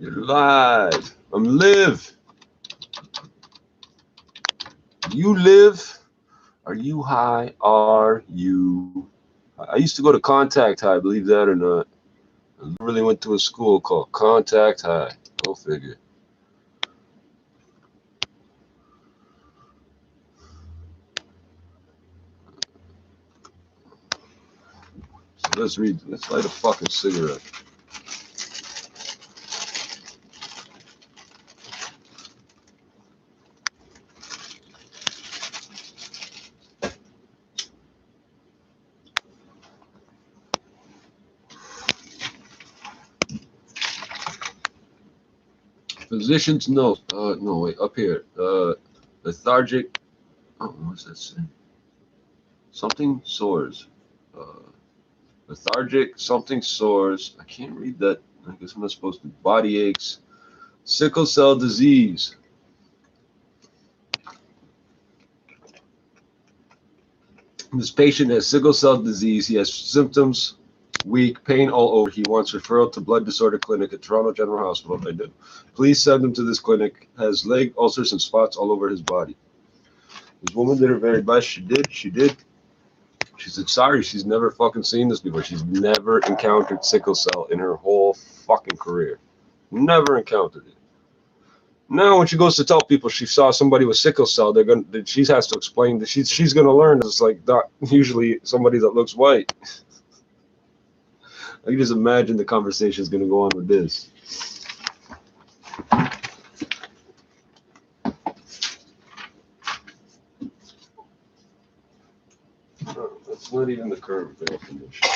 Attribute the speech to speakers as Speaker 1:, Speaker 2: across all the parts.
Speaker 1: You're live. I'm live. You live? Are you high? Are you? I used to go to Contact High, believe that or not. I really went to a school called Contact High. Go figure. So let's read. Let's light a fucking cigarette. Physician's note. No, wait, up here. Lethargic. Oh, what's that say? Something sores. Lethargic. Something sores. I can't read that. I guess I'm not supposed to. Body aches. Sickle cell disease. This patient has sickle cell disease. He has symptoms. Weak, pain all over. He wants referral to blood disorder clinic at Toronto General Hospital. I do. Please send him to this clinic. Has leg ulcers and spots all over his body. This woman did her very best. She did. She said, sorry, she's never fucking seen this before. She's never encountered sickle cell in her whole fucking career. Never encountered it. Now, when she goes to tell people she saw somebody with sickle cell, she has to explain that she's gonna learn it's like not usually somebody that looks white. I can just imagine the conversation is going to go on with this. No, that's not even the current air condition.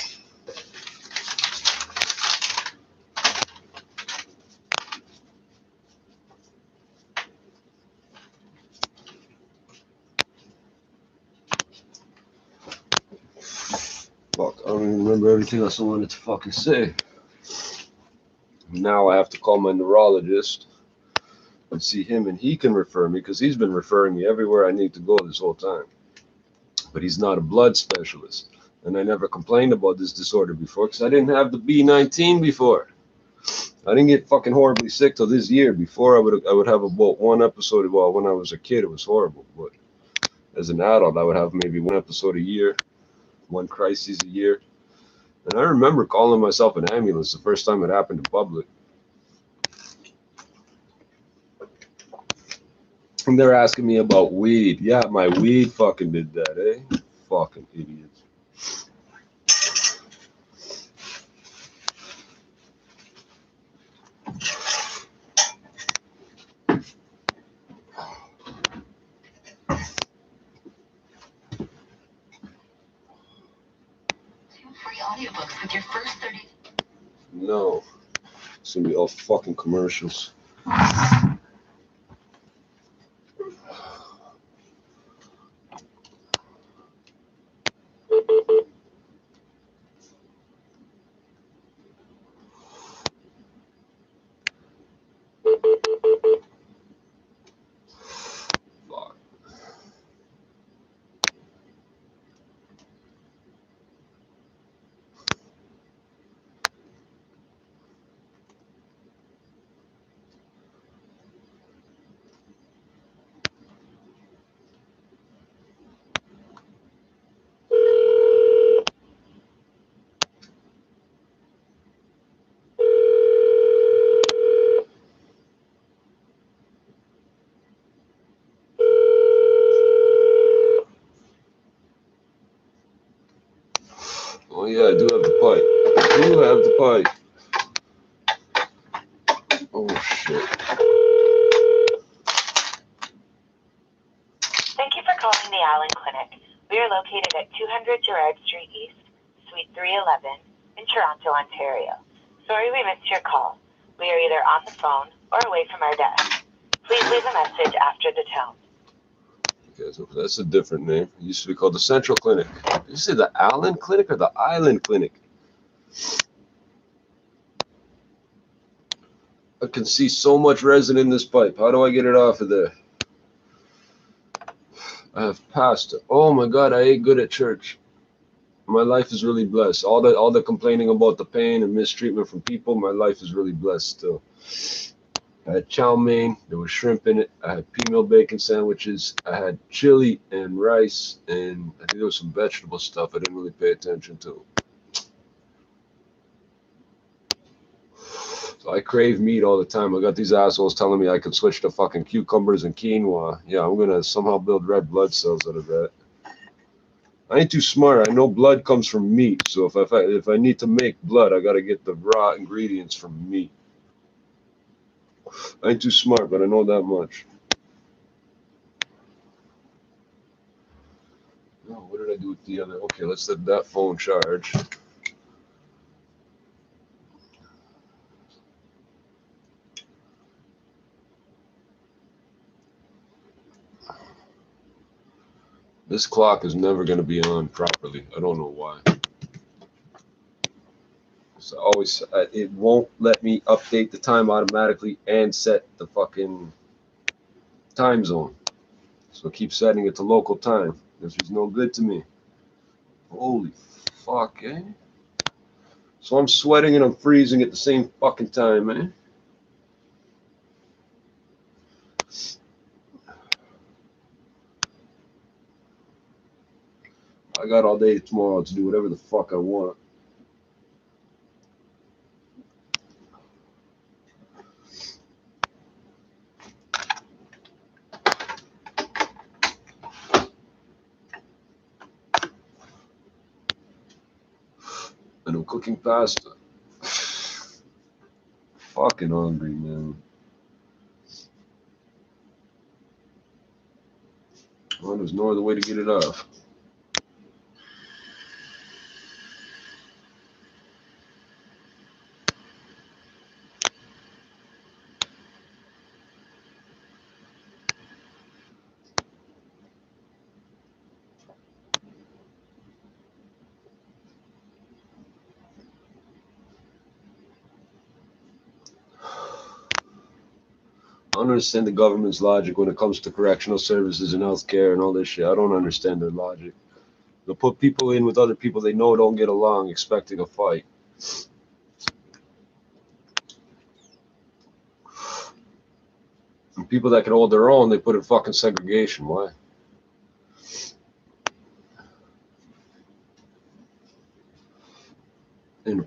Speaker 1: Fuck, I don't even remember everything else I wanted to fucking say. Now I have to call my neurologist and see him, and he can refer me because he's been referring me everywhere I need to go this whole time. But he's not a blood specialist, and I never complained about this disorder before because I didn't have the B19 before. I didn't get fucking horribly sick till this year. Before I would have about one episode. Well, when I was a kid, it was horrible, but as an adult, I would have maybe one episode a year, one crisis a year. And I remember calling myself an ambulance the first time it happened in public. And they're asking me about weed. Yeah, my weed fucking did that, eh? Fucking idiots.
Speaker 2: Free audiobooks with your first 30.
Speaker 1: No. It's gonna be all fucking commercials. Oh yeah, I do have the pipe. I do have the pipe. Oh shit.
Speaker 3: Thank you for calling the Allen Clinic. We are located at 200 Gerrard Street East, Suite 311, in Toronto, Ontario. Sorry we missed your call. We are either on the phone or away from our desk. Please leave a message after the tone.
Speaker 1: Okay, so that's a different name. It used to be called the Central Clinic. Did you say the Allen Clinic or the Island Clinic? I can see so much resin in this pipe. How do I get it off of there? I have pasta. Oh my God, I ate good at church. My life is really blessed. All the complaining about the pain and mistreatment from people, my life is really blessed still. I had chow mein. There was shrimp in it. I had pea meal bacon sandwiches. I had chili and rice, and I think there was some vegetable stuff I didn't really pay attention to. So I crave meat all the time. I got these assholes telling me I can switch to fucking cucumbers and quinoa. Yeah, I'm gonna somehow build red blood cells out of that. I ain't too smart. I know blood comes from meat, so if I need to make blood, I gotta get the raw ingredients from meat. I ain't too smart, but I know that much. Oh, what did I do with the other? Okay, let's let that phone charge. This clock is never going to be on properly. I don't know why. So always, it won't let me update the time automatically and set the fucking time zone. So keep setting it to local time. This is no good to me. Holy fuck, eh? So I'm sweating and I'm freezing at the same fucking time, eh? I got all day tomorrow to do whatever the fuck I want. And I'm cooking pasta. Fucking hungry, man. Well, there's no other way to get it off. I don't understand the government's logic when it comes to correctional services and healthcare and all this shit. I don't understand their logic. They'll put people in with other people they know don't get along, expecting a fight. And people that can hold their own, they put in fucking segregation. Why? And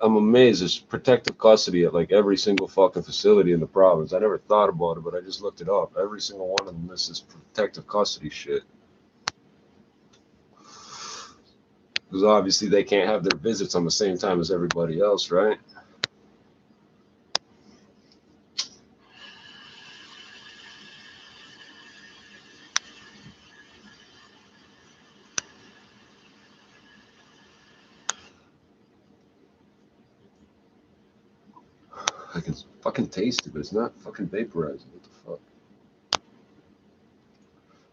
Speaker 1: I'm amazed. There's protective custody at like every single fucking facility in the province. I never thought about it, but I just looked it up. Every single one of them, this is protective custody shit. Because obviously they can't have their visits on the same time as everybody else, right? I can fucking taste it, but it's not fucking vaporizing. What the fuck?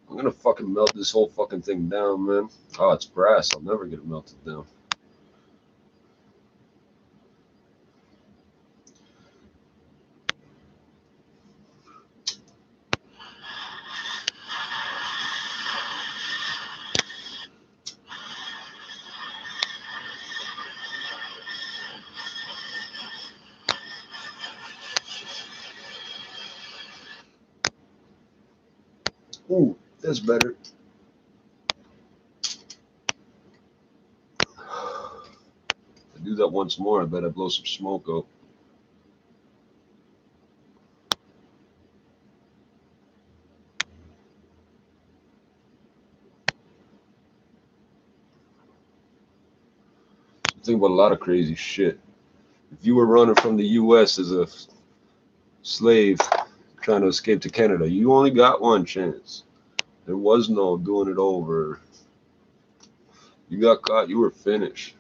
Speaker 1: I'm gonna fucking melt this whole fucking thing down, man. Oh, it's brass. I'll never get it melted down. Ooh, that's better. If I do that once more, I bet I blow some smoke out. Think about a lot of crazy shit. If you were running from the U.S. as a slave trying to escape to Canada, you only got one chance. There was no doing it over. You got caught, you were finished.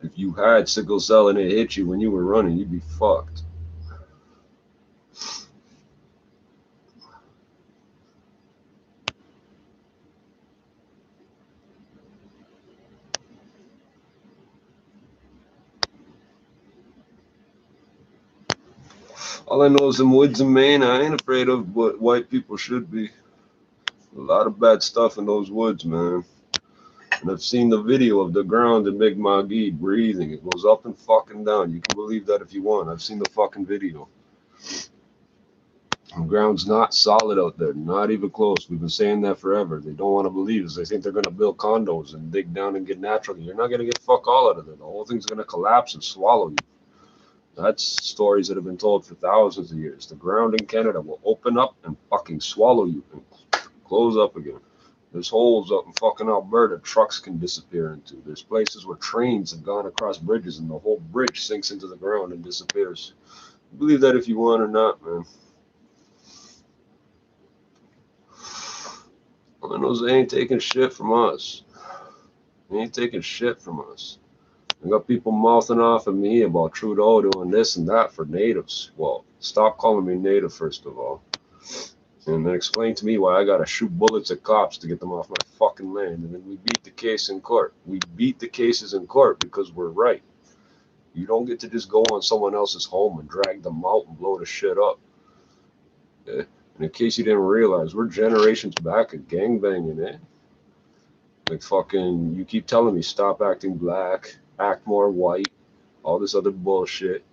Speaker 1: If you had sickle cell and it hit you when you were running, you'd be fucked. All I know is them woods in Maine, I ain't afraid of what white people should be. A lot of bad stuff in those woods, man. And I've seen the video of the ground in Mi'kmaq breathing. It goes up and fucking down. You can believe that if you want. I've seen the fucking video. The ground's not solid out there, not even close. We've been saying that forever. They don't want to believe us. They think they're going to build condos and dig down and get naturally. You're not going to get fuck all out of it. The whole thing's going to collapse and swallow you. That's stories that have been told for thousands of years. The ground in Canada will open up and fucking swallow you and close up again. There's holes up in fucking Alberta trucks can disappear into. There's places where trains have gone across bridges and the whole bridge sinks into the ground and disappears. Believe that if you want or not, man. All I know is they ain't taking shit from us. They ain't taking shit from us. I got people mouthing off at me about Trudeau doing this and that for natives. Well, stop calling me native, first of all. And then explain to me why I gotta shoot bullets at cops to get them off my fucking land. And then we beat the case in court. We beat the cases in court because we're right. You don't get to just go on someone else's home and drag them out and blow the shit up. Yeah? And in case you didn't realize, we're generations back at gangbanging, eh? Like fucking, you keep telling me stop acting black, act more white, all this other bullshit.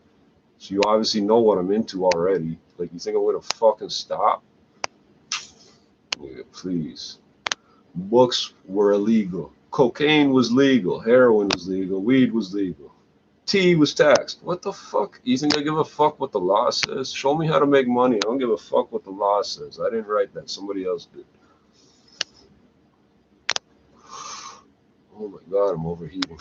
Speaker 1: So you obviously know what I'm into already. Like, you think I'm gonna fucking stop? Yeah, please. Books were illegal. Cocaine was legal. Heroin was legal. Weed was legal. Tea was taxed. What the fuck? You think I give a fuck what the law says? Show me how to make money. I don't give a fuck what the law says. I didn't write that. Somebody else did. Oh my God, I'm overheating.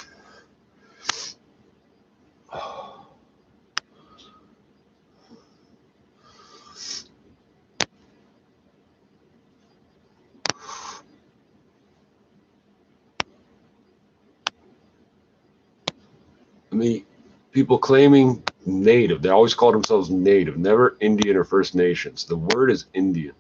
Speaker 1: I mean, people claiming native, they always call themselves native, never Indian or First Nations. The word is Indian.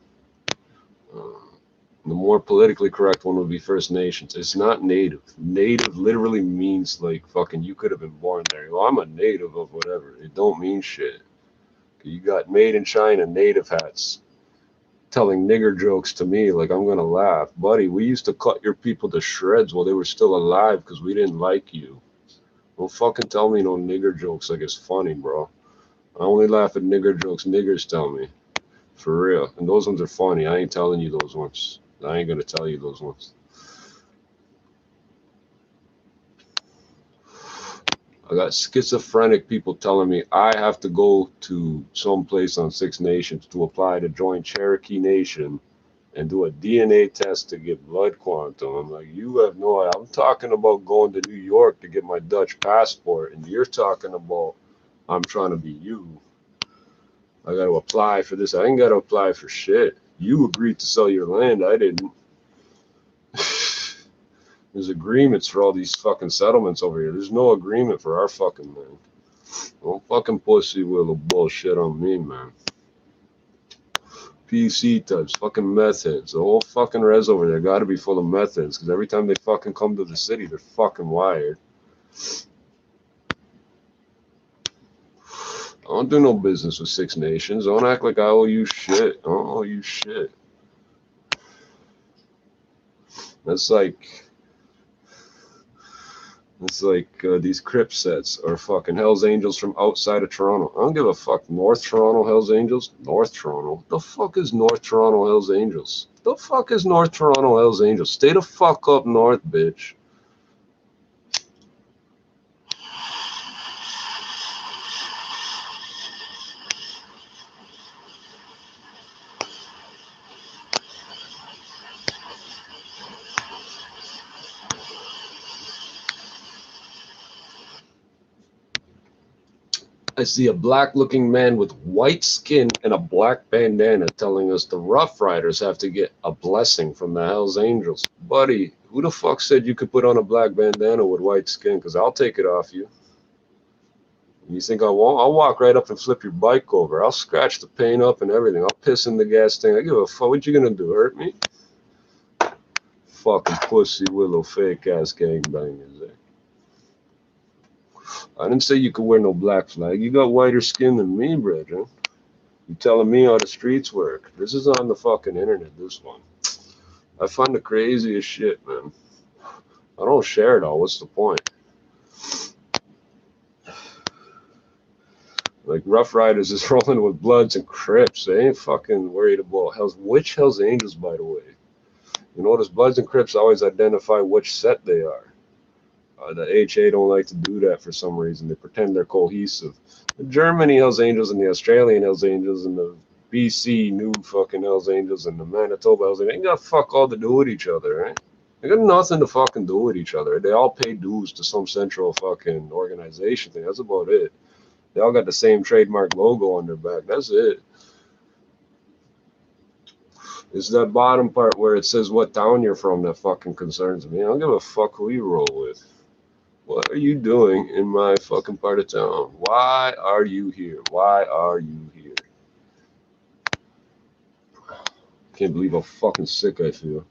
Speaker 1: The more politically correct one would be First Nations. It's not native. Native literally means like fucking you could have been born there. Well, I'm a native of whatever. It don't mean shit. You got made in China native hats telling nigger jokes to me like I'm gonna laugh. Buddy, we used to cut your people to shreds while they were still alive because we didn't like you. Don't fucking tell me no nigger jokes like it's funny, bro. I only laugh at nigger jokes niggers tell me. For real. And those ones are funny. I ain't telling you those ones. I ain't gonna tell you those ones. I got schizophrenic people telling me I have to go to some place on Six Nations to apply to join Cherokee Nation and do a DNA test to get blood quantum. I'm like, you have no idea. I'm talking about going to New York to get my Dutch passport, and you're talking about I'm trying to be you. I got to apply for this. I ain't got to apply for shit. You agreed to sell your land. I didn't. There's agreements for all these fucking settlements over here. There's no agreement for our fucking land. Don't fucking pussy willow bullshit on me, man. PC types, fucking meth heads. The whole fucking res over there got to be full of meth heads because every time they fucking come to the city, they're fucking wired. I don't do no business with Six Nations. Don't act like I owe you shit. I don't owe you shit. That's like these Crip sets or fucking Hells Angels from outside of Toronto. I don't give a fuck. North Toronto Hells Angels? North Toronto? The fuck is North Toronto Hells Angels? The fuck is North Toronto Hells Angels? Stay the fuck up north, bitch. I see a black-looking man with white skin and a black bandana telling us the Rough Riders have to get a blessing from the Hells Angels. Buddy, who the fuck said you could put on a black bandana with white skin? Because I'll take it off you. You think I won't? I'll walk right up and flip your bike over. I'll scratch the paint up and everything. I'll piss in the gas tank. I give a fuck. What you gonna do? Hurt me? Fucking pussy willow fake-ass gangbangers, eh? I didn't say you could wear no black flag. You got whiter skin than me, brethren. You telling me how the streets work? This is on the fucking internet, this one. I find the craziest shit, man. I don't share it all. What's the point? Like Rough Riders is rolling with Bloods and Crips. They ain't fucking worried about which Hell's Angels, by the way. You notice Bloods and Crips always identify which set they are. The HA don't like to do that for some reason. They pretend they're cohesive. The Germany Hells Angels and the Australian Hells Angels and the BC new fucking Hells Angels and the Manitoba Hells Angels ain't got fuck all to do with each other, right? They got nothing to fucking do with each other. They all pay dues to some central fucking organization thing. That's about it. They all got the same trademark logo on their back. That's it. It's that bottom part where it says what town you're from that fucking concerns me. I don't give a fuck who you roll with. What are you doing in my fucking part of town? Why are you here? Why are you here? Can't believe how fucking sick I feel.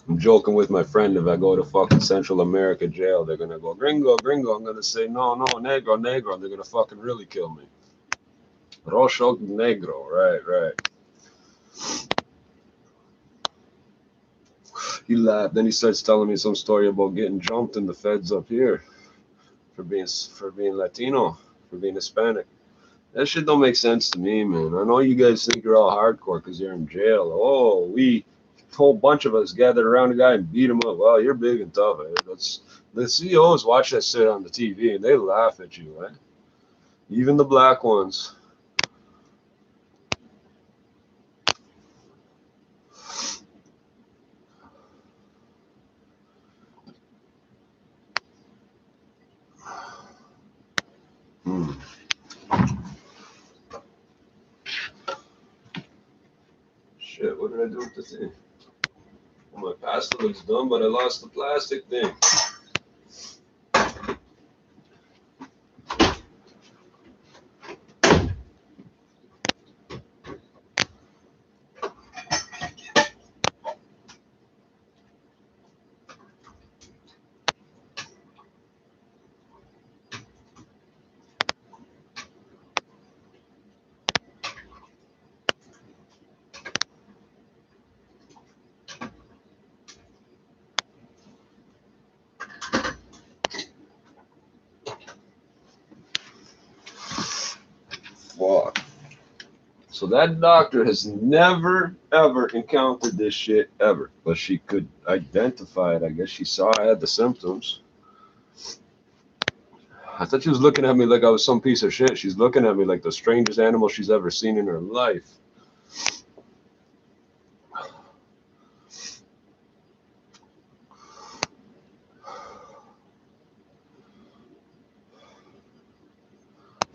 Speaker 1: I'm joking with my friend, if I go to fucking Central America jail, they're gonna go, gringo, gringo. I'm gonna say, no, no, negro, negro. They're gonna fucking really kill me. Rojo negro, right. He laughed. Then he starts telling me some story about getting jumped in the feds up here for being Latino, for being Hispanic. That shit don't make sense to me, man. I know you guys think you're all hardcore because you're in jail. Oh, a whole bunch of us gathered around a guy and beat him up. Well, you're big and tough. Eh? The CEOs watch that shit on the TV and they laugh at you, right? Even the black ones. Shit, what did I do with the thing? Well, my pasta looks done, but I lost the plastic thing. Fuck. So that doctor has never, ever encountered this shit, ever. But she could identify it. I guess she saw I had the symptoms. I thought she was looking at me like I was some piece of shit. She's looking at me like the strangest animal she's ever seen in her life.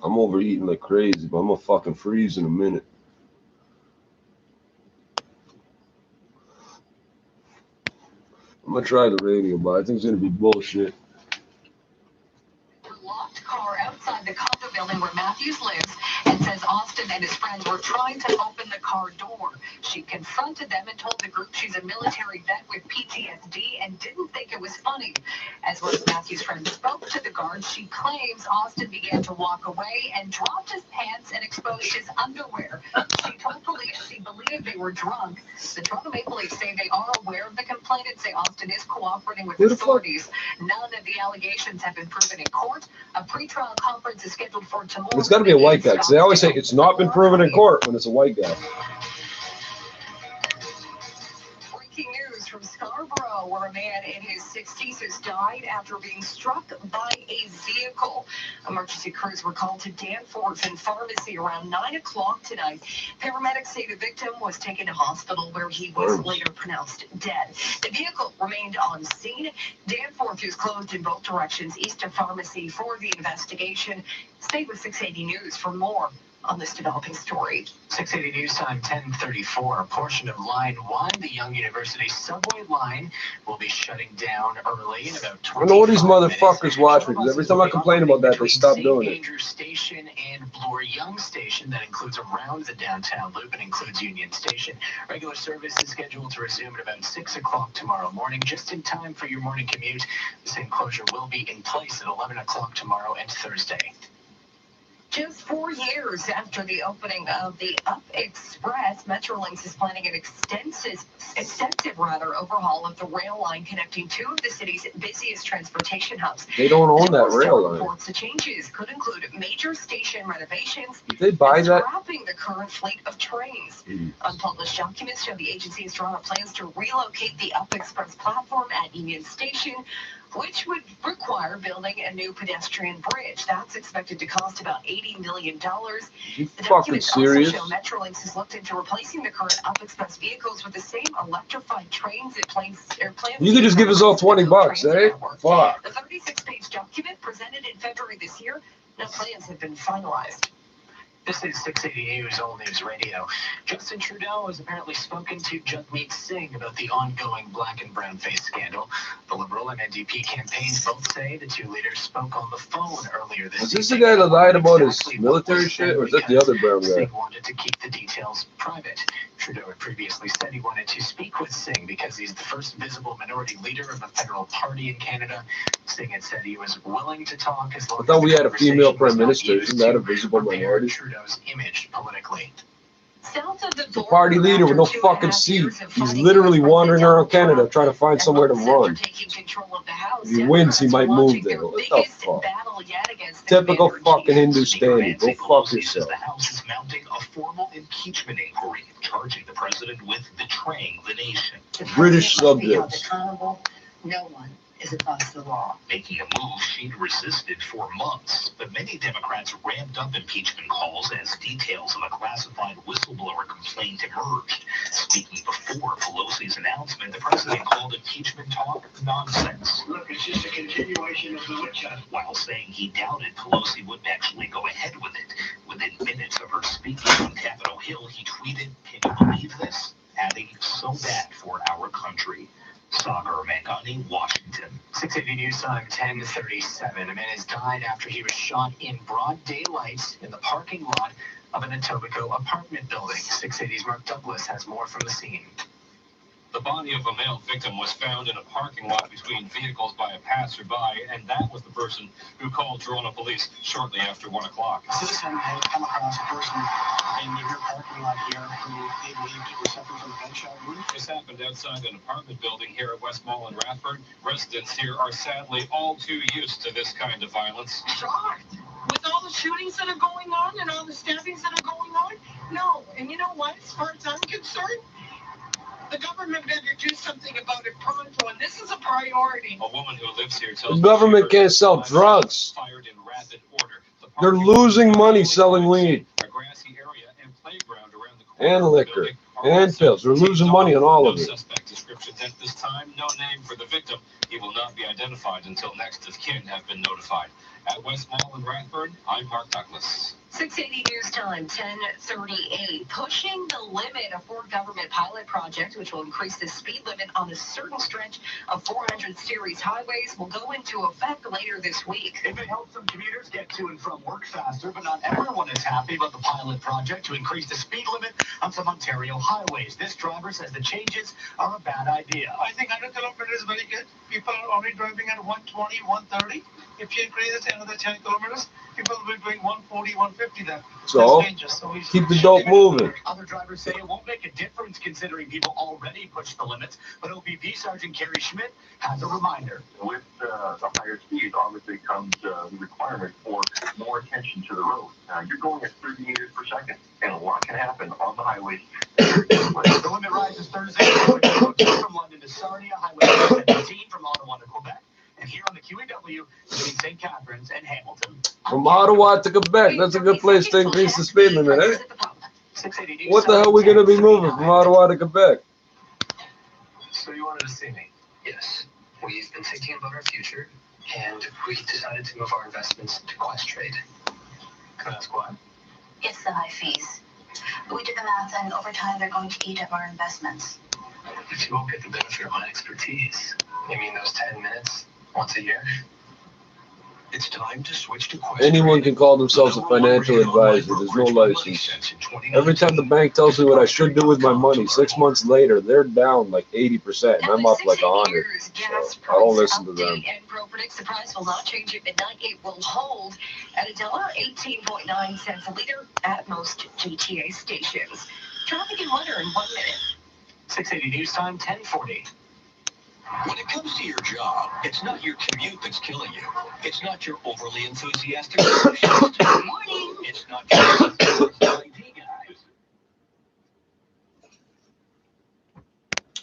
Speaker 1: I'm overeating like crazy, but I'm gonna fucking freeze in a minute. I'm gonna try the radio, but I think it's gonna be bullshit.
Speaker 2: Locked car outside the condo building where Matthews lives and says Austin and his friends were trying to open the car door. She confronted them and told the group she's a military vet with PTSD and didn't think it was funny. As one of Matthews' friends spoke to the guards, she claims Austin began to walk away and dropped his pants and exposed his underwear. She told police she believed they were drunk. The Toronto Maple Leafs say they are aware of the complaint and say Austin is cooperating with authorities. None of the allegations have been proven in court. A pretrial conference is scheduled for tomorrow.
Speaker 1: It's got to be a white guy, because they always say it's not been proven in court when it's a white guy.
Speaker 2: Breaking news from Scarborough, where a man in his 60s has died after being struck by a vehicle. Emergency crews were called to Danforth and Pharmacy around 9 o'clock tonight. Paramedics say the victim was taken to hospital where he was later pronounced dead. The vehicle remained on scene. Danforth is closed in both directions east of Pharmacy for the investigation. Stay with 680 News for more on this developing story.
Speaker 4: 680 News Time, 10:34. A portion of Line 1, the Young University subway line, will be shutting down early in about 20 minutes.
Speaker 1: I know these motherfuckers watch me, because every time I complain about that, they stop doing it.
Speaker 4: Andrews Station and Bloor Young Station, that includes around the downtown loop and includes Union Station. Regular service is scheduled to resume at about 6 o'clock tomorrow morning, just in time for your morning commute. The same closure will be in place at 11 o'clock tomorrow and Thursday.
Speaker 2: Just 4 years after the opening of the Up Express, Metrolinx is planning an extensive overhaul of the rail line connecting two of the city's busiest transportation hubs.
Speaker 1: They don't own that rail line.
Speaker 2: Reports the changes could include major station renovations.
Speaker 1: Did they buy that?
Speaker 2: Scrapping the current fleet of trains. Unpublished documents show the agency has drawn up plans to relocate the Up Express platform at Union Station, which would require building a new pedestrian bridge. That's expected to cost about $80 million.
Speaker 1: You fucking serious?
Speaker 2: Also show Metrolinx has looked into replacing the current Up Express vehicles with the same electrified trains it plans.
Speaker 1: You could just give us all $20, eh? Fuck.
Speaker 2: The 36-page document presented in February this year. No plans have been finalized.
Speaker 4: This is 680 News, All News Radio. Justin Trudeau has apparently spoken to Jagmeet Singh about the ongoing black and brown face scandal. The Liberal and NDP campaigns both say the two leaders spoke on the phone earlier this
Speaker 1: Is this the guy that lied about his military shit, or is that the other brown guy?
Speaker 4: Singh wanted to keep the details private. Trudeau had previously said he wanted to speak with Singh because he's the first visible minority leader of a federal party in Canada. Singh had said he was willing to talk as long
Speaker 1: I thought
Speaker 4: as
Speaker 1: we had a female prime minister. Isn't that a visible minority?
Speaker 4: Trudeau's image politically.
Speaker 2: South of the
Speaker 1: Party leader with no fucking seat. He's literally wandering around Canada trying to find somewhere to run. If he wins, he might move there. What the fuck? Typical fucking Hindustani. Go fuck yourself.
Speaker 5: The House is mounting a formal impeachment inquiry, charging the president with betraying the nation.
Speaker 1: British subjects.
Speaker 2: No one is above the law.
Speaker 5: Making a move she'd resisted for months, but many Democrats ramped up impeachment calls as details of a classified whistleblower complaint emerged. Speaking before Pelosi's announcement, the president called impeachment talk nonsense.
Speaker 6: Look, it's just a continuation of the witch hunt.
Speaker 5: While saying he doubted Pelosi would actually go ahead with it. Within minutes of her speaking on Capitol Hill, he tweeted, "Can you believe this?" adding, "So bad for our country." Sagar Mangani, Washington.
Speaker 4: 680 News Time, 10:37. A man has died after he was shot in broad daylight in the parking lot of an Etobicoke apartment building. 680's Mark Douglas has more from the scene.
Speaker 7: The body of a male victim was found in a parking lot between vehicles by a passerby, and that was the person who called Toronto police shortly after 1 o'clock.
Speaker 6: A citizen had come across a person in your parking lot here who they believed was suffering from a gunshot wound.
Speaker 7: This happened outside an apartment building here at West Mall in Rathburn. Residents here are sadly all too used to this kind of violence.
Speaker 8: Shocked with all the shootings that are going on and all the stabbings that are going on. No, and you know what? As far as I'm concerned, the government better do something about it pronto, and this is a priority.
Speaker 7: A woman who lives here tells
Speaker 1: The government can't sell drugs.
Speaker 7: Fired in rapid order. The
Speaker 1: They're losing money selling weed.
Speaker 7: A grassy area and playground around the corner
Speaker 1: And
Speaker 7: of the
Speaker 1: liquor.
Speaker 7: building are
Speaker 1: And pills. They're losing money on all of
Speaker 7: No
Speaker 1: it.
Speaker 7: suspect descriptions at this time. No name for the victim. He will not be identified until next of kin have been notified. At West Mall in Rathburn, I'm Mark Douglas.
Speaker 2: 680 News Time, 10:38. Pushing the limit, a Ford government pilot project, which will increase the speed limit on a certain stretch of 400 series highways, will go into effect later this week.
Speaker 4: It may help some commuters get to and from work faster, but not everyone is happy about the pilot project to increase the speed limit on some Ontario highways. This driver says the changes are a bad idea.
Speaker 6: I think 100 kilometers is very good. People are already driving at 120, 130. If you increase it to another 10 kilometers, people will be doing 140, 150 then.
Speaker 1: So, keep the dope moving.
Speaker 4: Other drivers say it won't make a difference considering people already push the limits, but OPP Sergeant Kerry Schmidt has a reminder.
Speaker 9: With the higher speed, obviously comes the requirement for more attention to the road. You're going at 30 meters per second, and a lot can happen on the highways.
Speaker 4: The limit rises Thursday from London to Sarnia, Highway 17 from Ottawa to Quebec. And here on the QEW, between St. Catharines and Hamilton.
Speaker 1: From Ottawa to Quebec. That's a good place to increase the speed limit, eh? What the hell are we going to be moving from Ottawa to Quebec?
Speaker 4: So you wanted to see me?
Speaker 10: Yes. We've been thinking about our future, and we decided to move our investments to Quest Trade.
Speaker 4: Can I ask why?
Speaker 2: It's the high fees. We did the math, and over time, they're going to eat up our investments.
Speaker 10: But you won't get the benefit of my expertise. You mean those 10 minutes once a year?
Speaker 5: It's time to switch to
Speaker 1: Anyone can call themselves a financial advisor. There's no license. Every time the bank tells me what I should do with my money, 6 months later, they're down like 80%, and I'm up like 100. So I don't listen to them.
Speaker 2: Enpro predicts the price will not change at midnight. It will hold at $1.18.9 a liter at most GTA stations. Traffic and weather in 1 minute.
Speaker 4: 680 News Time, 1040.
Speaker 5: When it comes to your job, it's not your commute that's killing you. It's not your overly enthusiastic shift.
Speaker 2: Morning.
Speaker 5: It's not your ID guys.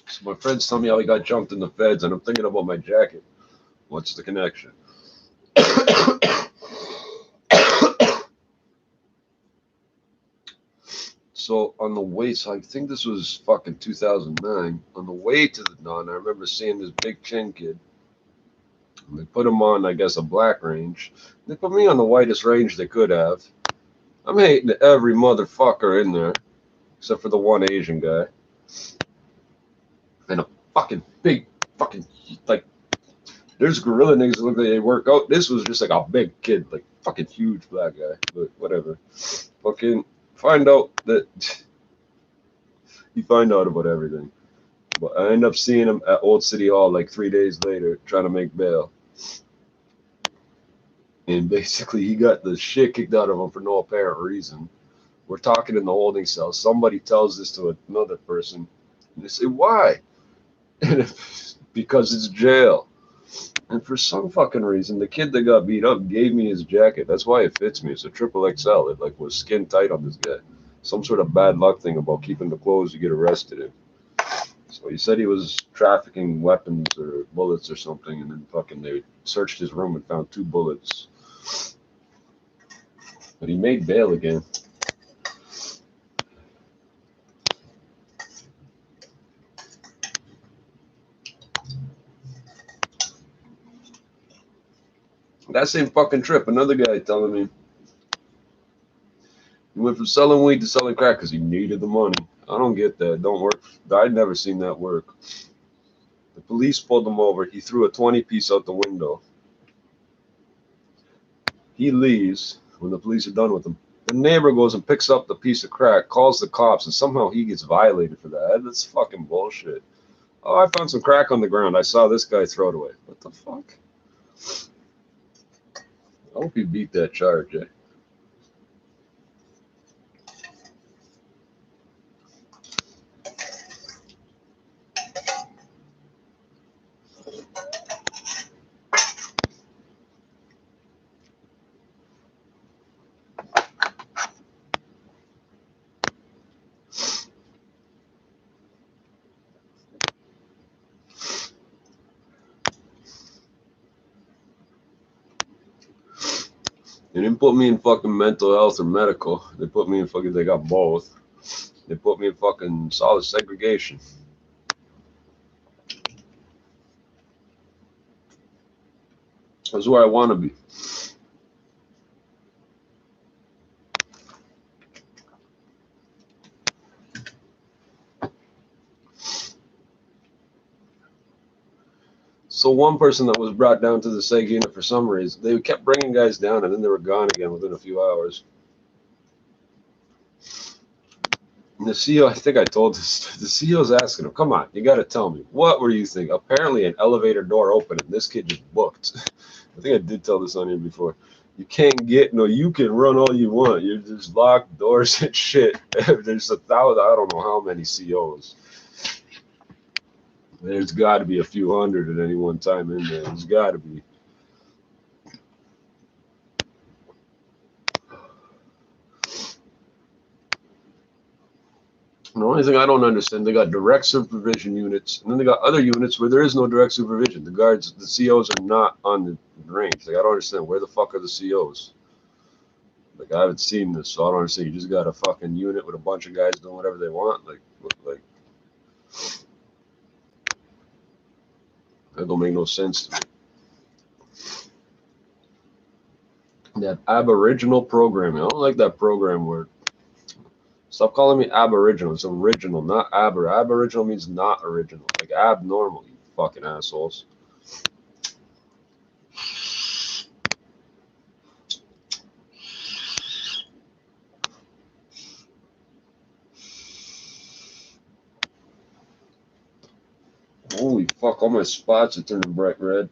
Speaker 1: So my friends tell me how he got jumped in the feds, and I'm thinking about my jacket. What's the connection? So on the way, so I think this was fucking 2009. On the way to the Dawn, I remember seeing this big chin kid. And they put him on, I guess, a black range. They put me on the whitest range they could have. I'm hating every motherfucker in there, except for the one Asian guy. And a fucking big, fucking, like, there's gorilla niggas that look like they work out. This was just like a big kid, like, fucking huge black guy. But whatever. Fucking find out that you find out about everything. But I end up seeing him at Old City Hall like 3 days later trying to make bail. And basically he got the shit kicked out of him for no apparent reason. We're talking in the holding cell. Somebody tells this to another person. And they say, why? And because it's jail. And for some fucking reason, the kid that got beat up gave me his jacket. That's why it fits me. It's a triple XL. It like was skin tight on this guy. Some sort of bad luck thing about keeping the clothes you get arrested in. So he said he was trafficking weapons or bullets or something, and then fucking they searched his room and found 2 bullets. But he made bail again. That same fucking trip, another guy telling me he went from selling weed to selling crack because he needed the money. I don't get that. Don't work. I'd never seen that work. The police pulled him over. He threw a 20-piece out the window. He leaves when the police are done with him. The neighbor goes and picks up the piece of crack, calls the cops, and somehow he gets violated for that. That's fucking bullshit. Oh, I found some crack on the ground. I saw this guy throw it away. What the fuck? I hope he beat that charge, eh? They didn't put me in fucking mental health or medical. They put me in fucking, they got both. They put me in fucking solid segregation. That's where I want to be. So one person that was brought down to the seg unit for some reason, they kept bringing guys down and then they were gone again within a few hours. And the CEO, I think I told this, the CEO's asking him, come on, you got to tell me, what were you thinking? Apparently an elevator door opened and this kid just booked. I think I did tell this on here before. You can't get, no, you can run all you want. You just lock doors and shit. There's 1,000, I don't know how many CEOs. There's got to be a few hundred at any one time in there. There's got to be. The only thing I don't understand, they got direct supervision units, and then they got other units where there is no direct supervision. The guards, the COs are not on the range. Like, I don't understand. Where the fuck are the COs? Like, I haven't seen this, so I don't understand. You just got a fucking unit with a bunch of guys doing whatever they want. Like that don't make no sense to me. That aboriginal programming. I don't like that program word. Stop calling me aboriginal. It's original, not Aboriginal means not original. Like abnormal, you fucking assholes. Holy fuck, all my spots are turning bright red.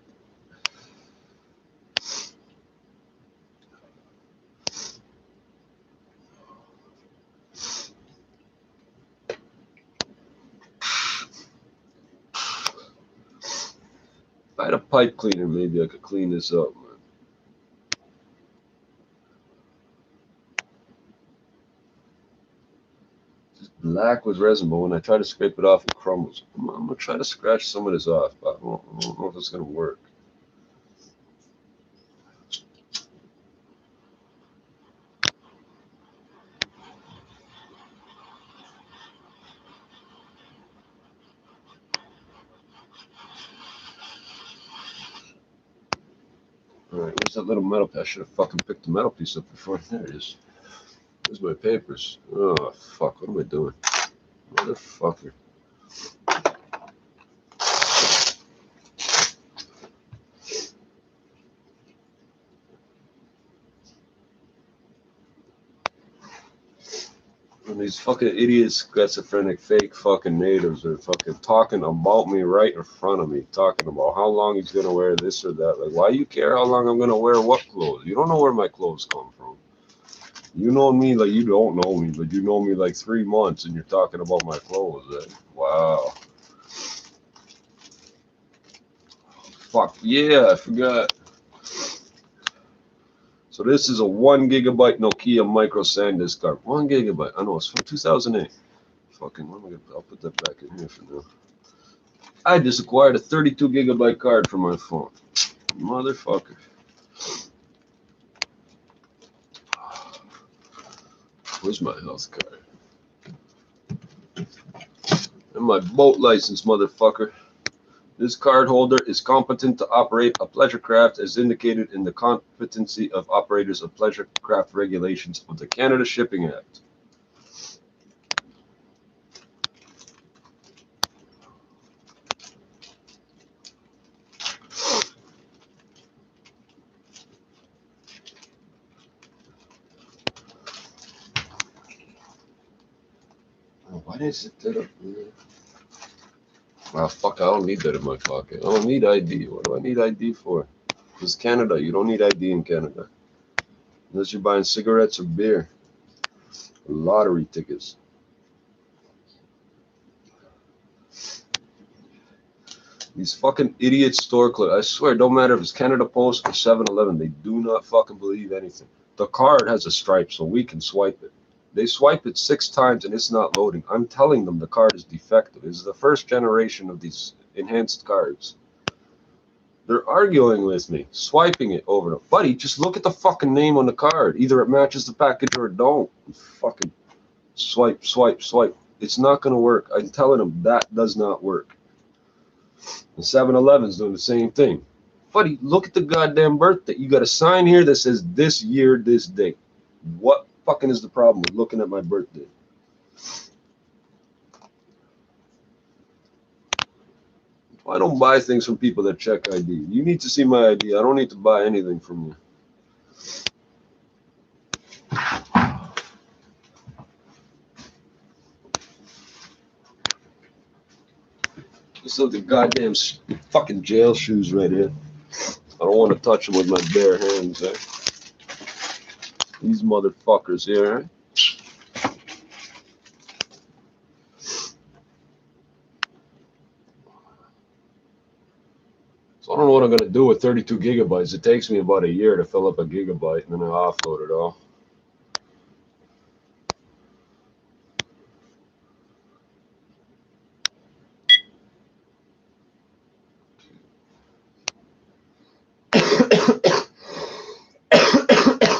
Speaker 1: If I had a pipe cleaner, maybe I could clean this up, man. It's black with resin, but when I try to scrape it off, it crumbles. I'm gonna try to scratch some of this off, but I don't know if it's gonna work. Alright, where's that little metal piece? I should have fucking picked the metal piece up before. There it is. Where's my papers? Oh, fuck. What am I doing? Motherfucker. And these fucking idiots, schizophrenic, fake fucking natives are fucking talking about me right in front of me, talking about how long he's gonna wear this or that. Like, why you care how long I'm gonna wear what clothes? You don't know where my clothes come from. You know me like you don't know me, but you know me like 3 months and you're talking about my clothes. Wow. Fuck, yeah, I forgot. So this is a 1 gigabyte Nokia micro SanDisk card. 1 gigabyte. I know, it's from 2008. Fucking, what am I gonna, I'll put that back in here for now. I just acquired a 32 gigabyte card for my phone. Motherfucker. Where's my health card? And my boat license, motherfucker. This card holder is competent to operate a pleasure craft as indicated in the competency of operators of pleasure craft regulations of the Canada Shipping Act. Oh, why did I sit that up there? Well, fuck, I don't need that in my pocket. I don't need ID. What do I need ID for? It's Canada. You don't need ID in Canada. Unless you're buying cigarettes or beer. Lottery tickets. These fucking idiot store clerks. I swear, it don't matter if it's Canada Post or 7-Eleven. They do not fucking believe anything. The card has a stripe, so we can swipe it. They swipe it 6 times and it's not loading. I'm telling them the card is defective. It's the first generation of these enhanced cards. They're arguing with me, swiping it over. Buddy, just look at the fucking name on the card. Either it matches the package or it don't. Fucking swipe, swipe, swipe. It's not going to work. I'm telling them that does not work. The 7-Eleven's doing the same thing. Buddy, look at the goddamn birthday. You got a sign here that says this year, this date. What fucking is the problem with looking at my birthday? I don't buy things from people that check ID. You need to see my ID. I don't need to buy anything from you. Just look at goddamn fucking jail shoes right here. I don't want to touch them with my bare hands. Eh? These motherfuckers here. Eh? So I don't know what I'm going to do with 32 gigabytes. It takes me about a year to fill up a gigabyte, and then I offload it all.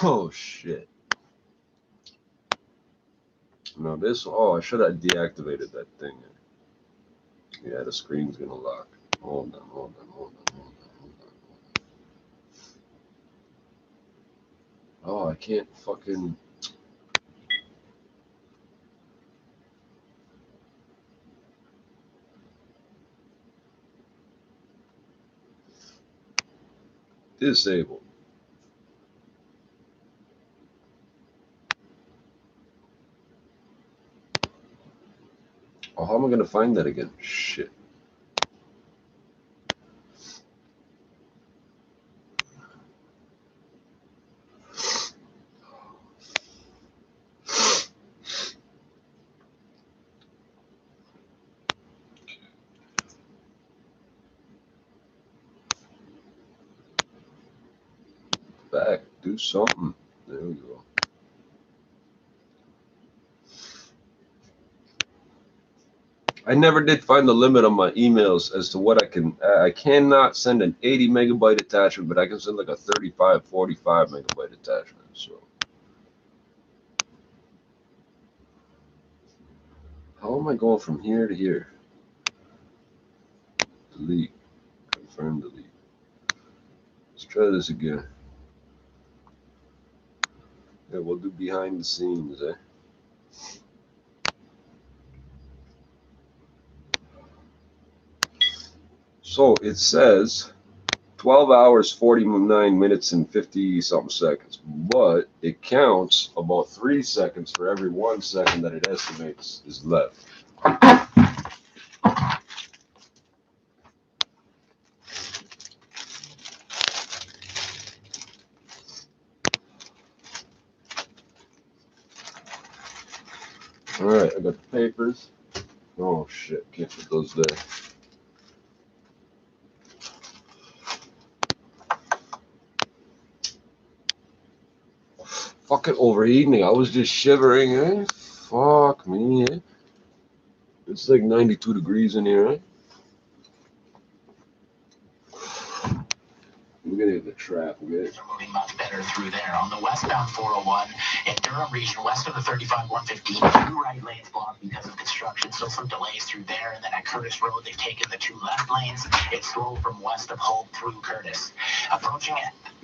Speaker 1: Oh, shit. Now this, oh, I should have deactivated that thing. Yeah, the screen's going to lock. Hold on. Oh, I can't fucking. Disable. Oh, how am I gonna find that again? Shit. Back. Do something. There we go. I never did find the limit on my emails as to what I can. I cannot send an 80 megabyte attachment, but I can send like a 35, 45 megabyte attachment. So, how am I going from here to here? Delete. Confirm delete. Let's try this again. Yeah, we'll do behind the scenes, eh? So it says 12 hours, 49 minutes, and 50-something seconds. But it counts about 3 seconds for every 1 second that it estimates is left. All right, I got the papers. Oh, shit. Can't put those there. Fucking overheating. I was just shivering, eh? Fuck me, eh? It's like 92 degrees in here, eh? We're gonna hit the trap. We're
Speaker 4: moving much better through there. On the westbound 401 in Durham region, west of the 35-115, 2 right lanes blocked because of construction. Still some delays through there. And then at Curtis Road, they've taken the 2 left lanes. It's slow from west of Hope through Curtis. Approaching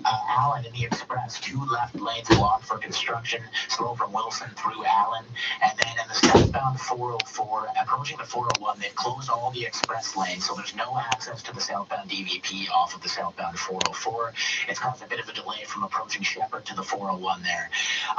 Speaker 4: Allen in the express, 2 left lanes blocked for construction. Slow from Wilson through Allen. And then in the southbound 404, approaching the 401, they've closed all the express lanes, so there's no access to the southbound DVP off of the southbound 404. It's caused a bit of a delay from approaching Shepherd to the 401 there.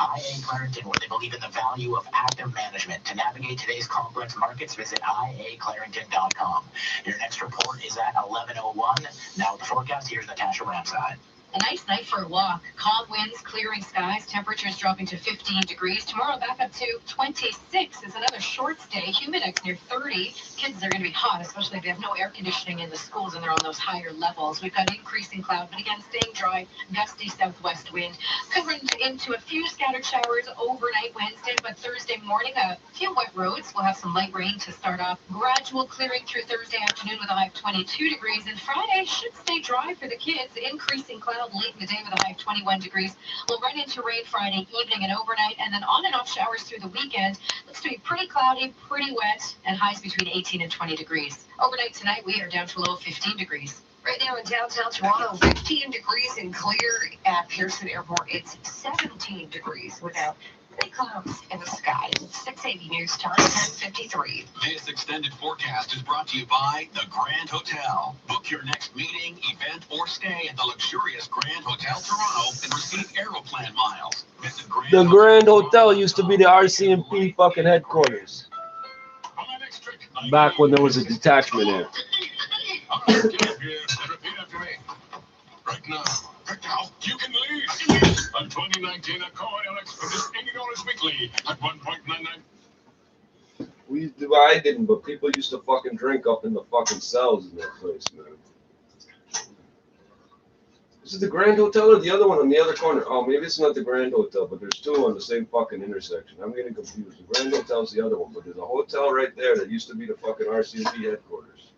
Speaker 4: IA Clarington, where they believe in the value of active management. To navigate today's complex markets, visit iaclarington.com. Your next report is at 11:01. Now with the forecast, here's Natasha Ramside.
Speaker 2: A nice night for a walk. Calm winds, clearing skies, temperatures dropping to 15 degrees. Tomorrow back up to 26. It's another shorts day. Humidex near 30. Kids are going to be hot, especially if they have no air conditioning in the schools and they're on those higher levels. We've got increasing cloud, but again, staying dry, gusty southwest wind. Could run into a few scattered showers overnight Wednesday, but Thursday morning, a few wet roads. We'll have some light rain to start off. Gradual clearing through Thursday afternoon with a high of 22 degrees. And Friday should stay dry for the kids. Increasing cloud late in the day with a high of 21 degrees. We'll run into rain Friday evening and overnight, and then on and off showers through the weekend. Looks to be pretty cloudy, pretty wet, and highs between 18 and 20 degrees. Overnight tonight, we are down to a low of 15 degrees. Right now in downtown Toronto, 15 degrees and clear at Pearson Airport. It's 17 degrees without any clouds in the sky. 680 News Time, 10:53.
Speaker 5: This extended forecast is brought to you by the Grand Hotel. Book your next meeting, event, or stay at the luxurious Grand Hotel Toronto and receive Aeroplan miles. Visit
Speaker 1: The Grand Hotel used to be the RCMP fucking headquarters. Back when there was a detachment there.
Speaker 5: Repeat after me. Right now, you can leave. A 2019 Accord LX for just $80 weekly at 1.99.
Speaker 1: I didn't, but people used to fucking drink up in the fucking cells in that place, man. Is it the Grand Hotel or the other one on the other corner? Oh, maybe it's not the Grand Hotel, but there's 2 on the same fucking intersection. I'm getting confused. The Grand Hotel's the other one, but there's a hotel right there that used to be the fucking RCMP headquarters.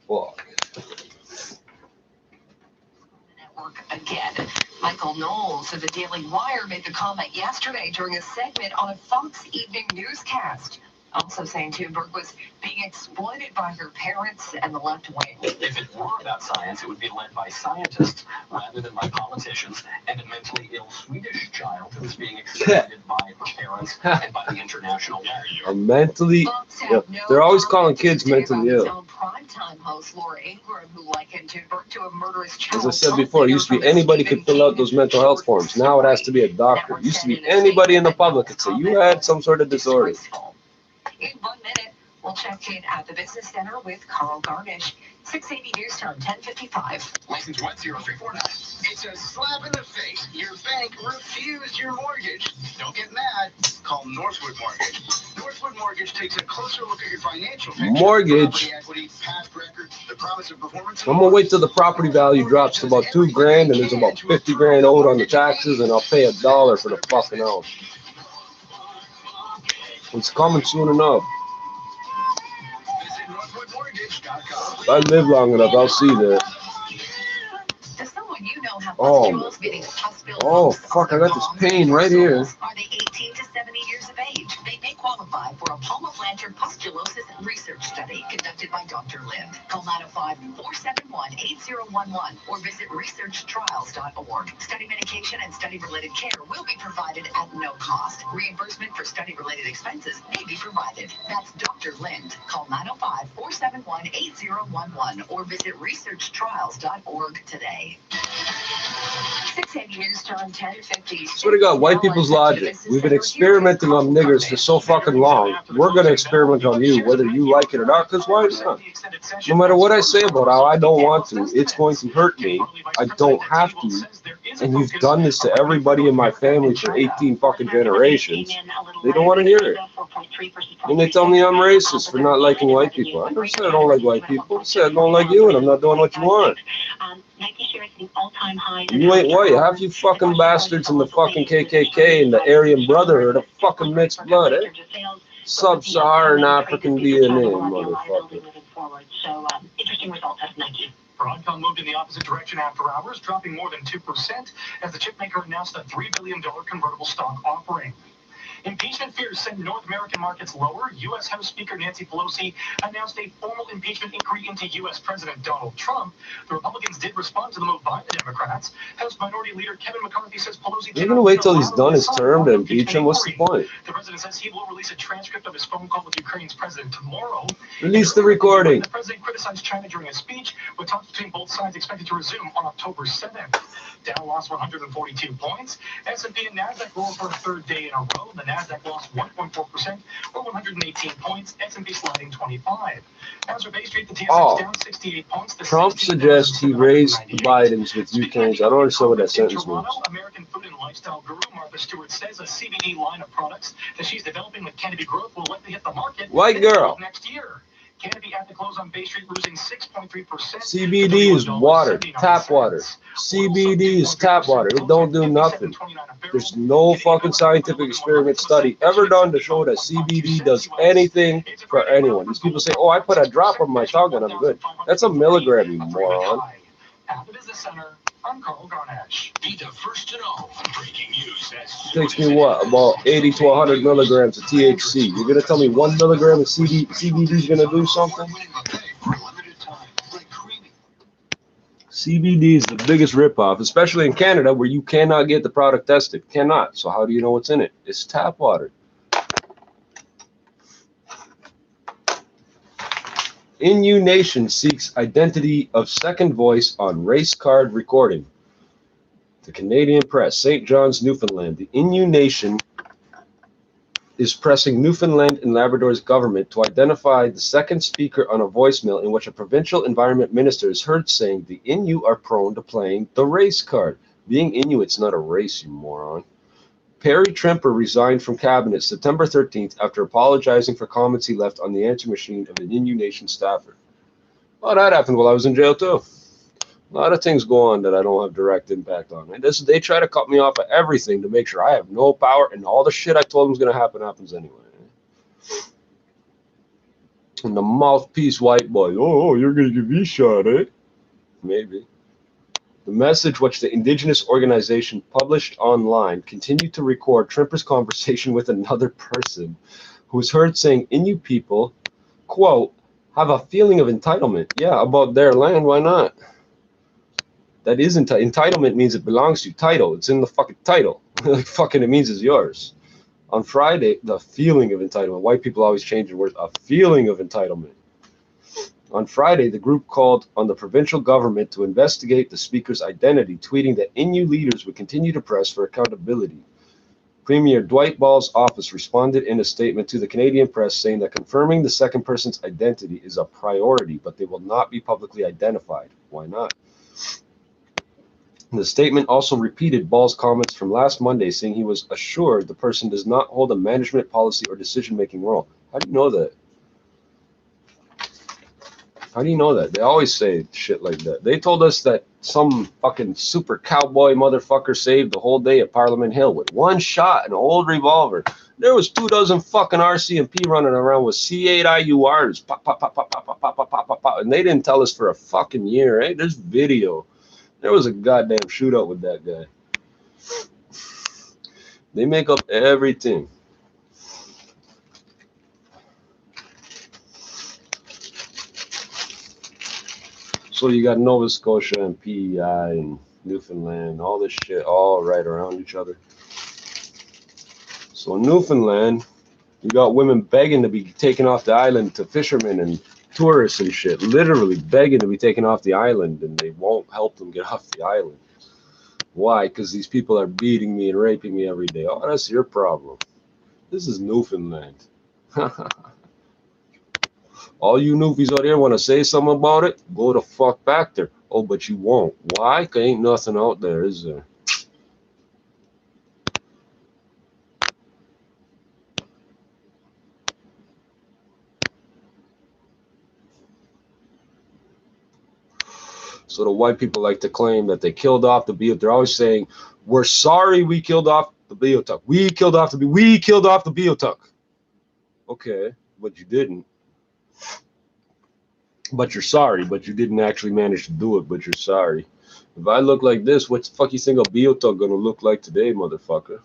Speaker 1: Fuck.
Speaker 2: Network again. Michael Knowles of the Daily Wire made the comment yesterday during a segment on a Fox evening newscast. Also saying Thunberg was being exploited by her parents and the left wing.
Speaker 10: If it were about science, it would be led by scientists rather than by politicians, and a mentally ill Swedish child who is being exploited by her parents and by the international left.
Speaker 1: A mentally, they're always calling kids mentally ill.
Speaker 2: Primetime host Laura Ingraham, who likened Thunberg to a murderous child.
Speaker 1: As I said before, it used to be anybody could fill out those mental health forms. Now it has to be a doctor. It used to be anybody in the public could say you had some sort of disorder.
Speaker 2: In 1 minute, we'll check in at the Business Center with Carl Garnish. 680 News Time, 10:55.
Speaker 10: License 10349. It's a slap in the face. Your bank refused your mortgage. Don't get mad. Call Northwood Mortgage. Northwood Mortgage takes a closer look at your financial picture.
Speaker 1: Mortgage.
Speaker 10: Property equity, past record, the promise of performance.
Speaker 1: I'm gonna wait till the property value drops to about $2,000 and there's about $50,000 owed on the taxes, and I'll pay $1 for the fucking house. It's coming soon enough. If I live long enough, I'll see that.
Speaker 2: Does someone you know have
Speaker 1: Oh, oh fuck, I got this pain right here.
Speaker 2: Are they 18 to 70 years of age? They may qualify for a palmoplantar pustulosis research study conducted by Dr. Lind. Call 905-471-8011 or visit researchtrials.org. Study medication and study-related care will be provided at no cost. Reimbursement for study-related expenses may be provided. That's Dr. Lind. Call 905-471-8011 or visit researchtrials.org today. 680 News Time, 10:50.
Speaker 1: Swear to God, white people's logic. We've been experimenting on niggers for so fucking long. We're gonna experiment on you, whether you like it or not, because why not? No matter what I say about how I don't want to, it's going to hurt me. I don't have to. And you've done this to everybody in my family for 18 fucking generations. They don't want to hear it. And they tell me I'm racist for not liking white people. I never said I don't like white people. I said I don't like you and I'm not doing what you want. You ain't white. Half you fucking bastards in the fucking KKK and the Aryan Brotherhood are fucking mixed blood, eh? Sub-Saharan African DNA, motherfucker.
Speaker 2: Interesting results at Nike.
Speaker 4: Broadcom moved in the opposite direction after hours, dropping more than 2% as the chipmaker announced a $3 billion convertible stock offering. Impeachment fears send North American markets lower. U.S. House Speaker Nancy Pelosi announced a formal impeachment inquiry into U.S. President Donald Trump. The Republicans did respond to the move by the Democrats. House Minority Leader Kevin McCarthy says Pelosi...
Speaker 1: You're going to wait till he's done his term to impeach him? What's the point?
Speaker 4: The president says he will release a transcript of his phone call with Ukraine's president tomorrow.
Speaker 1: Release the recording.
Speaker 4: The president criticized China during a speech, with talks between both sides expected to resume on October 7th. Dow lost 142 points. S&P and NASDAQ rolled for a third day in a row. The NASDAQ lost 1.4% or 118 points. S&P sliding 25. As for Bay Street, the TSX down 68 points.
Speaker 1: Trump suggests he raised Biden's with UK's. I don't understand what that sentence means.
Speaker 4: American food and lifestyle guru Martha Stewart says a CBD line of products that she's developing with Canopy Growth will likely hit the market
Speaker 1: White girl.
Speaker 4: next year. Canopy at the close on Bay Street losing 6.3%.
Speaker 1: CBD is water, tap water. CBD is tap water. It don't do nothing. There's no fucking scientific experiment study ever done to show that CBD does anything for anyone. These people say, oh, I put a drop on my tongue and I'm good. That's a milligram, you moron.
Speaker 4: At the Business Center, I'm Carl Garnish.
Speaker 5: Be the first to know breaking news.
Speaker 1: It takes me what, about 80 to 100 milligrams of THC. You're gonna tell me 1 milligram of CBD is gonna do something? CBD is the biggest ripoff, especially in Canada, where you cannot get the product tested. Cannot. So how do you know what's in it? It's tap water. Innu Nation seeks identity of second voice on race card recording. The Canadian Press, St. John's, Newfoundland. The Innu Nation is pressing Newfoundland and Labrador's government to identify the second speaker on a voicemail in which a provincial environment minister is heard saying the Innu are prone to playing the race card. Being Inuit's not a race, you moron. Perry Tremper resigned from cabinet September 13th after apologizing for comments he left on the answering machine of an Innu Nation staffer. Well, that happened while I was in jail, too. A lot of things go on that I don't have direct impact on. And they try to cut me off of everything to make sure I have no power, and all the shit I told them is going to happen happens anyway. And the mouthpiece white boy, oh, you're going to give me a shot, eh? Maybe. The message, which the indigenous organization published online, continued to record Trimper's conversation with another person who was heard saying, Innu people, quote, have a feeling of entitlement. Yeah, about their land, why not? That is entitlement means it belongs to you. Title, it's in the fucking title. Like fucking it means it's yours. On Friday, the feeling of entitlement. White people always change the word. A feeling of entitlement. On Friday, the group called on the provincial government to investigate the speaker's identity, tweeting that Innu leaders would continue to press for accountability. Premier Dwight Ball's office responded in a statement to the Canadian press saying that confirming the second person's identity is a priority, but they will not be publicly identified. Why not? The statement also repeated Ball's comments from last Monday, saying he was assured the person does not hold a management, policy, or decision-making role. How do you know that? How do you know that? They always say shit like that. They told us that some fucking super cowboy motherfucker saved the whole day at Parliament Hill with one shot, an old revolver. There was 24 fucking RCMP running around with C8 IURs. Pop, pop, pop, pop, pop, pop, pop, pop, pop, pop. And they didn't tell us for a fucking year, right? There's video. There was a goddamn shootout with that guy. They make up everything. So you got Nova Scotia and PEI and Newfoundland, all this shit, all right around each other. So in Newfoundland, you got women begging to be taken off the island to fishermen and tourists and shit, literally begging to be taken off the island, and they won't help them get off the island. Why? Because these people are beating me and raping me every day. Oh, that's your problem. This is Newfoundland. All you Newfies out here want to say something about it? Go the fuck back there. Oh, but you won't. Why? Because ain't nothing out there, is there? So the white people like to claim that they killed off the Beothuk. They're always saying, we're sorry we killed off the Beothuk. We killed off the Beothuk. Okay, but you didn't. But you're sorry, but you didn't actually manage to do it, but you're sorry. If I look like this, what the fuck you think a Beothuk gonna look like today, motherfucker?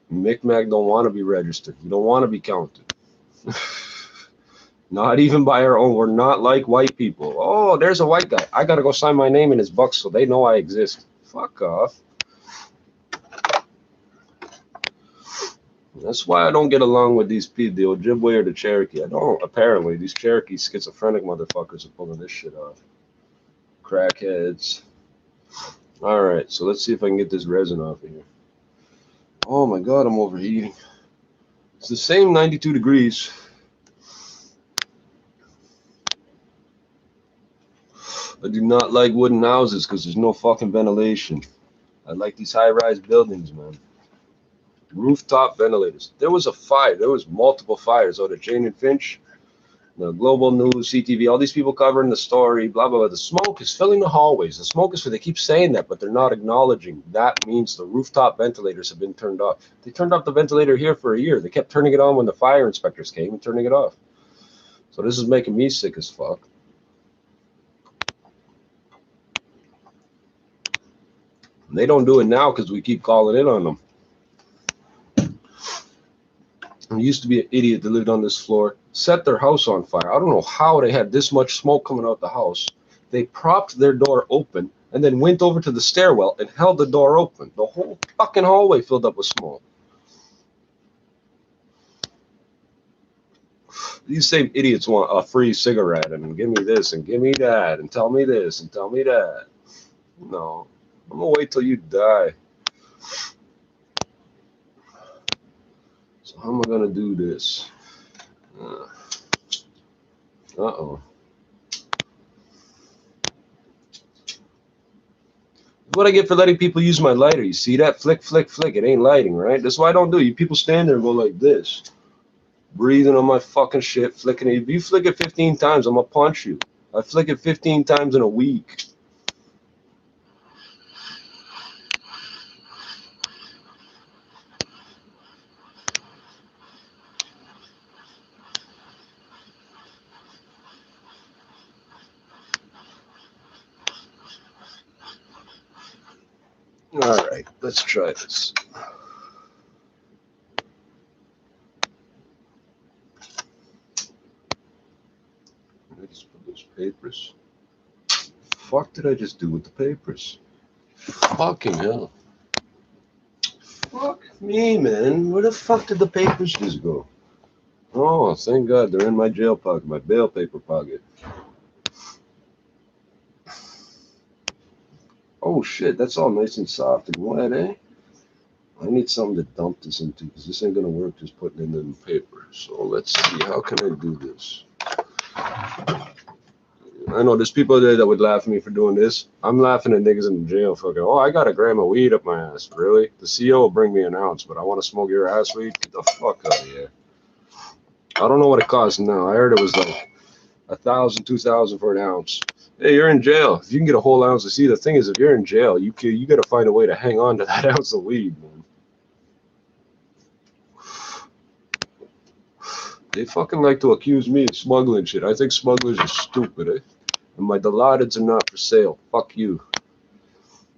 Speaker 1: Micmac don't want to be registered. You don't want to be counted. Not even by our own. We're not like white people. Oh, there's a white guy. I gotta go sign my name in his book so they know I exist. Fuck off. That's why I don't get along with these people, the Ojibwe or the Cherokee. I don't. Apparently, these Cherokee schizophrenic motherfuckers are pulling this shit off. Crackheads. All right, so let's see if I can get this resin off of here. Oh my God, I'm overheating. It's the same 92 degrees. I do not like wooden houses because there's no fucking ventilation. I like these high-rise buildings, man. Rooftop ventilators. There was a fire. There was multiple fires out at Jane and Finch. The Global News, CTV, all these people covering the story, blah, blah, blah. The smoke is filling the hallways. The smoke is, they keep saying that, but they're not acknowledging. That means the rooftop ventilators have been turned off. They turned off the ventilator here for a year. They kept turning it on when the fire inspectors came and turning it off. So this is making me sick as fuck. And they don't do it now because we keep calling in on them. There used to be an idiot that lived on this floor, set their house on fire. I don't know how they had this much smoke coming out the house. They propped their door open and then went over to the stairwell and held the door open. The whole fucking hallway filled up with smoke. These same idiots want a free cigarette and give me this and give me that and tell me this and tell me that. No, I'm gonna wait till you die. So how am I gonna do this? Uh-oh. What I get for letting people use my lighter. You see that? Flick, flick, flick. It ain't lighting, right? That's why I don't do it. You people stand there and go like this. Breathing on my fucking shit, flicking it. If you flick it 15 times, I'm gonna punch you. I flick it 15 times in a week. All right, let's try this. I just put those papers. Fuck did I just do with the papers? Fucking hell. Fuck me, man. Where the fuck did the papers just go? Oh, thank God they're in my jail pocket, my bail paper pocket. Oh shit, that's all nice and soft and wet, eh? I need something to dump this into because this ain't gonna work just putting it in the paper. So let's see, how can I do this? I know there's people there that would laugh at me for doing this. I'm laughing at niggas in jail fucking, oh, I got a gram of weed up my ass. Really? The CO will bring me an ounce, but I want to smoke your ass weed? Get the fuck out of here. I don't know what it costs now. I heard it was like 1,000, 2,000 for an ounce. Hey, you're in jail. If you can get a whole ounce of, see, the thing is, if you're in jail, you got to find a way to hang on to that ounce of weed, man. They fucking like to accuse me of smuggling shit. I think smugglers are stupid, eh? And my Dilaudids are not for sale. Fuck you.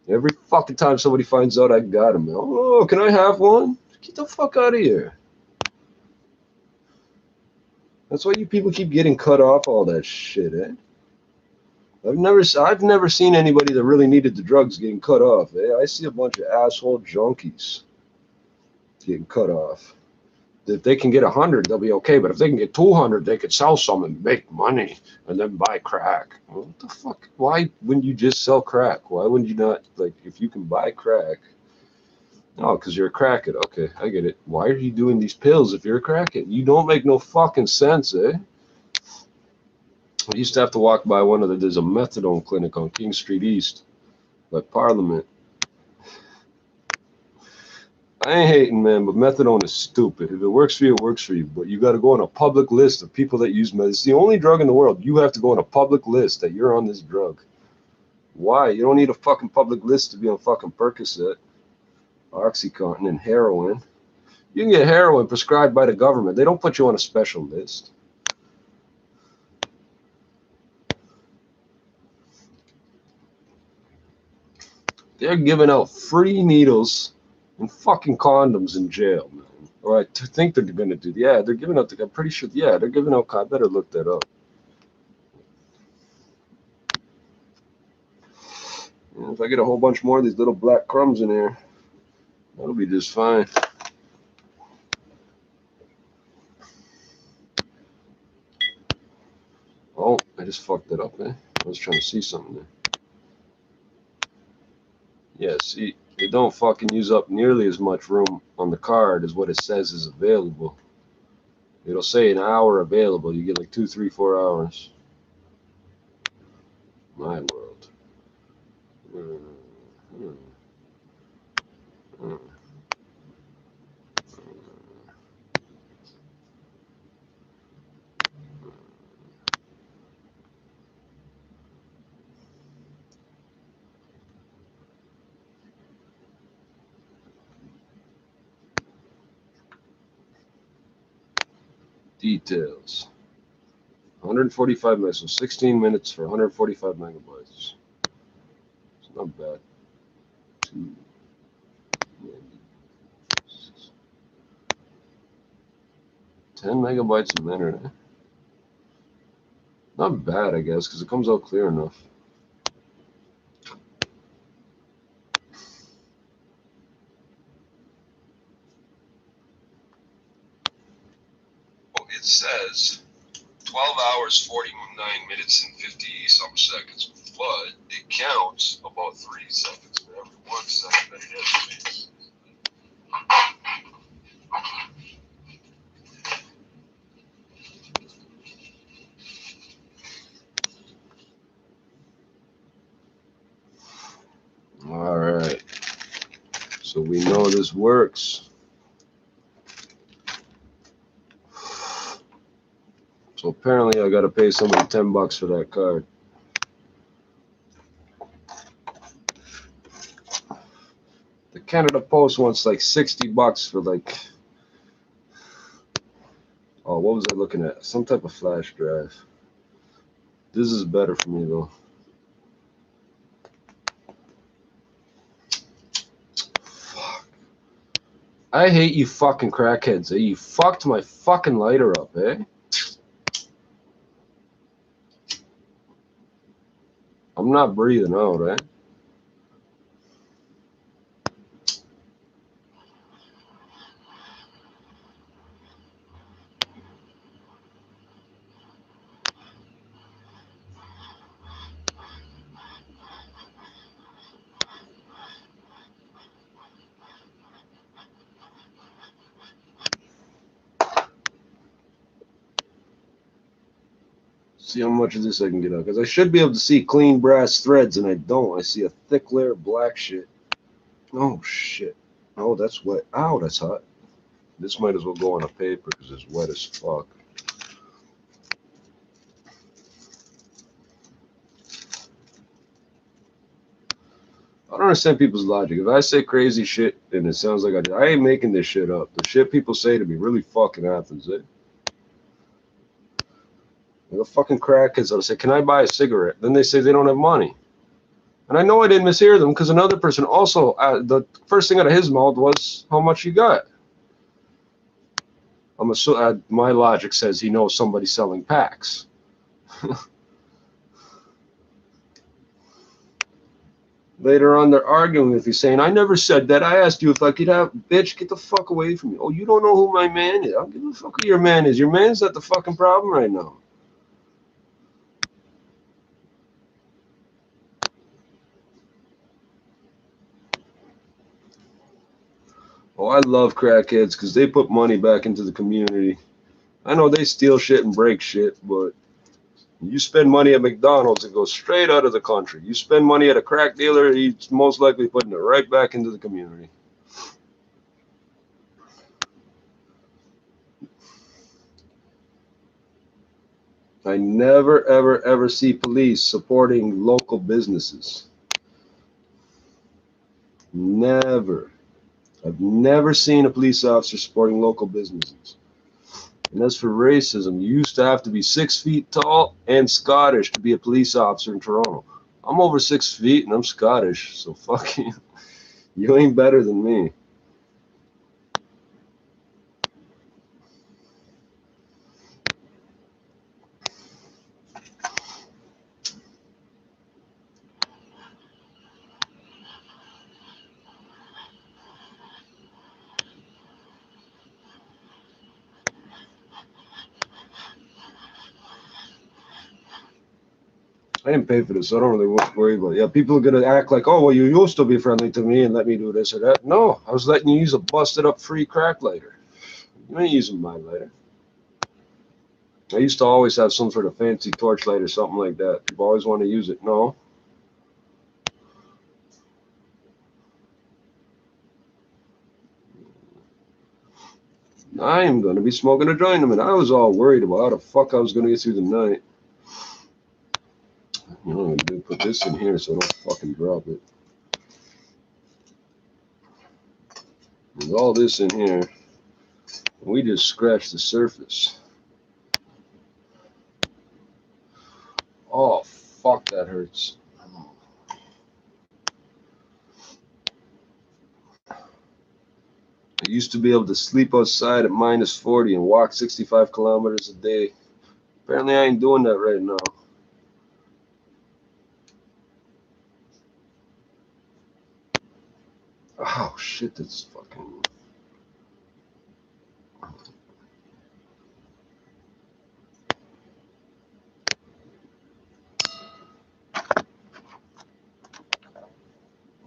Speaker 1: Every fucking time somebody finds out I got them, oh, can I have one? Get the fuck out of here. That's why you people keep getting cut off all that shit, eh? I've never seen anybody that really needed the drugs getting cut off, eh? I see a bunch of asshole junkies getting cut off. If they can get 100, they'll be okay. But if they can get 200, they could sell some and make money and then buy crack. Well, what the fuck? Why wouldn't you just sell crack? Why wouldn't you not, like, if you can buy crack? Oh, because you're a crackhead. Okay, I get it. Why are you doing these pills if you're a crackhead? You don't make no fucking sense, eh? I used to have to walk by there's a methadone clinic on King Street East by Parliament. I ain't hating, man, but methadone is stupid. If it works for you, it works for you. But you got to go on a public list of people that use meth. It's the only drug in the world. You have to go on a public list that you're on this drug. Why? You don't need a fucking public list to be on fucking Percocet, Oxycontin, and heroin. You can get heroin prescribed by the government. They don't put you on a special list. They're giving out free needles and fucking condoms in jail, man. Or I think they're going to do. Yeah, they're giving out. I'm pretty sure. Yeah, they're giving out. I better look that up. Yeah, if I get a whole bunch more of these little black crumbs in here, that'll be just fine. Oh, I just fucked it up, man. I was trying to see something there. Yeah, see, they don't fucking use up nearly as much room on the card as what it says is available. It'll say an hour available. You get like 2, 3, 4 hours. My world. Details. 145 minutes, so 16 minutes for 145 megabytes. It's not bad. 10 megabytes a minute. Eh? Not bad, I guess, because it comes out clear enough. Well, it says 12 hours, 49 minutes, and 50-something seconds, but it counts about 3 seconds for every 1 second that it estimates. All right. So we know this works. So apparently I got to pay somebody $10 for that card. The Canada Post wants like $60 for like, oh, what was I looking at? Some type of flash drive. This is better for me though. I hate you fucking crackheads, eh? You fucked my fucking lighter up, eh? I'm not breathing out, eh? See how much of this I can get out. Because I should be able to see clean brass threads, and I don't. I see a thick layer of black shit. Oh, shit. Oh, that's wet. Ow, that's hot. This might as well go on a paper because it's wet as fuck. I don't understand people's logic. If I say crazy shit and it sounds like I ain't making this shit up. The shit people say to me really fucking happens, eh? The fucking crackheads that'll say, "Can I buy a cigarette?" Then they say they don't have money. And I know I didn't mishear them because another person also, the first thing out of his mouth was, "How much you got?" My logic says he knows somebody selling packs. Later on, they're arguing with you, saying, "I never said that. I asked you if I could have." Bitch, get the fuck away from me. Oh, you don't know who my man is? I don't give a fuck who your man is. Your man's not the fucking problem right now. Oh, I love crackheads because they put money back into the community. I know they steal shit and break shit, but you spend money at McDonald's, it goes straight out of the country. You spend money at a crack dealer, he's most likely putting it right back into the community. I never, ever, ever see police supporting local businesses. Never. I've never seen a police officer supporting local businesses. And as for racism, you used to have to be 6 feet tall and Scottish to be a police officer in Toronto. I'm over 6 feet and I'm Scottish, so fuck you. You ain't better than me. I didn't pay for this, so I don't really worry about it. Yeah, people are going to act like, "Oh, well, you used to be friendly to me and let me do this or that." No, I was letting you use a busted up free crack lighter. You ain't using my lighter. I used to always have some sort of fancy torchlight or something like that. People always want to use it. No. I am going to be smoking a joint in a minute. I was all worried about how the fuck I was going to get through the night. You know what I'm going to do? Put this in here so I don't fucking drop it. There's all this in here. We just scratched the surface. Oh, fuck, that hurts. I used to be able to sleep outside at -40 and walk 65 kilometers a day. Apparently, I ain't doing that right now. Oh, shit, that's fucking...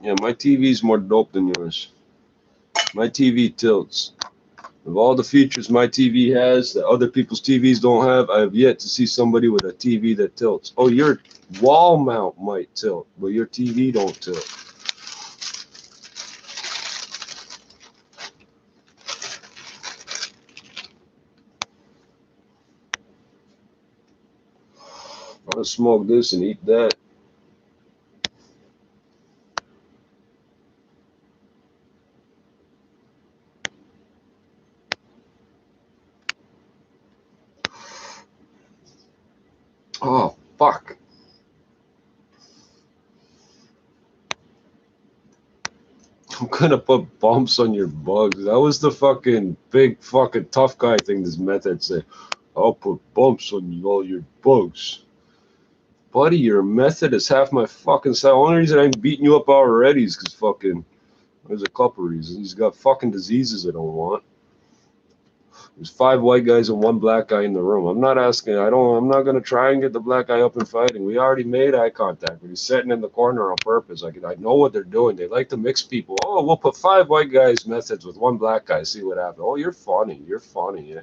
Speaker 1: Yeah, my TV's more dope than yours. My TV tilts. Of all the features my TV has that other people's TVs don't have, I have yet to see somebody with a TV that tilts. Oh, your wall mount might tilt, but your TV don't tilt. I'm gonna smoke this and eat that. Oh, fuck. I'm gonna put bumps on your bugs. That was the fucking big fucking tough guy thing this method said. I'll put bumps on all your bugs. Buddy, your method is half my fucking size. The only reason I'm beating you up already is because fucking, there's a couple reasons. He's got fucking diseases I don't want. There's 5 white guys and 1 black guy in the room. I'm not asking, I'm not gonna try and get the black guy up and fighting. We already made eye contact, but he's sitting in the corner on purpose. I know what they're doing. They like to mix people. Oh, we'll put 5 white guys methods with 1 black guy, see what happens. Oh, you're funny, yeah.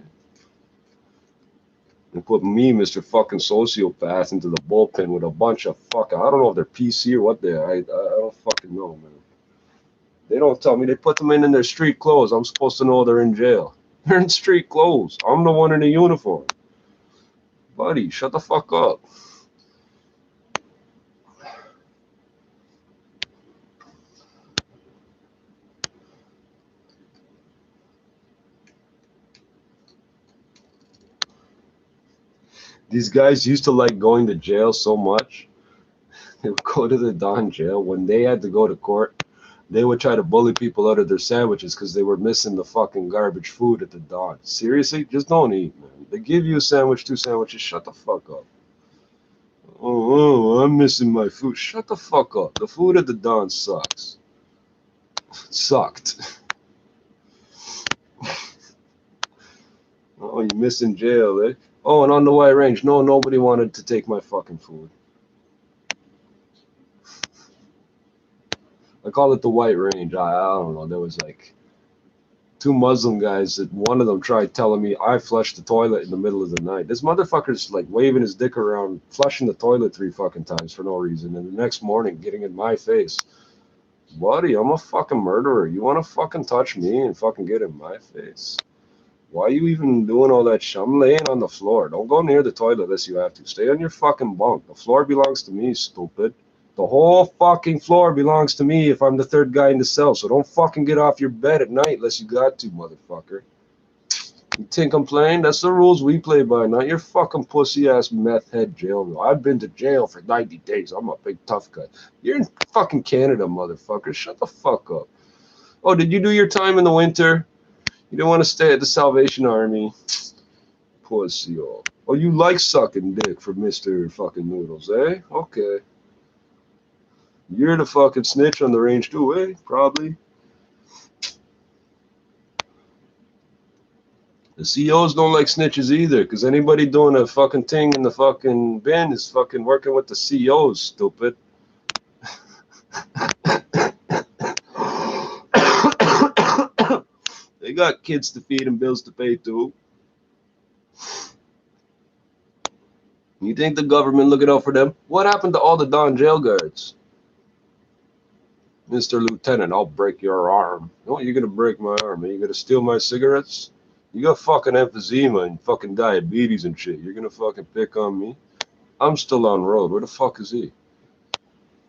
Speaker 1: And put me, Mr. fucking sociopath, into the bullpen with a bunch of fucking, I don't know if they're PC or what they are. I don't fucking know, man. They don't tell me. They put them in their street clothes. I'm supposed to know they're in jail. They're in street clothes. I'm the one in a uniform. Buddy, shut the fuck up. These guys used to like going to jail so much. They would go to the Don jail. When they had to go to court, they would try to bully people out of their sandwiches because they were missing the fucking garbage food at the Don. Seriously? Just don't eat, man. They give you a sandwich, 2 sandwiches, shut the fuck up. Oh, I'm missing my food. Shut the fuck up. The food at the Don sucks. It sucked. Oh, you missing jail, eh? Oh, and on the White Range, no, nobody wanted to take my fucking food. I call it the White Range. I don't know. There was like 2 Muslim guys that one of them tried telling me I flushed the toilet in the middle of the night. This motherfucker's like waving his dick around, flushing the toilet 3 fucking times for no reason, and the next morning getting in my face. Buddy, I'm a fucking murderer. You want to fucking touch me and fucking get in my face? Why are you even doing all that shit? I'm laying on the floor. Don't go near the toilet unless you have to. Stay on your fucking bunk. The floor belongs to me, stupid. The whole fucking floor belongs to me if I'm the 3rd guy in the cell. So don't fucking get off your bed at night unless you got to, motherfucker. You think I'm playing? That's the rules we play by, not your fucking pussy-ass meth head jail. I've been to jail for 90 days. I'm a big tough guy. You're in fucking Canada, motherfucker. Shut the fuck up. Oh, did you do your time in the winter? You don't want to stay at the Salvation Army. Pussy. Oh, you like sucking dick for Mr. fucking Noodles, eh? Okay. You're the fucking snitch on the range too, eh? Probably. The CEOs don't like snitches either, because anybody doing a fucking thing in the fucking bin is fucking working with the CEOs, stupid. They got kids to feed and bills to pay too. You think the government looking out for them? What happened to all the Don jail guards? Mr. Lieutenant, I'll break your arm. No, you're gonna break my arm. Are you gonna steal my cigarettes? You got fucking emphysema and fucking diabetes and shit. You're gonna fucking pick on me? I'm still on road. Where the fuck is he?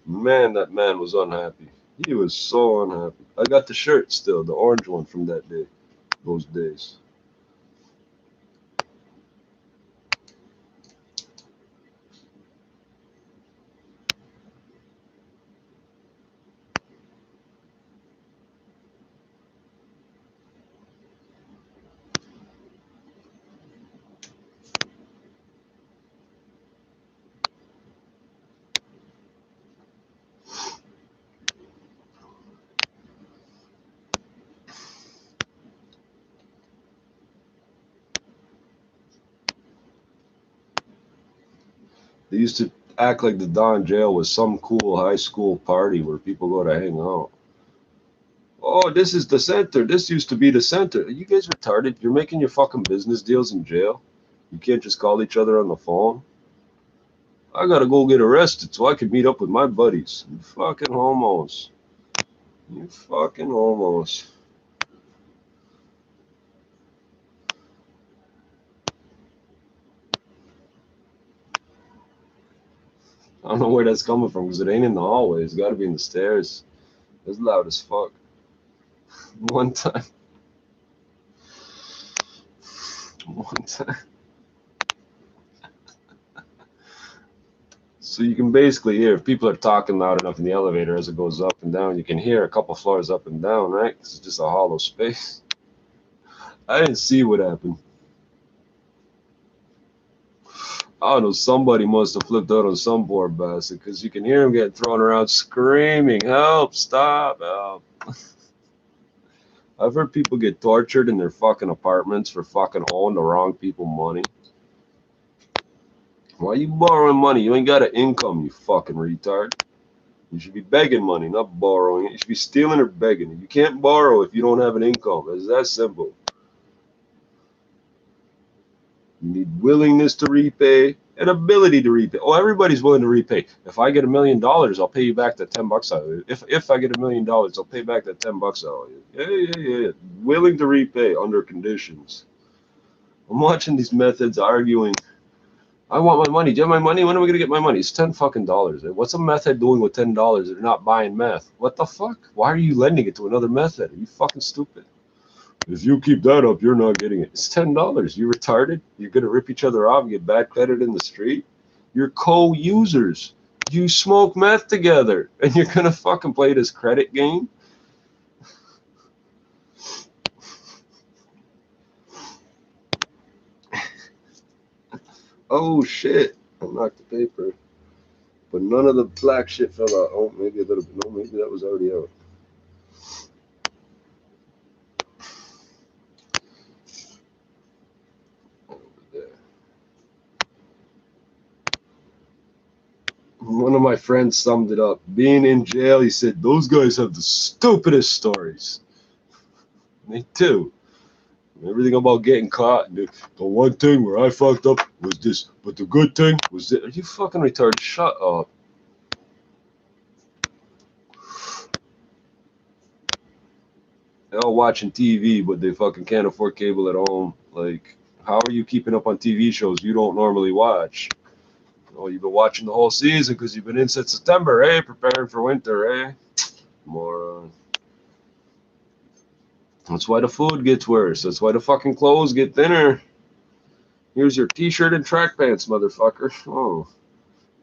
Speaker 1: Man, that man was unhappy. He was so unhappy. I got the shirt still, the orange one from that day, those days. They used to act like the Don jail was some cool high school party where people go to hang out. Oh, this is the center. This used to be the center. Are you guys retarded? You're making your fucking business deals in jail. You can't just call each other on the phone. I gotta go get arrested so I can meet up with my buddies. You fucking homos. You fucking homos. I don't know where that's coming from because it ain't in the hallway. It's gotta be in the stairs. It's loud as fuck. One time. So you can basically hear if people are talking loud enough in the elevator as it goes up and down, you can hear a couple floors up and down, right? It's just a hollow space. I didn't see what happened. I don't know, somebody must have flipped out on some poor bastard because you can hear him getting thrown around screaming, help, stop, help. I've heard people get tortured in their fucking apartments for fucking owing the wrong people money. Why you borrowing money? You ain't got an income, you fucking retard. You should be begging money, not borrowing it. You should be stealing or begging it. You can't borrow if you don't have an income. It's that simple. You need willingness to repay and ability to repay. Oh, everybody's willing to repay. If I get $1 million, I'll pay you back the $10 out of it. If I get $1 million, I'll pay back that $10 out of it. Yeah. Willing to repay under conditions. I'm watching these methods arguing. I want my money. Do you have my money? When am I gonna get my money? It's $10 fucking. What's a method doing with $10? They're not buying meth. What the fuck? Why are you lending it to another method? Are you fucking stupid? If you keep that up, you're not getting it. It's $10. You retarded? You're gonna rip each other off and get bad credit in the street? You're co-users. You smoke meth together, and you're gonna fucking play this credit game? Oh shit! I knocked the paper, but none of the black shit fell out. Oh, maybe a little bit. No, maybe that was already out. One of my friends summed it up. Being in jail, he said, those guys have the stupidest stories. Me too. Everything about getting caught. The one thing where I fucked up was this, but the good thing was that. Are you fucking retarded? Shut up. They're all watching TV, but they fucking can't afford cable at home. Like, how are you keeping up on TV shows you don't normally watch? Oh, you've been watching the whole season because you've been in since September, eh? Preparing for winter, eh? Moron. That's why the food gets worse. That's why the fucking clothes get thinner. Here's your t-shirt and track pants, motherfucker. Oh.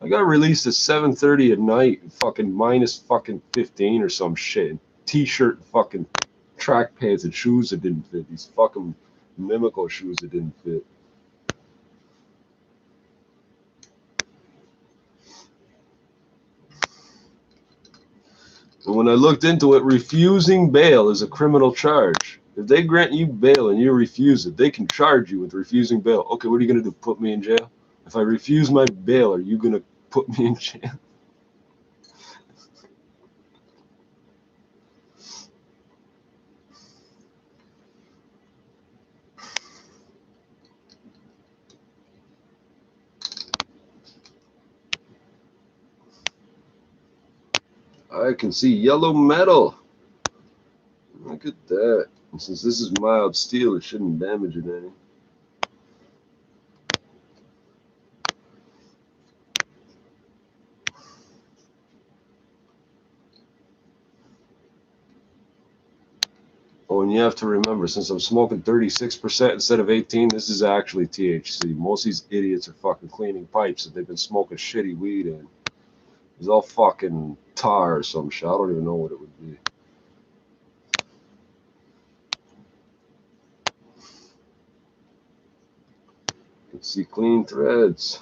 Speaker 1: I got released at 7:30 at night, fucking minus fucking 15 or some shit. T-shirt and fucking track pants and shoes that didn't fit. These fucking Mimico shoes that didn't fit. And when I looked into it, refusing bail is a criminal charge. If they grant you bail and you refuse it, they can charge you with refusing bail. Okay, what are you going to do? Put me in jail? If I refuse my bail, are you going to put me in jail? I can see yellow metal. Look at that. And since this is mild steel, it shouldn't damage it any. Oh, and you have to remember, since I'm smoking 36% instead of 18, this is actually THC. Most of these idiots are fucking cleaning pipes that they've been smoking shitty weed in. It's all fucking tar or some shit. I don't even know what it would be. You can see clean threads.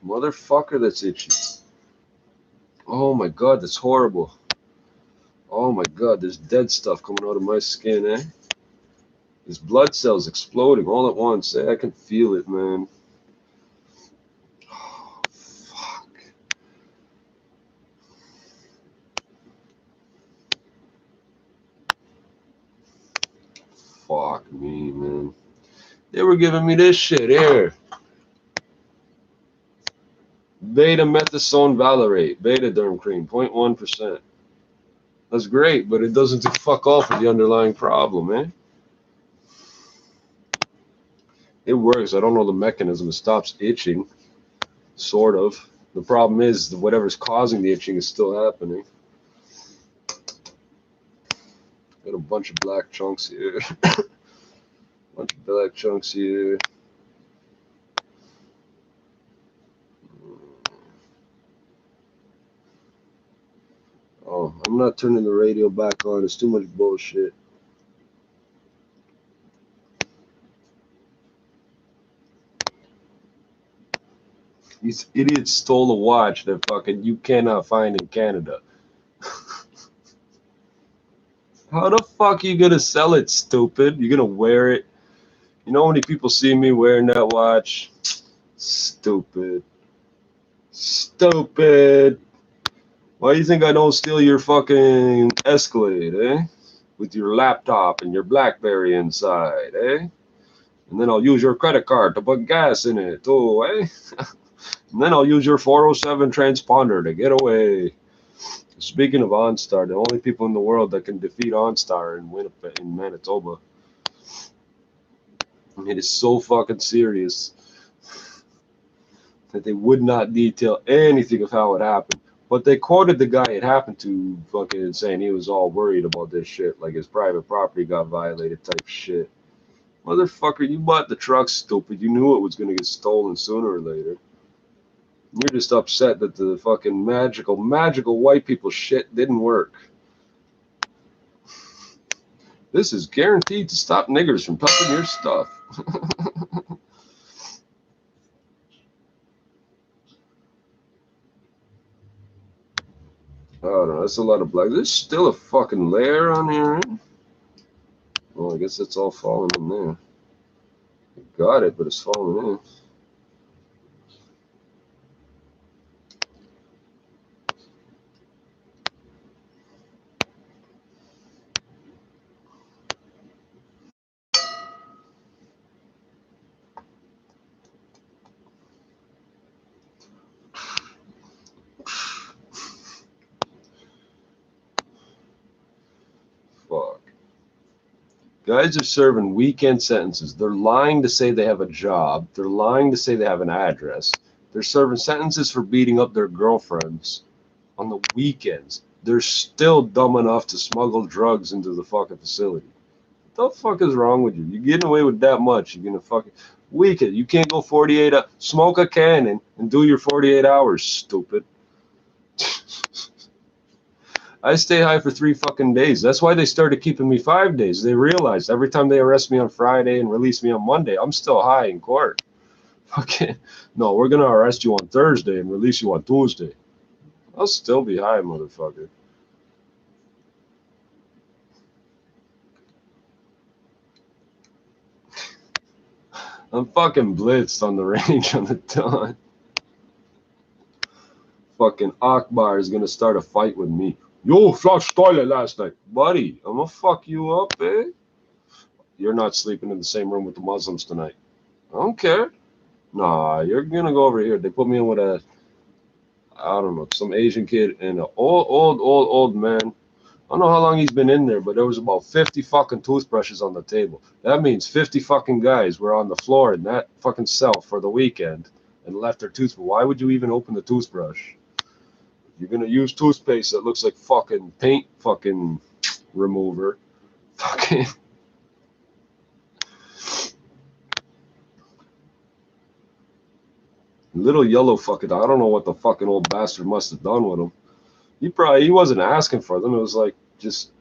Speaker 1: Motherfucker, that's itchy. Oh my god, that's horrible. Oh my god, there's dead stuff coming out of my skin, eh? There's blood cells exploding all at once. Eh? I can feel it, man. Oh, fuck. Fuck me, man. They were giving me this shit here. Beta-methasone valerate, beta-derm cream, 0.1%. That's great, but it doesn't do fuck all for the underlying problem, man. It works. I don't know the mechanism. It stops itching, sort of. The problem is whatever's causing the itching is still happening. Got a bunch of black chunks here. Bunch of black chunks here. Oh, I'm not turning the radio back on. It's too much bullshit. These idiots stole a watch that fucking you cannot find in Canada. How the fuck are you gonna sell it, stupid? You're gonna wear it? You know how many people see me wearing that watch? Stupid. Stupid. Why do you think I don't steal your fucking Escalade, eh? With your laptop and your BlackBerry inside, eh? And then I'll use your credit card to put gas in it, too, eh? And then I'll use your 407 transponder to get away. Speaking of OnStar, the only people in the world that can defeat OnStar in Winnipeg, in Manitoba. It is so fucking serious that they would not detail anything of how it happened. But they quoted the guy it happened to fucking saying he was all worried about this shit, like his private property got violated type shit. Motherfucker, you bought the truck, stupid. You knew it was going to get stolen sooner or later. You're just upset that the fucking magical white people shit didn't work. This is guaranteed to stop niggers from touching your stuff. I don't know, that's a lot of black. There's still a fucking layer on here. Well, I guess it's all falling in there. I got it, but it's falling in. Fuck. Guys are serving weekend sentences. They're lying to say they have a job. They're lying to say they have an address. They're serving sentences for beating up their girlfriends on the weekends. They're still dumb enough to smuggle drugs into the fucking facility. What the fuck is wrong with you? You're getting away with that much. You're gonna fucking weekend. You can't go 48 hours. Smoke a cannon and do your 48 hours, stupid. I stay high for 3 fucking days. That's why they started keeping me 5 days. They realized every time they arrest me on Friday and release me on Monday, I'm still high in court. Fucking no, we're gonna arrest you on Thursday and release you on Tuesday. I'll still be high, motherfucker. I'm fucking blitzed on the range on the dawn. Fucking Akbar is gonna start a fight with me. Yo, flushed toilet last night. Buddy, I'm gonna fuck you up, eh? You're not sleeping in the same room with the Muslims tonight. I don't care. Nah, you're gonna go over here. They put me in with I don't know, some Asian kid and an old man. I don't know how long he's been in there, but there was about 50 fucking toothbrushes on the table. That means 50 fucking guys were on the floor in that fucking cell for the weekend and left their toothbrush. Why would you even open the toothbrush? You're gonna use toothpaste that looks like fucking paint fucking remover. Fucking little yellow fucking. I don't know what the fucking old bastard must have done with him. He wasn't asking for them. It was like just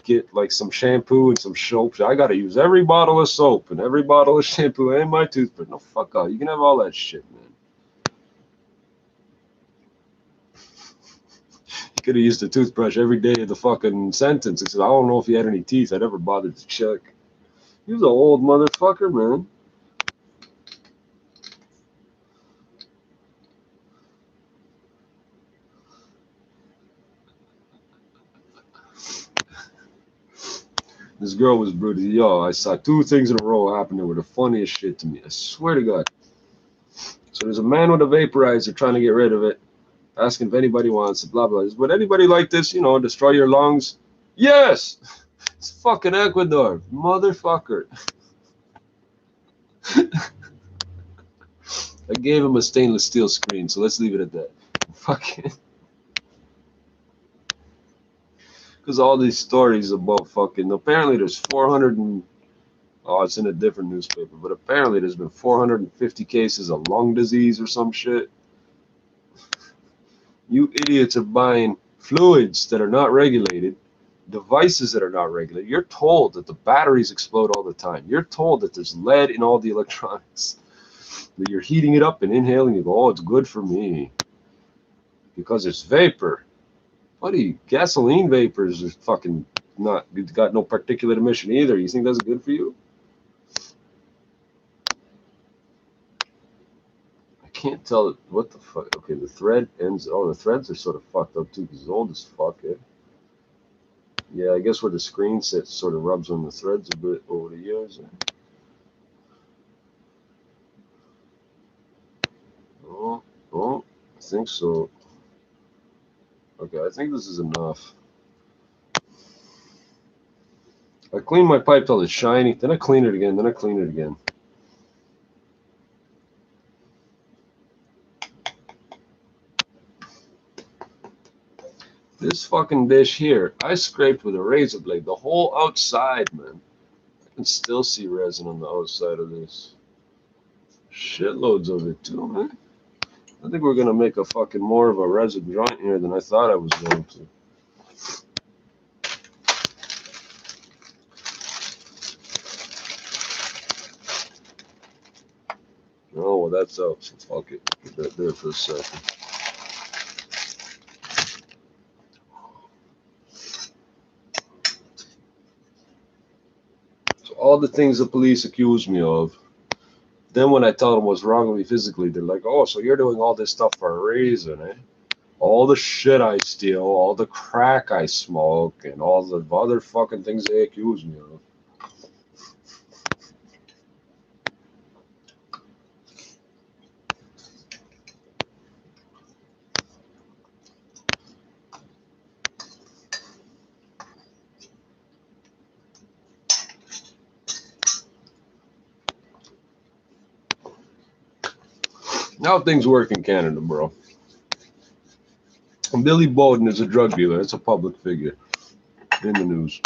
Speaker 1: get like some shampoo and some soap. I gotta use every bottle of soap and every bottle of shampoo and my toothbrush. No, fuck off. You can have all that shit, man. You could have used the toothbrush every day of the fucking sentence. He said, I don't know if he had any teeth. I never bothered to check. He was an old motherfucker, man. This girl was brutal. Yo, I saw 2 things in a row happen that were the funniest shit to me. I swear to God. So there's a man with a vaporizer trying to get rid of it, asking if anybody wants it, blah, blah. Would anybody like this, destroy your lungs? Yes! It's fucking Ecuador, motherfucker. I gave him a stainless steel screen, so let's leave it at that. Fucking. Because all these stories about fucking. Apparently, there's 400 and. Oh, it's in a different newspaper, but apparently there's been 450 cases of lung disease or some shit. You idiots are buying fluids that are not regulated, devices that are not regulated. You're told that the batteries explode all the time. You're told that there's lead in all the electronics. That you're heating it up and inhaling, you go, oh, it's good for me. Because it's vapor. Buddy, gasoline vapors is fucking not, it's got no particulate emission either. You think that's good for you? Can't tell what the fuck. Okay, the thread ends. Oh, the threads are sort of fucked up too because it's old as fuck. Eh? Yeah, I guess where the screen sits sort of rubs on the threads a bit over the years. Eh? Oh, oh, I think so. Okay, I think this is enough. I clean my pipe till it's shiny, then I clean it again, then I clean it again. This fucking dish here, I scraped with a razor blade the whole outside, man. I can still see resin on the outside of this. Shitloads of it too, man. I think we're gonna make a fucking more of a resin joint here than I thought I was going to. Oh, well, that's out, so fuck it. Put that there for a second. So all the things the police accuse me of, then when I tell them what's wrong with me physically, they're like, oh, so you're doing all this stuff for a reason, eh? All the shit I steal, all the crack I smoke, and all the other fucking things they accuse me of. How things work in Canada, bro. Billy Bowden is a drug dealer. It's a public figure in the news.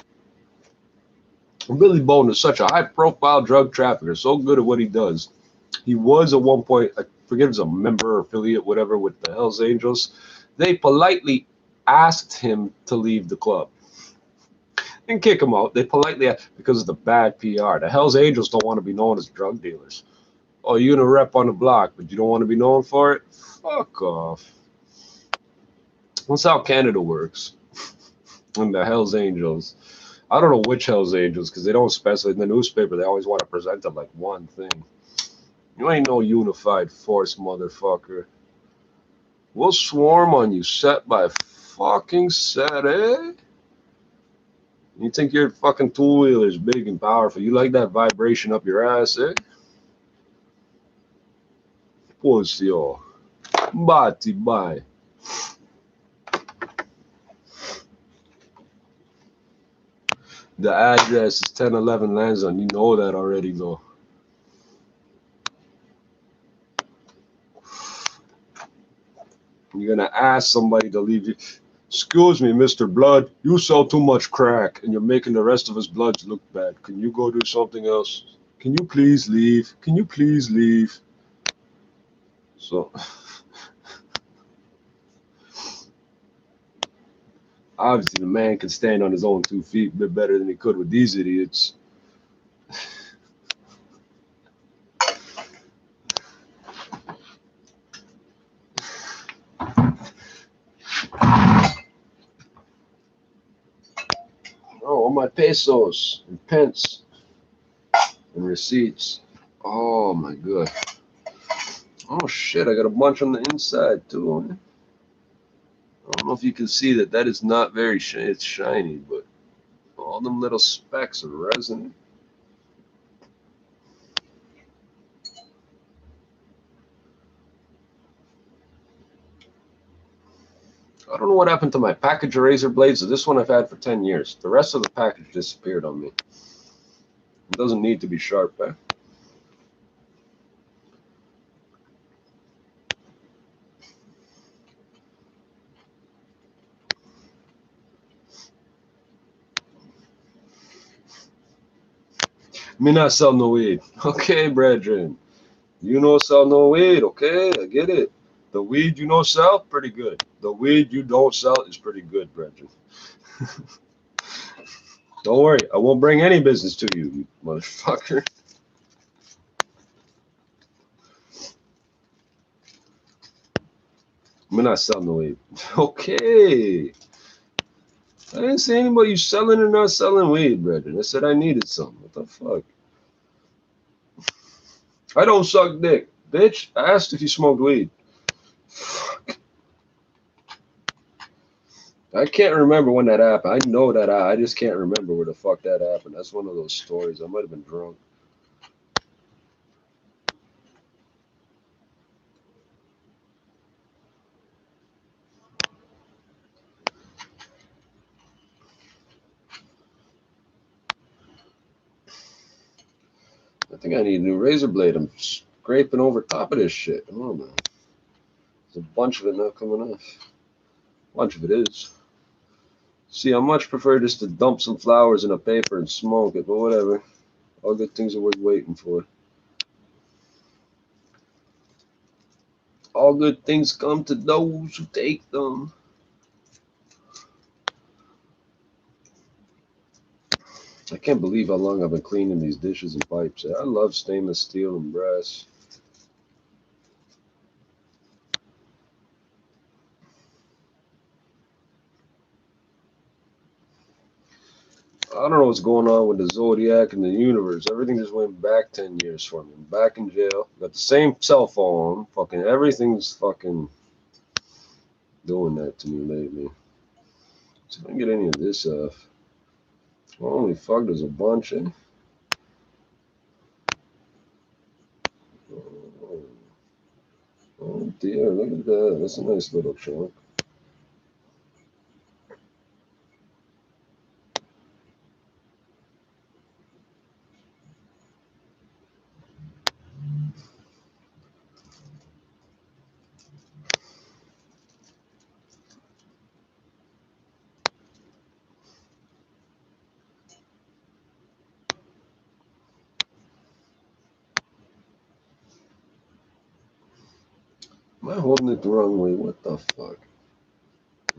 Speaker 1: Billy Bowden is such a high-profile drug trafficker, so good at what he does. He was at one point, I forget if he was a member or affiliate, whatever, with the Hells Angels. They politely asked him to leave the club and kick him out. They politely asked, because of the bad PR. The Hells Angels don't want to be known as drug dealers. Oh, you're gonna rep on the block, but you don't want to be known for it? Fuck off. That's how Canada works. And the Hells Angels. I don't know which Hells Angels, because they don't specify in the newspaper. They always want to present it like one thing. You ain't no unified force, motherfucker. We'll swarm on you set by fucking set, eh? You think your fucking two-wheeler is big and powerful. You like that vibration up your ass, eh? Pussy, oh. Bati, bye. The address is 1011 Lansdowne. You know that already, though. You're gonna ask somebody to leave you. Excuse me, Mr. Blood, you sell too much crack and you're making the rest of us bloods look bad. Can you go do something else? Can you please leave? Can you please leave? So, obviously, the man can stand on his own 2 feet a bit better than he could with these idiots. Oh, all my pesos and pence and receipts. Oh my god. Oh shit, I got a bunch on the inside too. I don't know if you can see that. That is not very shiny. It's shiny, but all them little specks of resin. I don't know what happened to my package eraser blades. This one I've had for 10 years. The rest of the package disappeared on me. It doesn't need to be sharp, eh? Me not sell no weed. Okay, brethren. You no sell no weed, okay? I get it. The weed you no sell, pretty good. The weed you don't sell is pretty good, brethren. Don't worry, I won't bring any business to you, you motherfucker. I'm not selling no weed. Okay. I didn't say anything about you selling or not selling weed, brethren. I said I needed some. What the fuck? I don't suck dick. Bitch, I asked if you smoked weed. Fuck. I can't remember when that happened. I know that I just can't remember where the fuck that happened. That's one of those stories. I might have been drunk. I think I need a new razor blade. I'm scraping over top of this shit. I don't know. There's a bunch of it not coming off. A bunch of it is. See, I much prefer just to dump some flowers in a paper and smoke it, but whatever. All good things are worth waiting for. All good things come to those who take them. I can't believe how long I've been cleaning these dishes and pipes. I love stainless steel and brass. I don't know what's going on with the zodiac and the universe. Everything just went back 10 years for me. I'm back in jail. Got the same cell phone. Fucking everything's fucking doing that to me lately. So if I can get any of this off. Holy fuck, there's a bunch, eh? Oh dear, look at that. That's a nice little chunk. Am I holding it the wrong way? What the fuck?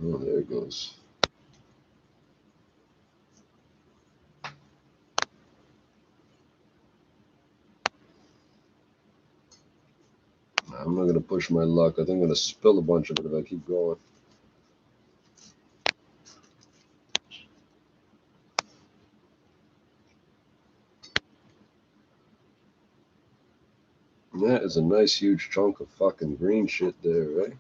Speaker 1: Oh, there it goes. I'm not gonna push my luck. I think I'm gonna spill a bunch of it if I keep going. That is a nice huge chunk of fucking green shit there, right?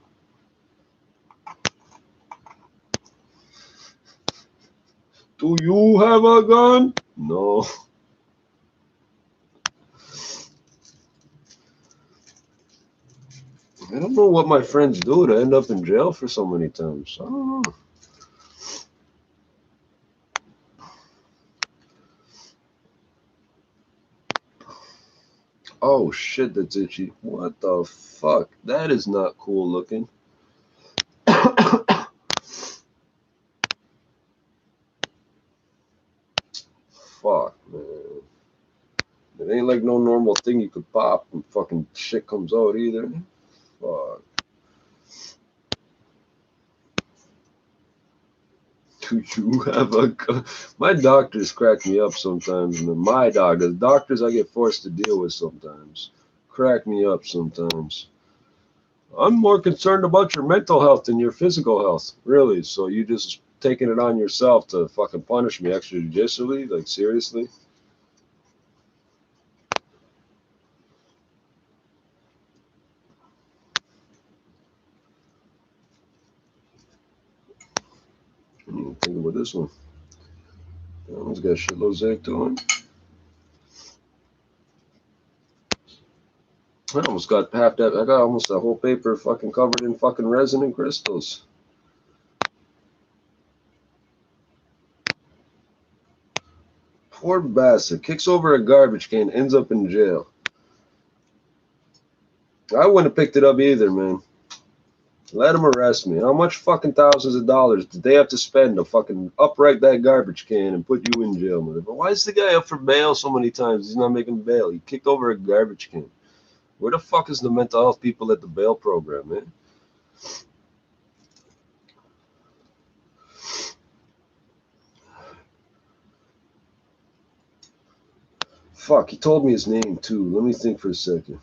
Speaker 1: Do you have a gun? No. I don't know what my friends do to end up in jail for so many times. I don't know. Oh shit, that's itchy. What the fuck? That is not cool looking. Fuck, man. It ain't like no normal thing you could pop and fucking shit comes out either. Fuck. Do you have a gun? My doctors crack me up sometimes, man. My doctors I get forced to deal with sometimes, crack me up sometimes. I'm more concerned about your mental health than your physical health, really. So you just taking it on yourself to fucking punish me extrajudicially? Like, seriously? I didn't even think about this one. That one's got shitloads of ink to it. I almost got half that. I got almost the whole paper fucking covered in fucking resin and crystals. Poor bastard. Kicks over a garbage can, ends up in jail. I wouldn't have picked it up either, man. Let them arrest me. How much fucking thousands of dollars did they have to spend to fucking upright that garbage can and put you in jail, man? But why is the guy up for bail so many times? He's not making bail. He kicked over a garbage can. Where the fuck is the mental health people at the bail program, man? Fuck, he told me his name too. Let me think for a second.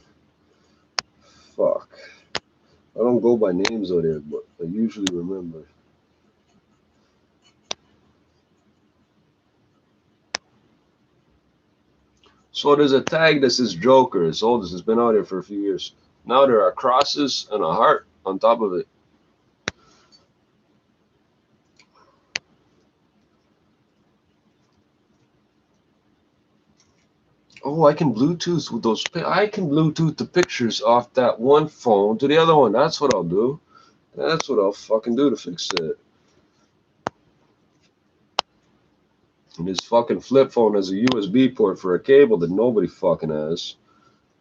Speaker 1: Fuck. I don't go by names out there, but I usually remember. So there's a tag that says Joker. It's old. This has been out here for a few years. Now there are crosses and a heart on top of it. Oh, I can Bluetooth with those. I can Bluetooth the pictures off that one phone to the other one. That's what I'll do. That's what I'll fucking do to fix it. And this fucking flip phone has a USB port for a cable that nobody fucking has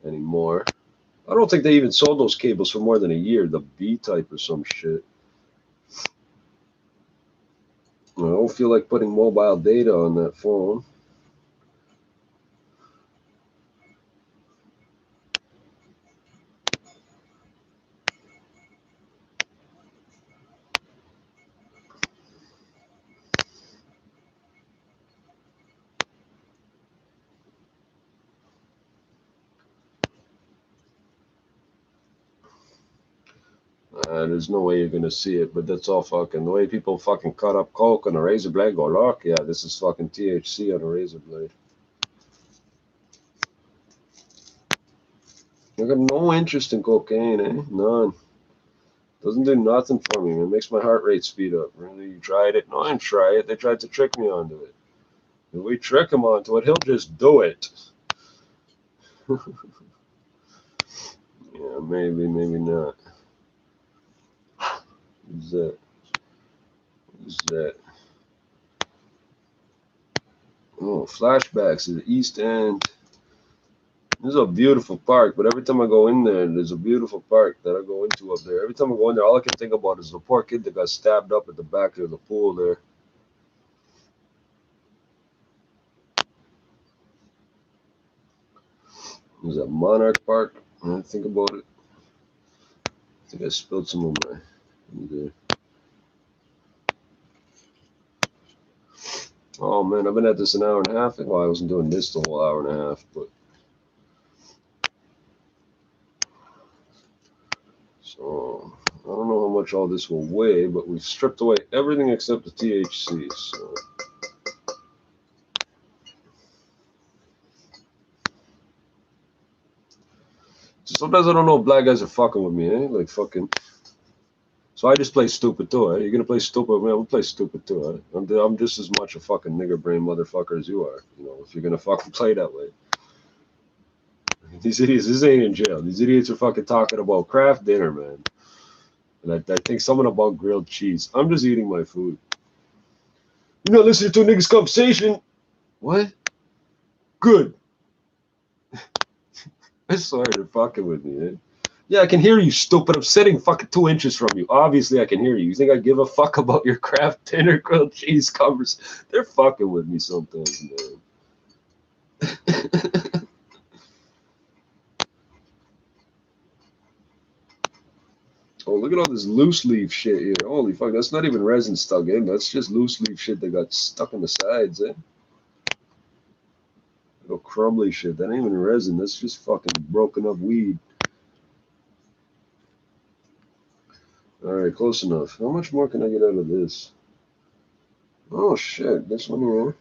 Speaker 1: anymore. I don't think they even sold those cables for more than a year. The B type or some shit. I don't feel like putting mobile data on that phone. There's no way you're gonna see it, but that's all fucking the way people fucking cut up coke on a razor blade. Go look, yeah, this is fucking THC on a razor blade. I got no interest in cocaine, eh? None. Doesn't do nothing for me, man. It makes my heart rate speed up. Really, you tried it? No, I didn't try it. They tried to trick me onto it. If we trick him onto it, he'll just do it. Yeah, maybe, maybe not. Who's that? Who's that? Oh, flashbacks to the East End. This is a beautiful park, but every time I go in there, there's a beautiful park that I go into up there. Every time I go in there, all I can think about is the poor kid that got stabbed up at the back of the pool there. Is that Monarch Park? When I think about it, I think I spilled some of my there. Oh man, I've been at this an hour and a half. Well, I wasn't doing this the whole hour and a half, but so I don't know how much all this will weigh, but we've stripped away everything except the THC. So sometimes I don't know if black guys are fucking with me, eh? Like fucking. So I just play stupid too, eh? You're gonna play stupid, man. We'll play stupid too, eh? I'm just as much a fucking nigger brain motherfucker as you are. You know, if you're gonna fucking play that way. These idiots, this ain't in jail. These idiots are fucking talking about craft dinner, man. And I think someone about grilled cheese. I'm just eating my food. You're not listening to a nigga's conversation. What? Good. I swear they're fucking with me, eh? Yeah, I can hear you, stupid. I'm sitting fucking 2 inches from you. Obviously, I can hear you. You think I give a fuck about your craft dinner grilled cheese conversation? They're fucking with me sometimes, man. Oh, look at all this loose leaf shit here. Holy fuck, that's not even resin stuck in. That's just loose leaf shit that got stuck on the sides, eh? Little crumbly shit. That ain't even resin. That's just fucking broken up weed. Alright, close enough. How much more can I get out of this? Oh shit, this one here.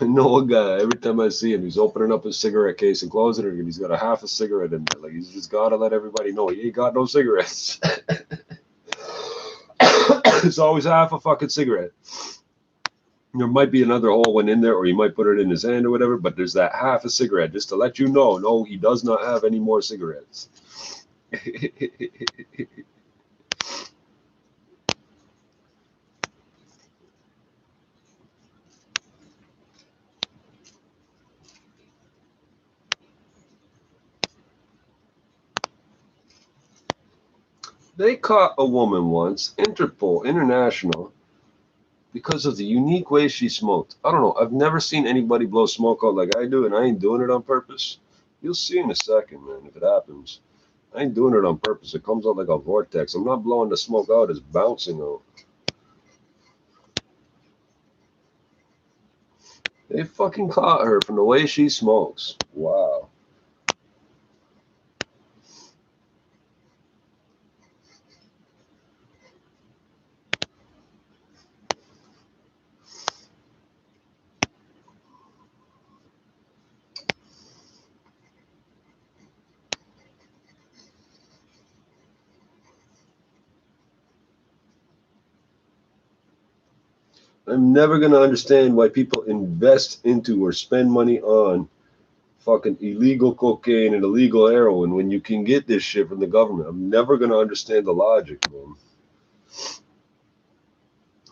Speaker 1: I know a guy, every time I see him, he's opening up his cigarette case and closing it, and he's got a half a cigarette in there. Like, he's just gotta let everybody know he ain't got no cigarettes. It's always half a fucking cigarette. There might be another whole one in there, or he might put it in his hand or whatever, but there's that half a cigarette, just to let you know, no, he does not have any more cigarettes. They caught a woman once, Interpol, International, because of the unique way she smoked. I don't know. I've never seen anybody blow smoke out like I do, and I ain't doing it on purpose. You'll see in a second, man, if it happens. I ain't doing it on purpose. It comes out like a vortex. I'm not blowing the smoke out. It's bouncing out. They fucking caught her from the way she smokes. Wow. I'm never going to understand why people invest into or spend money on fucking illegal cocaine and illegal heroin when you can get this shit from the government. I'm never going to understand the logic, man.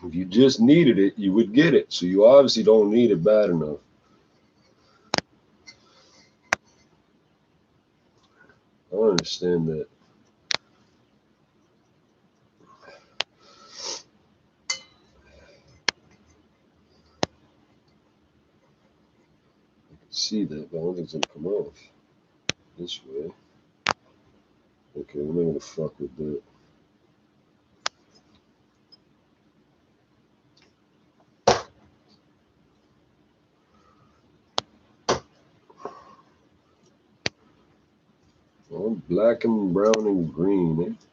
Speaker 1: If you just needed it, you would get it. So you obviously don't need it bad enough. I don't understand that. I can see that, but I don't think it's going to come off this way. Okay, I'm not going to fuck with that. Oh, black and brown and green, eh?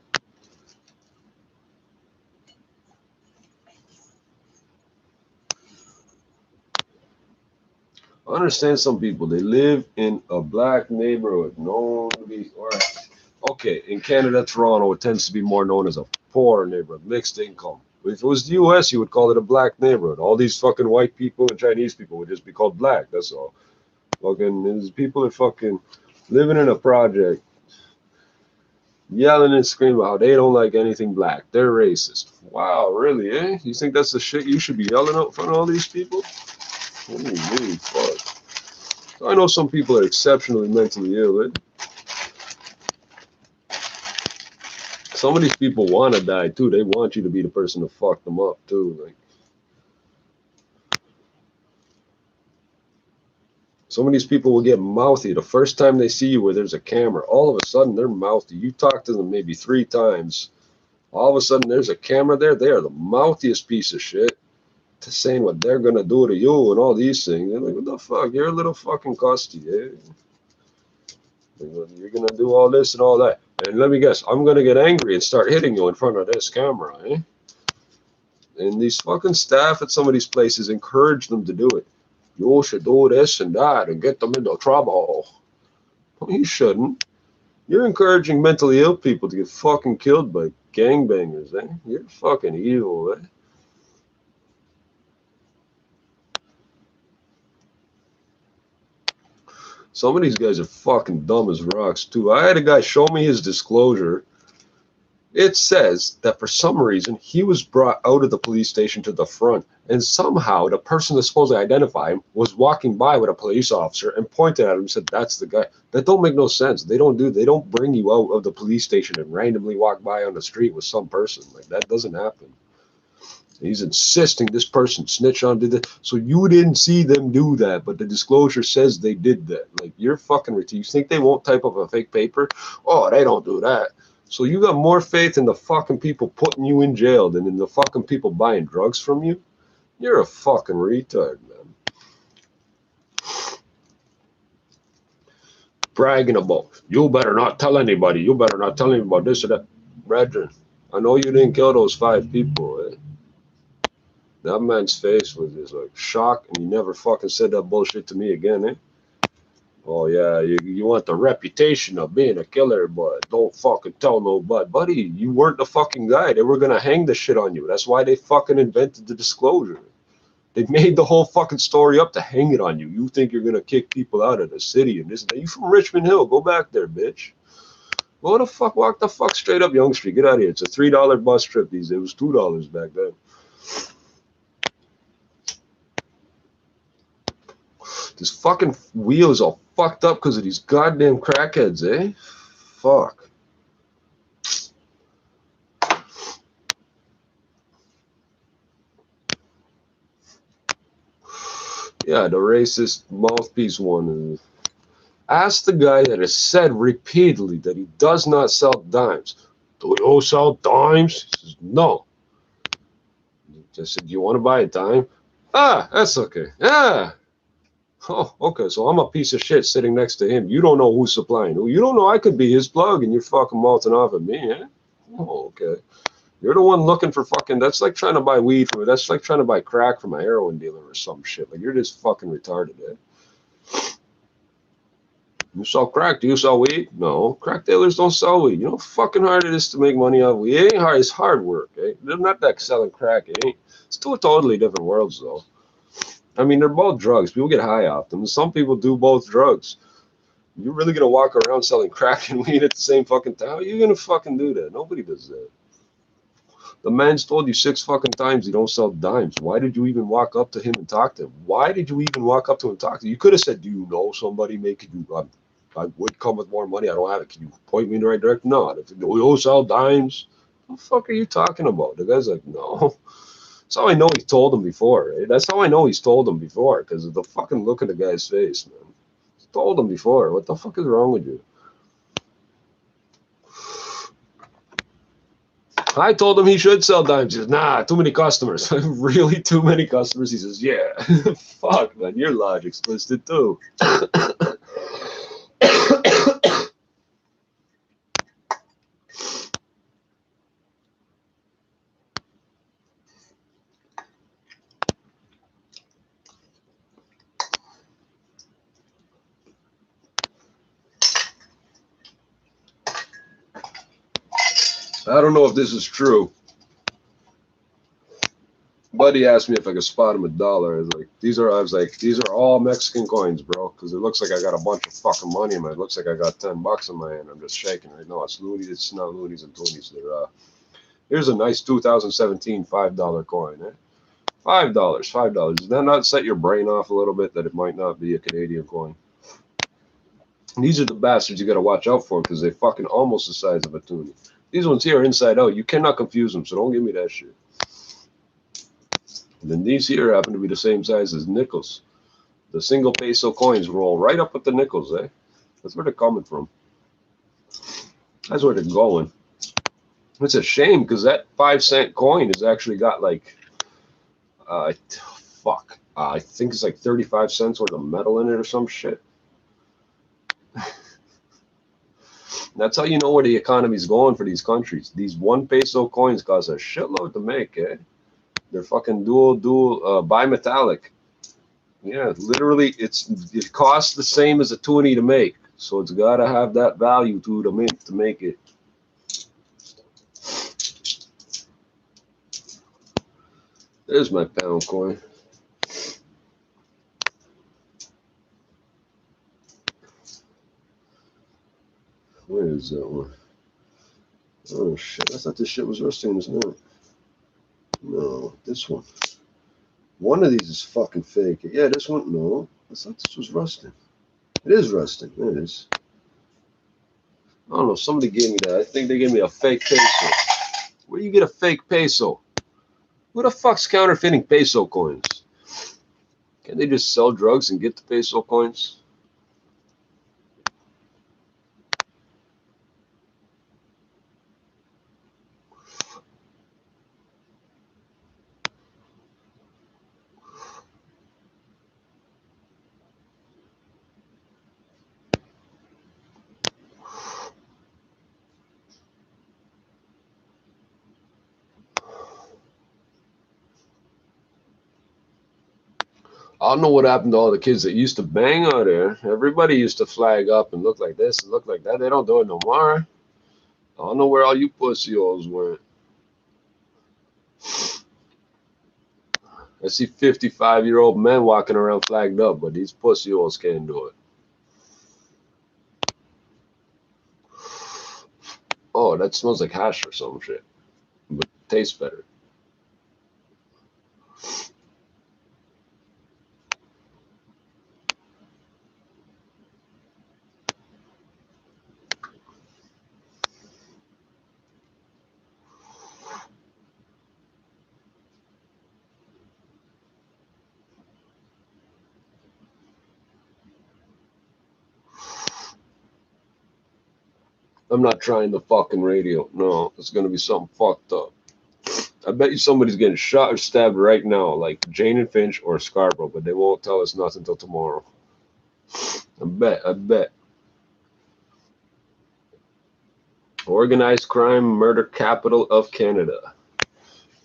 Speaker 1: I understand some people, they live in a black neighborhood known to be, or okay, in Canada, Toronto, it tends to be more known as a poor neighborhood, mixed income. If it was the US, you would call it a black neighborhood. All these fucking white people and Chinese people would just be called black, that's all. Fucking, there's people that fucking living in a project, yelling and screaming about how they don't like anything black. They're racist. Wow, really, eh? You think that's the shit you should be yelling out in front of all these people? Holy fuck. I know some people are exceptionally mentally ill. Eh? Some of these people want to die too. They want you to be the person to fuck them up too. Like some of these people will get mouthy the first time they see you where there's a camera. All of a sudden they're mouthy. You talk to them maybe 3 times. All of a sudden there's a camera there. They are the mouthiest piece of shit to saying what they're gonna do to you and all these things. You're like, what the fuck? You're a little fucking custy, eh? You're gonna do all this and all that. And let me guess, I'm gonna get angry and start hitting you in front of this camera, eh? And these fucking staff at some of these places encourage them to do it. You should do this and that and get them into trouble. Well, you shouldn't. You're encouraging mentally ill people to get fucking killed by gangbangers, eh? You're fucking evil, eh? Some of these guys are fucking dumb as rocks, too. I had a guy show me his disclosure. It says that for some reason he was brought out of the police station to the front, and somehow the person that's supposed to identify him was walking by with a police officer and pointed at him and said, "That's the guy." That don't make no sense. They don't bring you out of the police station and randomly walk by on the street with some person. Like that doesn't happen. He's insisting this person snitched on did that. So you didn't see them do that, but the disclosure says they did that. Like you're fucking ridiculous. You think they won't type up a fake paper? Oh, they don't do that. So you got more faith in the fucking people putting you in jail than in the fucking people buying drugs from you? You're a fucking retard, man. Bragging about, you better not tell anybody. You better not tell anybody about this or that. Brethren, I know you didn't kill those 5 people, eh? That man's face was just like shock, and he never fucking said that bullshit to me again, eh? Oh yeah, you want the reputation of being a killer, but don't fucking tell nobody. Buddy, you weren't the fucking guy. They were gonna hang the shit on you. That's why they fucking invented the disclosure. They made the whole fucking story up to hang it on you. You think you're gonna kick people out of the city and this and that. You from Richmond Hill, go back there, bitch. Go the fuck, walk the fuck straight up Yonge Street. Get out of here. It's a $3 bus trip these days. It was $2 back then. This fucking wheel is all fucked up because of these goddamn crackheads, eh? Fuck. Yeah, the racist mouthpiece one. Ask the guy that has said repeatedly that he does not sell dimes. Do you sell dimes? He says, no. Just said, you want to buy a dime? Ah, that's okay. Yeah. Oh, okay. So I'm a piece of shit sitting next to him. You don't know who's supplying who. You don't know I could be his plug and you're fucking mouthing off at me, eh? Oh, okay. You're the one looking for fucking. That's like trying to buy weed from. That's like trying to buy crack from a heroin dealer or some shit. Like you're just fucking retarded, eh? You sell crack? Do you sell weed? No. Crack dealers don't sell weed. You know how fucking hard it is to make money off weed? It ain't hard. It's hard work, eh? They're not that selling crack, eh? It's two totally different worlds, though. I mean, they're both drugs. People get high off them. Some people do both drugs. You're really gonna walk around selling crack and weed at the same fucking time? How are you gonna fucking do that? Nobody does that. The man's told you 6 fucking times he don't sell dimes. Why did you even walk up to him and talk to him? Why did you even walk up to him and talk to him? You could have said, do you know somebody making you? I would come with more money. I don't have it. Can you point me in the right direction? No. If you don't sell dimes, what the fuck are you talking about? The guy's like, no. That's how I know he's told him before, right? That's how I know he's told him before, because of the fucking look in the guy's face, man. He's told him before. What the fuck is wrong with you? I told him he should sell dimes. He says, nah, too many customers. Really, too many customers? He says, yeah. Fuck, man, your logic's twisted too. I don't know if this is true. Buddy asked me if I could spot him $1. I was like, these are all Mexican coins, bro, because it looks like I got a bunch of fucking money in my. It looks like I got $10 in my hand. I'm just shaking right now. It's loonies. It's not loonies and toonies. Here's a nice 2017 $5 coin, eh? $5. Does that not set your brain off a little bit that it might not be a Canadian coin? And these are the bastards you got to watch out for because they're fucking almost the size of a toonie. These ones here are inside out. You cannot confuse them, so don't give me that shit. And then these here happen to be the same size as nickels. The single peso coins roll right up with the nickels, eh? That's where they're coming from. That's where they're going. It's a shame because that 5-cent coin has actually got like, I think it's like 35 cents worth of metal in it or some shit. That's how you know where the economy's going for these countries. These 1 peso coins cost a shitload to make, eh? They're fucking dual bimetallic. Yeah, literally, it costs the same as a toonie to make, so it's got to have that value to the mint to make it. There's my pound coin. Where is that one? Oh shit! I thought this shit was rusting, isn't it? No, this one. One of these is fucking fake. Yeah, this one. No, I thought this was rusting. It is rusting. There it is. I don't know. Somebody gave me that. I think they gave me a fake peso. Where do you get a fake peso? Who the fuck's counterfeiting peso coins? Can't they just sell drugs and get the peso coins? I don't know what happened to all the kids that used to bang out there. Everybody used to flag up and look like this and look like that. They don't do it no more. I don't know where all you pussy holes went. I see 55-year-old men walking around flagged up, but these pussy holes can't do it. Oh, that smells like hash or some shit, but tastes better. I'm not trying the fucking radio. No, it's gonna be something fucked up. I bet you somebody's getting shot or stabbed right now, like Jane and Finch or Scarborough, but they won't tell us nothing until tomorrow. I bet. Organized crime murder capital of Canada.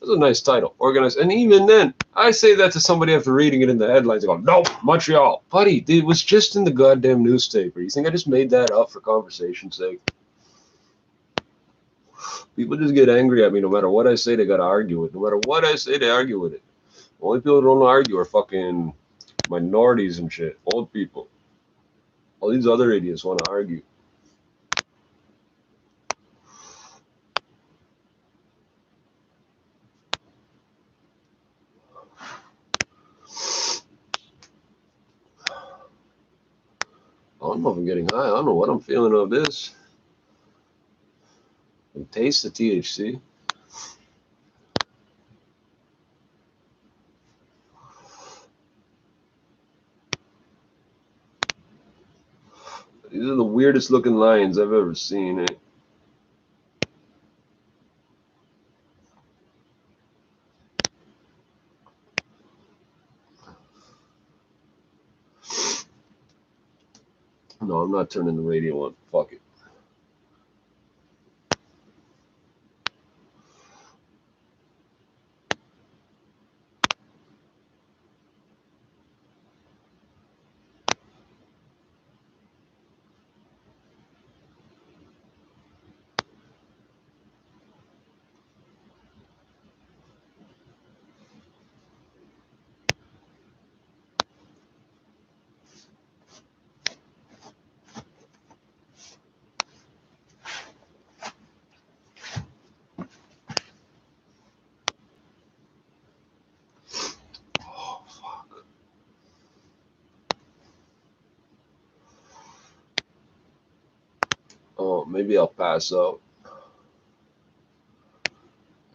Speaker 1: That's a nice title. Organized, and even then, I say that to somebody after reading it in the headlines. They go, "Nope, Montreal, buddy. It was just in the goddamn newspaper. You think I just made that up for conversation's sake?" People just get angry at me no matter what I say. They gotta argue it. No matter what I say, they argue with it. The only people who don't argue are fucking minorities and shit, old people. All these other idiots want to argue. I don't know if I'm getting high. I don't know what I'm feeling of this. I can taste the THC. These are the weirdest looking lions I've ever seen. Eh? No, I'm not turning the radio on. Fuck it. Oh, fuck. Oh, maybe I'll pass out. I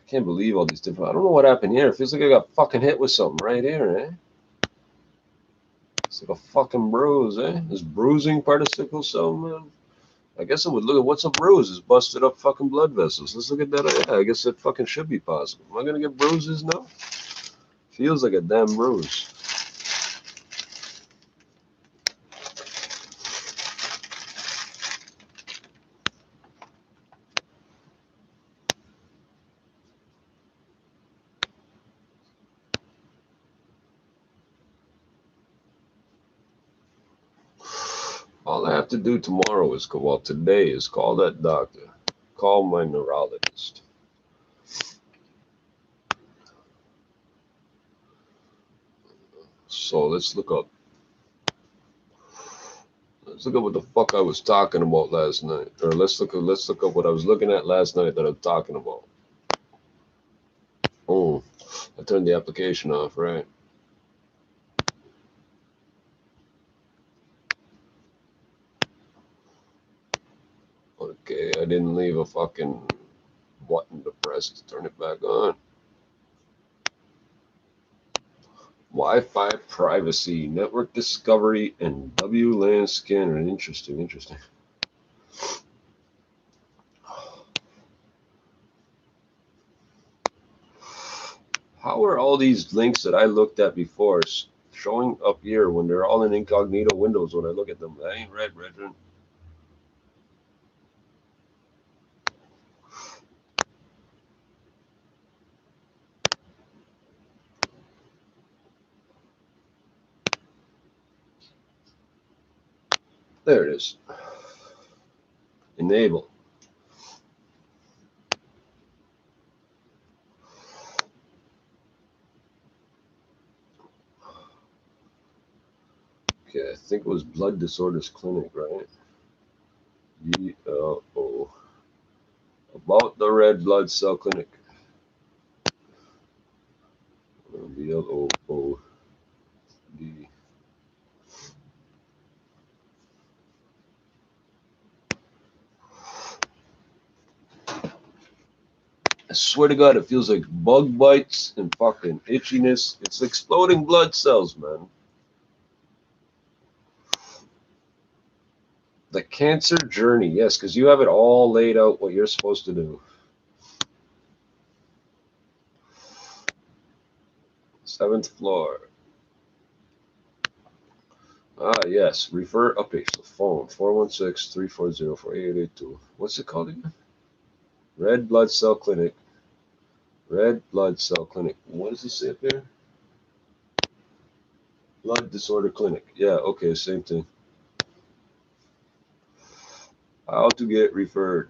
Speaker 1: can't believe all these different. I don't know what happened here. It feels like I got fucking hit with something right here, eh? It's like a fucking bruise, eh? Is bruising part of sickle cell, man? I guess I would look at what's a bruise. It's busted up fucking blood vessels. Let's look at that. Yeah, I guess that fucking should be possible. Am I gonna get bruises now? Feels like a damn bruise. All I have to do tomorrow is go, well, today is call that doctor, call my neurologist. So let's look up what the fuck I was talking about last night, or let's look up what I was looking at last night that I'm talking about. Oh, I turned the application off, right? Okay, I didn't leave a fucking button to press to turn it back on. Wi-Fi privacy, network discovery, and WLAN scanner. Interesting. How are all these links that I looked at before showing up here when they're all in incognito windows when I look at them? I ain't read, brethren. There it is. Enable. Okay, I think it was Blood Disorders Clinic, right? BLO. About the Red Blood Cell Clinic. BLOOD. I swear to God, it feels like bug bites and fucking itchiness. It's exploding blood cells, man. The cancer journey, yes, because you have it all laid out what you're supposed to do. 7th floor. Ah, yes. Refer updates to phone 416-340-4882. What's it called again? Red Blood Cell Clinic. Red Blood Cell Clinic. What does it say up there? Blood Disorder Clinic. Yeah, okay, same thing. How to get referred.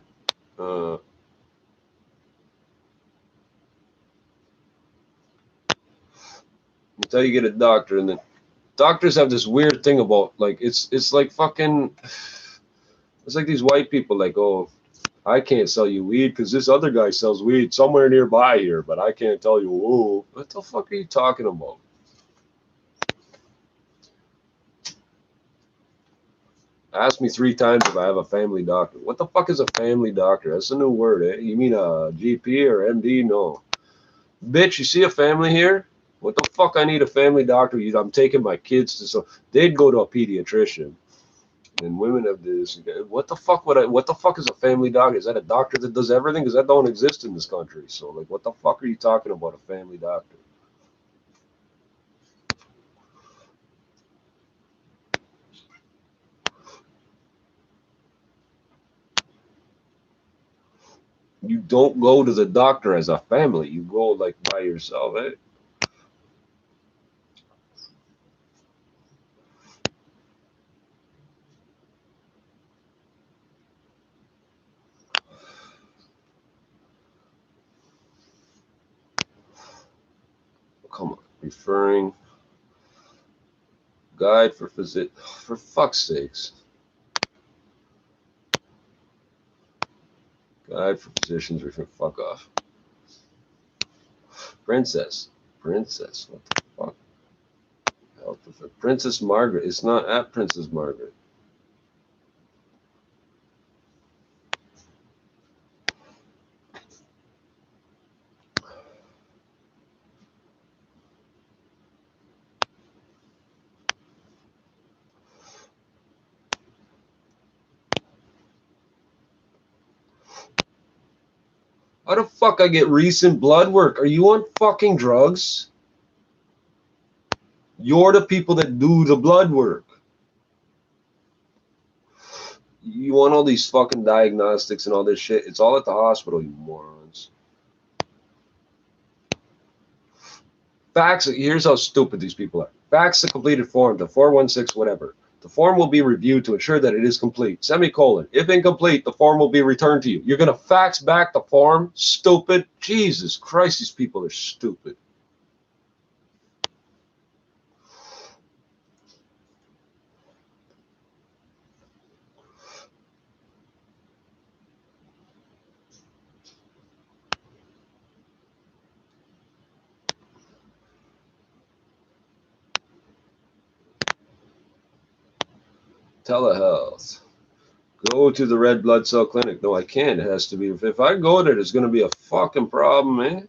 Speaker 1: Until you get a doctor, and then doctors have this weird thing about, like, it's like fucking, it's like these white people, like, oh, I can't sell you weed because this other guy sells weed somewhere nearby here, but I can't tell you. Whoa, what the fuck are you talking about? Ask me 3 times if I have a family doctor. What the fuck is a family doctor? That's a new word, eh? You mean a GP or MD? No. Bitch, you see a family here? What the fuck I need a family doctor? I'm taking my kids to, so they'd go to a pediatrician. And women have this. What the fuck what the fuck is a family doctor? Is that a doctor that does everything? Because that don't exist in this country. So, like, what the fuck are you talking about, a family doctor? You don't go to the doctor as a family. You go, like, by yourself, eh? Come on. Referring. Guide for visit. For fuck's sakes. Guide for physicians. Referring. Fuck off. Princess. Princess. What the fuck? Help for Princess Margaret. It's not at Princess Margaret. How the fuck I get recent blood work? Are you on fucking drugs? You're the people that do the blood work. You want all these fucking diagnostics and all this shit? It's all at the hospital, you morons. Fax, here's how stupid these people are. Fax the completed form to 416 whatever. The form will be reviewed to ensure that it is complete. Semicolon. If incomplete, the form will be returned to you. You're going to fax back the form? Stupid. Jesus Christ, these people are stupid. Telehealth. Go to the red blood cell clinic. No, I can't. It has to be. If I go there, there's going to be a fucking problem, man.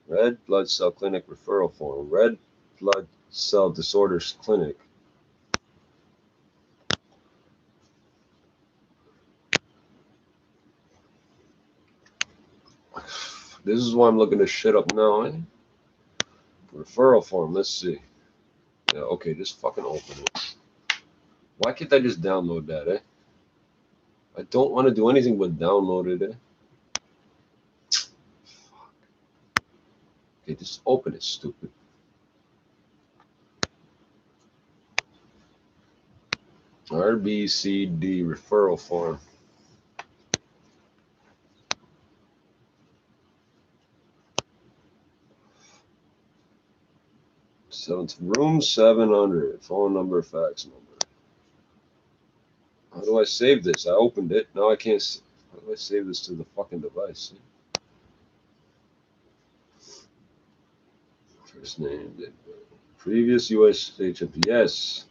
Speaker 1: Red blood cell clinic referral form. Red blood cell disorders clinic. This is why I'm looking this shit up now, eh? Referral form. Let's see. Yeah, okay, just fucking open it. Why can't I just download that, eh? I don't want to do anything but download it, eh? Okay, just open it, stupid. RBCD referral form. Room 700. Phone number, fax number. How do I save this? I opened it. Now I can't. How do I save this to the fucking device? First name. Previous U.S. HMP. Yes.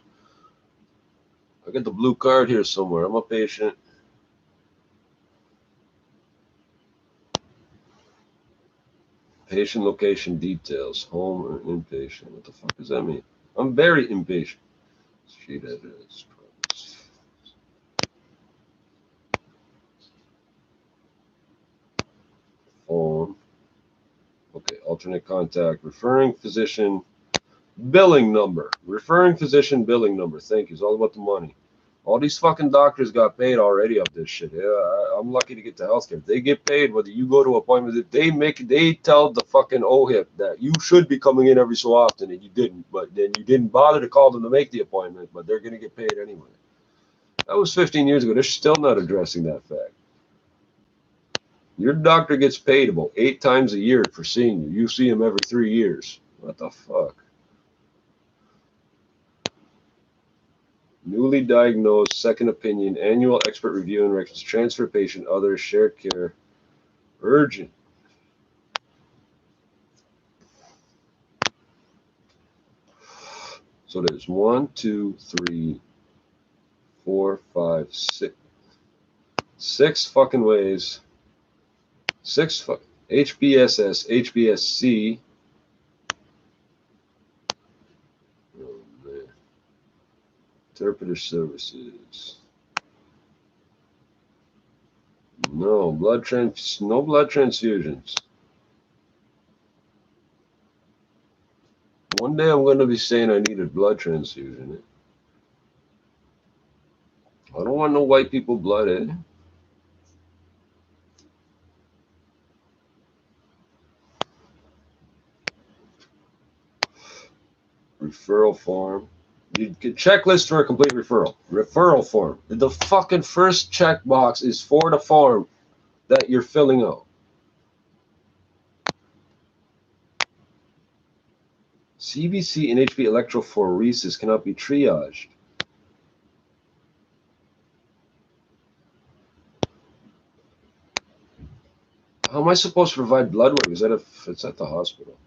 Speaker 1: I got the blue card here somewhere. I'm a patient. Patient location details. Home or inpatient. What the fuck does that mean? I'm very impatient. Street address. phone. Okay, alternate contact. Referring physician billing number. Referring physician billing number. Thank you. It's all about the money. All these fucking doctors got paid already of this shit. Yeah, I'm lucky to get to healthcare. They get paid whether you go to appointments. They tell the fucking OHIP that you should be coming in every so often and you didn't. But then you didn't bother to call them to make the appointment, but they're going to get paid anyway. That was 15 years ago. They're still not addressing that fact. Your doctor gets paid about 8 times a year for seeing you. You see him every 3 years. What the fuck? Newly diagnosed, second opinion, annual expert review and records, transfer patient, others, shared care, urgent. So there's 1, 2, 3, 4, 5, 6. 6 fucking ways. 6 HBSS, HBSC. Oh, man. Interpreter services. No blood transfusions. One day I'm going to be saying I need a blood transfusion. I don't want no white people blood, eh? Referral form. You get checklist for a complete referral. Referral form. The fucking first checkbox is for the form that you're filling out. CBC and HP electrophoresis cannot be triaged. How am I supposed to provide blood work? Is that if it's at the hospital?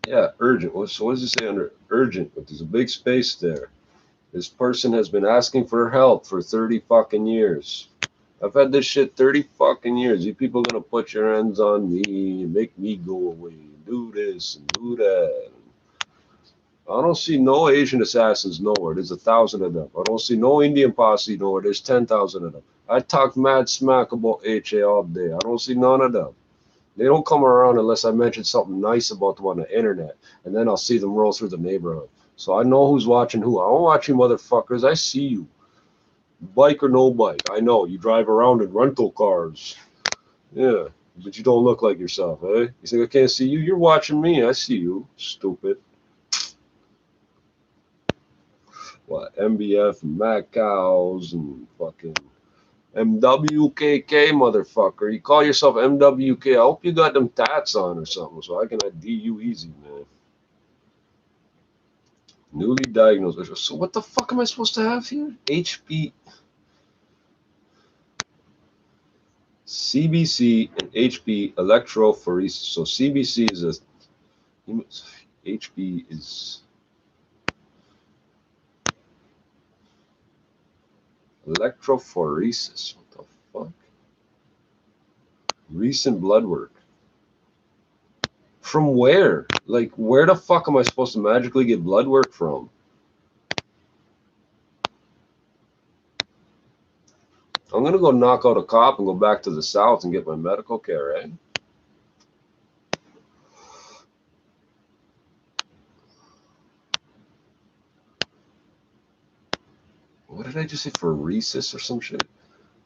Speaker 1: Yeah, urgent. So what does it say under urgent? But there's a big space there. This person has been asking for help for 30 fucking years. I've had this shit 30 fucking years. You people gonna put your hands on me and make me go away and do this and do that. I don't see no Asian assassins nowhere. There's 1,000 of them. I don't see no Indian posse nowhere. There's 10,000 of them. I talk mad smack about HA all day. I don't see none of them. They don't come around unless I mention something nice about them on the internet, and then I'll see them roll through the neighborhood. So I know who's watching who. I don't watch you motherfuckers. I see you. Bike or no bike. I know. You drive around in rental cars. Yeah, but you don't look like yourself, eh? You think I can't see you? You're watching me. I see you. Stupid. What? MBF and Macaws and fucking MWKK, motherfucker. You call yourself MWK. I hope you got them tats on or something so I can ID you easy, man. Newly diagnosed. So what the fuck am I supposed to have here? HB, CBC and HB electrophoresis. So CBC is a, HB is electrophoresis. What the fuck? Recent blood work. From where? Like, where the fuck am I supposed to magically get blood work from? I'm gonna go knock out a cop and go back to the south and get my medical care, eh? What did I just say? Phoresis or some shit?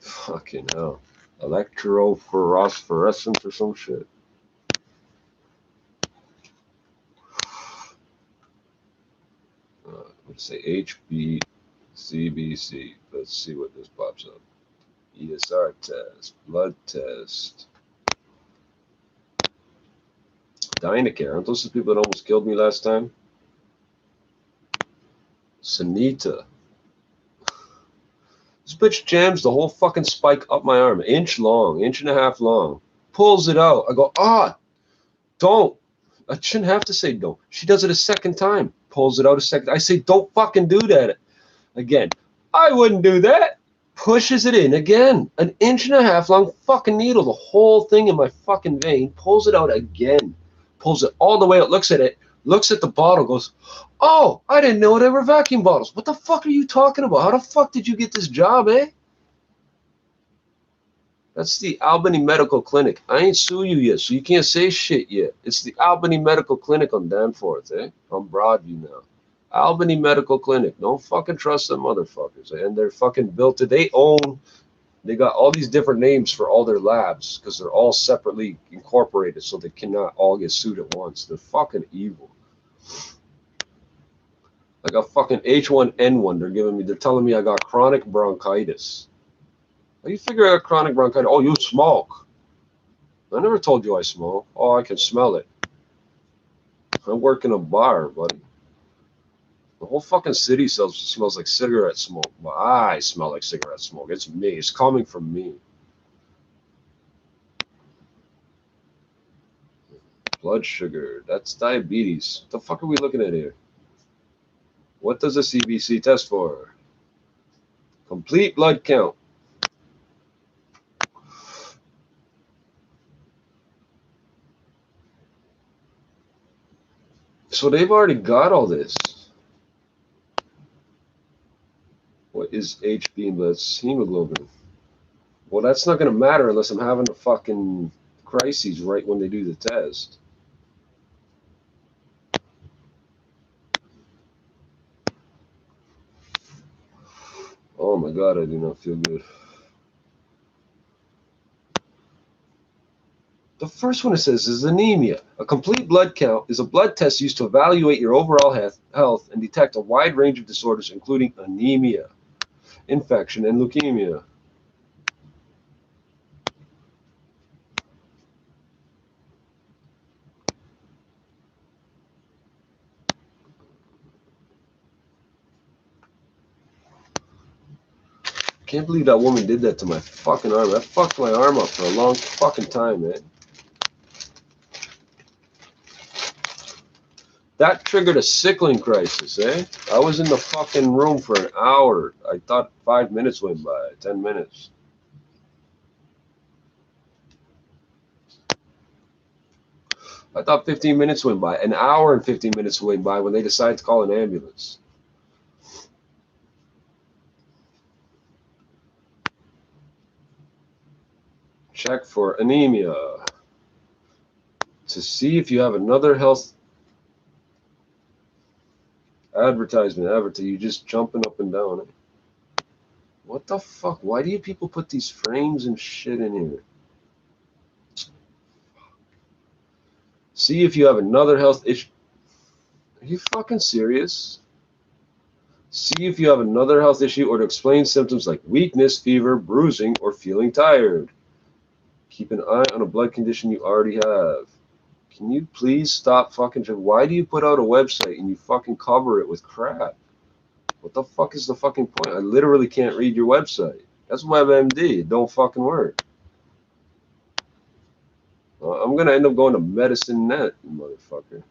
Speaker 1: Fucking hell. Electrophorescence or some shit. Let's say HB, CBC. Let's see what this pops up. ESR test, blood test. Dynacare. Aren't those the people that almost killed me last time? Sanita. This bitch jams the whole fucking spike up my arm, inch long, inch and a half long. Pulls it out. I go, don't. I shouldn't have to say don't. She does it a second time. Pulls it out a second. I say, don't fucking do that. Again, I wouldn't do that. Pushes it in again. An inch and a half long fucking needle. The whole thing in my fucking vein. Pulls it out again. Pulls it all the way out. Looks at it. looks at the bottle, goes, "Oh, I didn't know they were vacuum bottles. What the fuck are you talking about? How the fuck did you get this job, eh?" That's the Albany Medical Clinic. I ain't sue you yet, so you can't say shit yet. It's the Albany Medical Clinic on Danforth, eh? On Broadview now. Albany Medical Clinic. Don't fucking trust them motherfuckers, eh? And they're fucking built it. They got all these different names for all their labs because they're all separately incorporated, so they cannot all get sued at once. They're fucking evil. I got fucking H1N1. They're telling me I got chronic bronchitis. How you figure out chronic bronchitis? Oh, you smoke. I never told you I smoke. Oh, I can smell it. I work in a bar, buddy. The whole fucking city smells like cigarette smoke. But I smell like cigarette smoke. It's me. It's coming from me. Blood sugar. That's diabetes. What the fuck are we looking at here? What does a CBC test for? Complete blood count. So they've already got all this. What is HB? That's hemoglobin. Well, that's not going to matter unless I'm having a fucking crises right when they do the test. Oh my God, I do not feel good. The first one it says is anemia. A complete blood count is a blood test used to evaluate your overall health and detect a wide range of disorders, including anemia, infection, and leukemia. Can't believe that woman did that to my fucking arm. I fucked my arm up for a long fucking time, man. That triggered a sickling crisis, eh? I was in the fucking room for an hour. I thought 5 minutes went by, 10 minutes. I thought 15 minutes went by. An hour and 15 minutes went by when they decided to call an ambulance. Check for anemia. To see if you have another health advertisement. You just jumping up and down. Eh? What the fuck? Why do you people put these frames and shit in here? See if you have another health issue. Are you fucking serious? See if you have another health issue or to explain symptoms like weakness, fever, bruising, or feeling tired. Keep an eye on a blood condition you already have. Can you please stop fucking... Why do you put out a website and you fucking cover it with crap? What the fuck is the fucking point? I literally can't read your website. That's WebMD. It don't fucking work. I'm going to end up going to Medicine.net, motherfucker.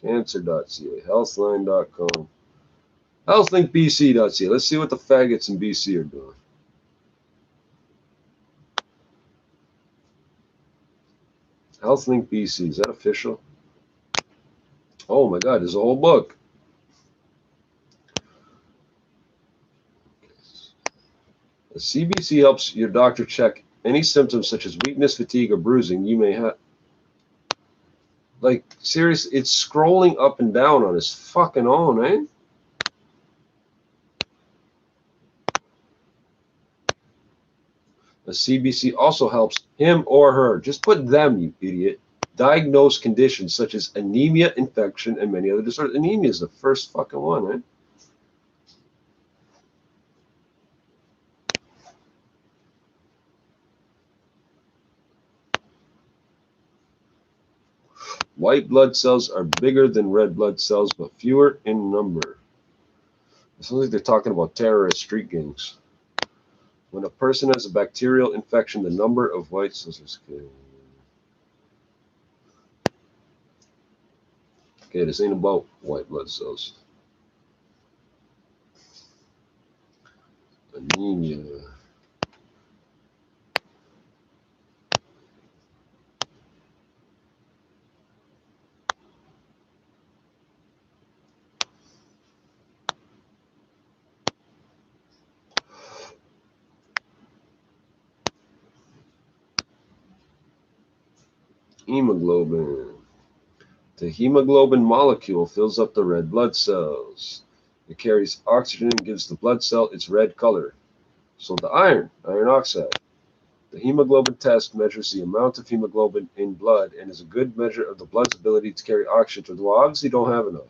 Speaker 1: Cancer.ca, Healthline.com, HealthLinkBC.ca. Let's see what the faggots in BC are doing. HealthLink BC, is that official? Oh my God, there's a whole book. The CBC helps your doctor check any symptoms such as weakness, fatigue, or bruising you may have. Like, seriously, it's scrolling up and down on his fucking own, eh? The CBC also helps him or her, just put them, you idiot, diagnose conditions such as anemia, infection, and many other disorders. Anemia is the first fucking one, eh? White blood cells are bigger than red blood cells, but fewer in number. It sounds like they're talking about terrorist street gangs. When a person has a bacterial infection, the number of white cells is scary. Okay, this ain't about white blood cells. Anemia. Hemoglobin. The hemoglobin molecule fills up the red blood cells. It carries oxygen and gives the blood cell its red color. So the iron oxide. The hemoglobin test measures the amount of hemoglobin in blood and is a good measure of the blood's ability to carry oxygen. Well, obviously don't have enough.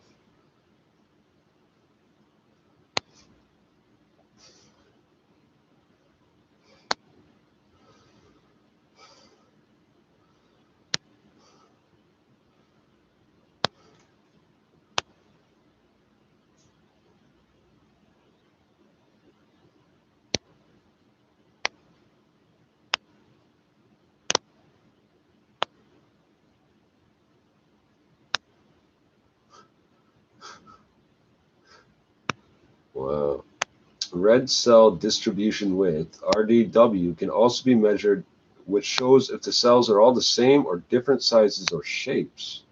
Speaker 1: Wow. Red cell distribution width, RDW, can also be measured, which shows if the cells are all the same or different sizes or shapes.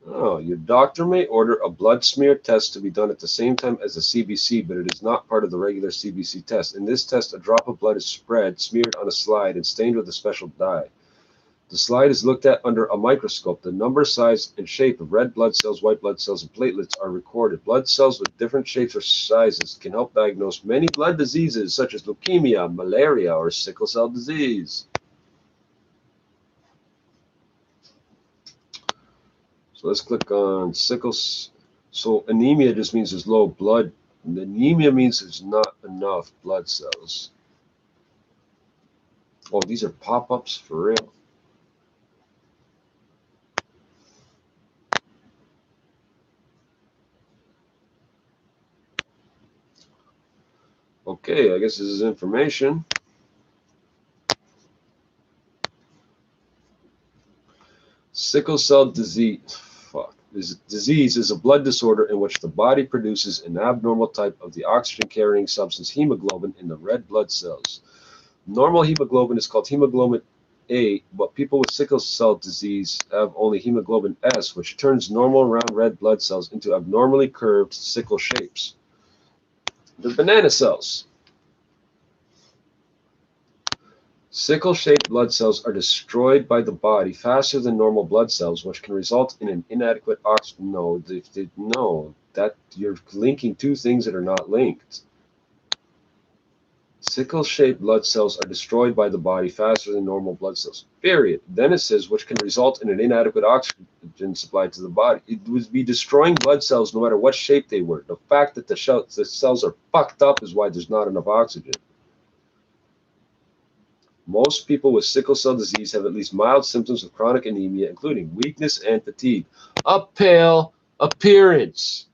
Speaker 1: Oh, your doctor may order a blood smear test to be done at the same time as the CBC, but it is not part of the regular CBC test. In this test, a drop of blood is smeared on a slide, and stained with a special dye. The slide is looked at under a microscope. The number, size, and shape of red blood cells, white blood cells, and platelets are recorded. Blood cells with different shapes or sizes can help diagnose many blood diseases such as leukemia, malaria, or sickle cell disease. So let's click on sickle. So anemia just means there's low blood. And anemia means there's not enough blood cells. Oh, these are pop-ups for real. Okay, I guess this is information. Sickle cell disease. This disease is a blood disorder in which the body produces an abnormal type of the oxygen-carrying substance hemoglobin in the red blood cells. Normal hemoglobin is called hemoglobin A, but people with sickle cell disease have only hemoglobin S, which turns normal round red blood cells into abnormally curved sickle shapes. The banana cells. Sickle-shaped blood cells are destroyed by the body faster than normal blood cells, which can result in an inadequate oxygen. No, that you're linking two things that are not linked. Sickle-shaped blood cells are destroyed by the body faster than normal blood cells. Period. Then it says, which can result in an inadequate oxygen supply to the body. It would be destroying blood cells no matter what shape they were. The fact that the cells are fucked up is why there's not enough oxygen. Most people with sickle cell disease have at least mild symptoms of chronic anemia, including weakness and fatigue, a pale appearance,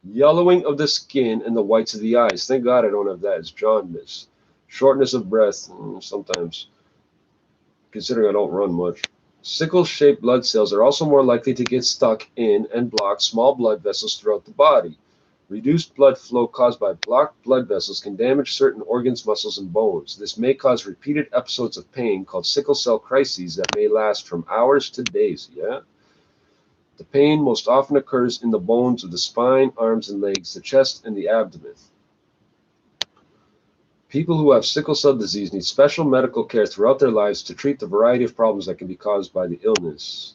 Speaker 1: yellowing of the skin, and the whites of the eyes. Thank God I don't have that. It's jaundice. Shortness of breath, sometimes, considering I don't run much. Sickle-shaped blood cells are also more likely to get stuck in and block small blood vessels throughout the body. Reduced blood flow caused by blocked blood vessels can damage certain organs, muscles, and bones. This may cause repeated episodes of pain called sickle cell crises that may last from hours to days. Yeah. The pain most often occurs in the bones of the spine, arms, and legs, the chest, and the abdomen. People who have sickle cell disease need special medical care throughout their lives to treat the variety of problems that can be caused by the illness.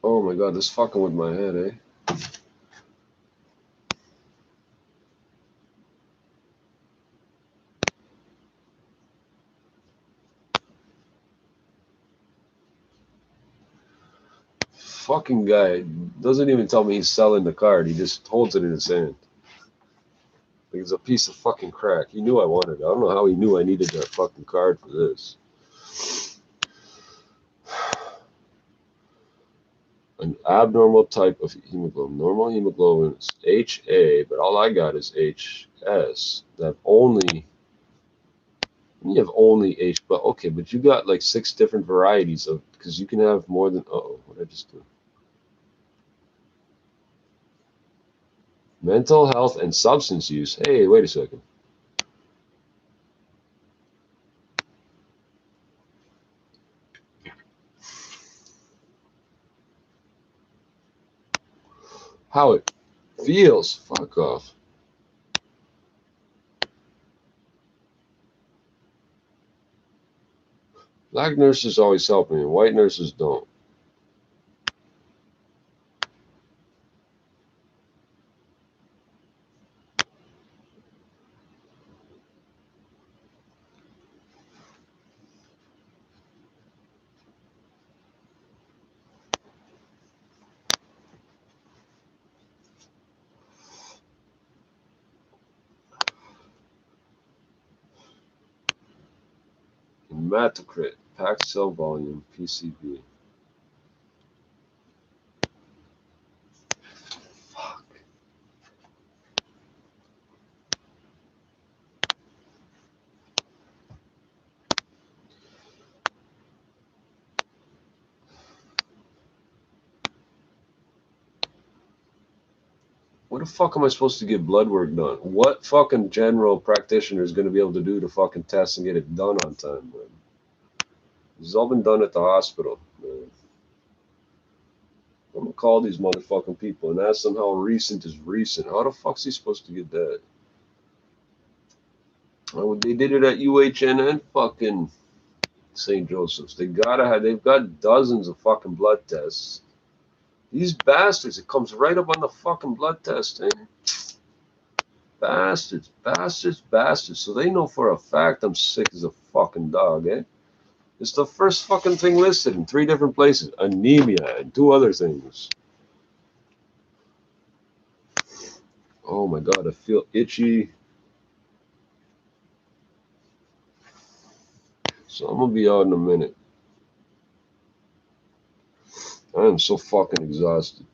Speaker 1: Oh my God, this fucking with my head, eh? Fucking guy doesn't even tell me he's selling the card. He just holds it in his hand. Like it's a piece of fucking crack. He knew I wanted it. I don't know how he knew I needed that fucking card for this. An abnormal type of hemoglobin. Normal hemoglobin is HA, but all I got is HS. You have only H, but okay, but you got like 6 different varieties of, because you can have more than, what did I just do? Mental health and substance use. Hey, wait a second. How it feels. Fuck off. Black nurses always help me, and white nurses don't. Hematocrit, packed cell volume, PCB. Fuck. What the fuck am I supposed to get blood work done? What fucking general practitioner is going to be able to do the fucking test and get it done on time, man? This has all been done at the hospital, man. I'm gonna call these motherfucking people and ask them how recent is recent. How the fuck's he supposed to get that? Oh, they did it at UHN and fucking St. Joseph's. They've got dozens of fucking blood tests. These bastards, it comes right up on the fucking blood test, eh? Bastards, bastards, bastards. So they know for a fact I'm sick as a fucking dog, eh? It's the first fucking thing listed in 3 different places. Anemia and 2 other things. Oh my god, I feel itchy. So I'm gonna be out in a minute. I am so fucking exhausted.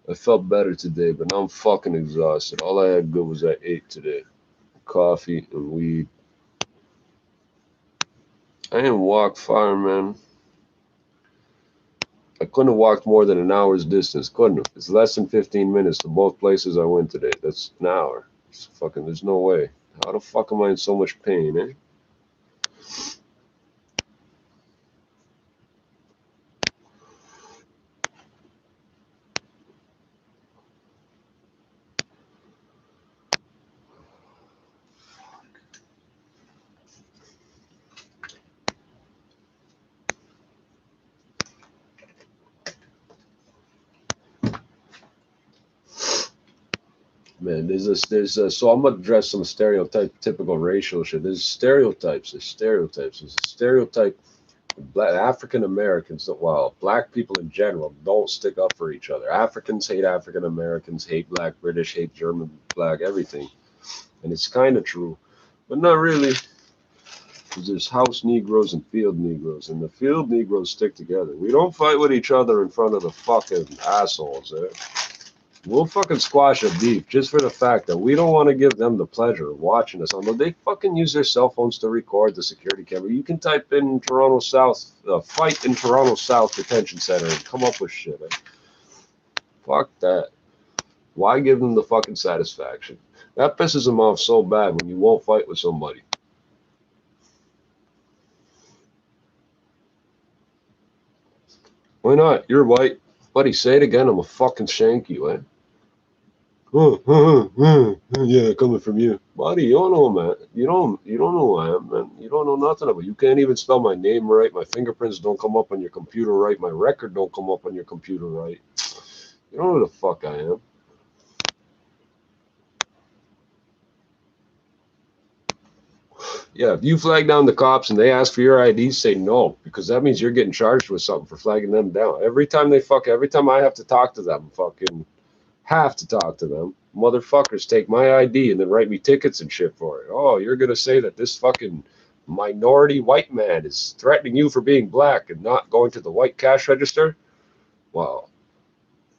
Speaker 1: I felt better today, but now I'm fucking exhausted. All I had good was I ate today. Coffee and weed. I didn't walk far, man. I couldn't have walked more than an hour's distance, couldn't have. It's less than 15 minutes to both places I went today. That's an hour. It's fucking, there's no way. How the fuck am I in so much pain, eh? Man, so I'm gonna address some typical racial shit. There's stereotypes. There's a stereotype. Black African Americans, well, black people in general don't stick up for each other. Africans hate African Americans, hate black British, hate German, black, everything. And it's kind of true, but not really. Because there's house Negroes and field Negroes, and the field Negroes stick together. We don't fight with each other in front of the fucking assholes, eh? We'll fucking squash a beef just for the fact that we don't want to give them the pleasure of watching us. Although they fucking use their cell phones to record the security camera. You can type in Toronto South, fight in Toronto South Detention Center and come up with shit. Eh? Fuck that. Why give them the fucking satisfaction? That pisses them off so bad when you won't fight with somebody. Why not? You're white. Buddy, say it again. I'm gonna fucking shank you, eh? Yeah, coming from you, buddy. You don't know, man. You don't know who I am, man. You don't know nothing about. You can't even spell my name right. My fingerprints don't come up on your computer right. My record don't come up on your computer right. You don't know who the fuck I am. Yeah, if you flag down the cops and they ask for your ID, say no, because that means you're getting charged with something for flagging them down. Every time I have to talk to them, motherfuckers take my ID and then write me tickets and shit for it. Oh, you're gonna say that this fucking minority white man is threatening you for being black and not going to the white cash register? Well,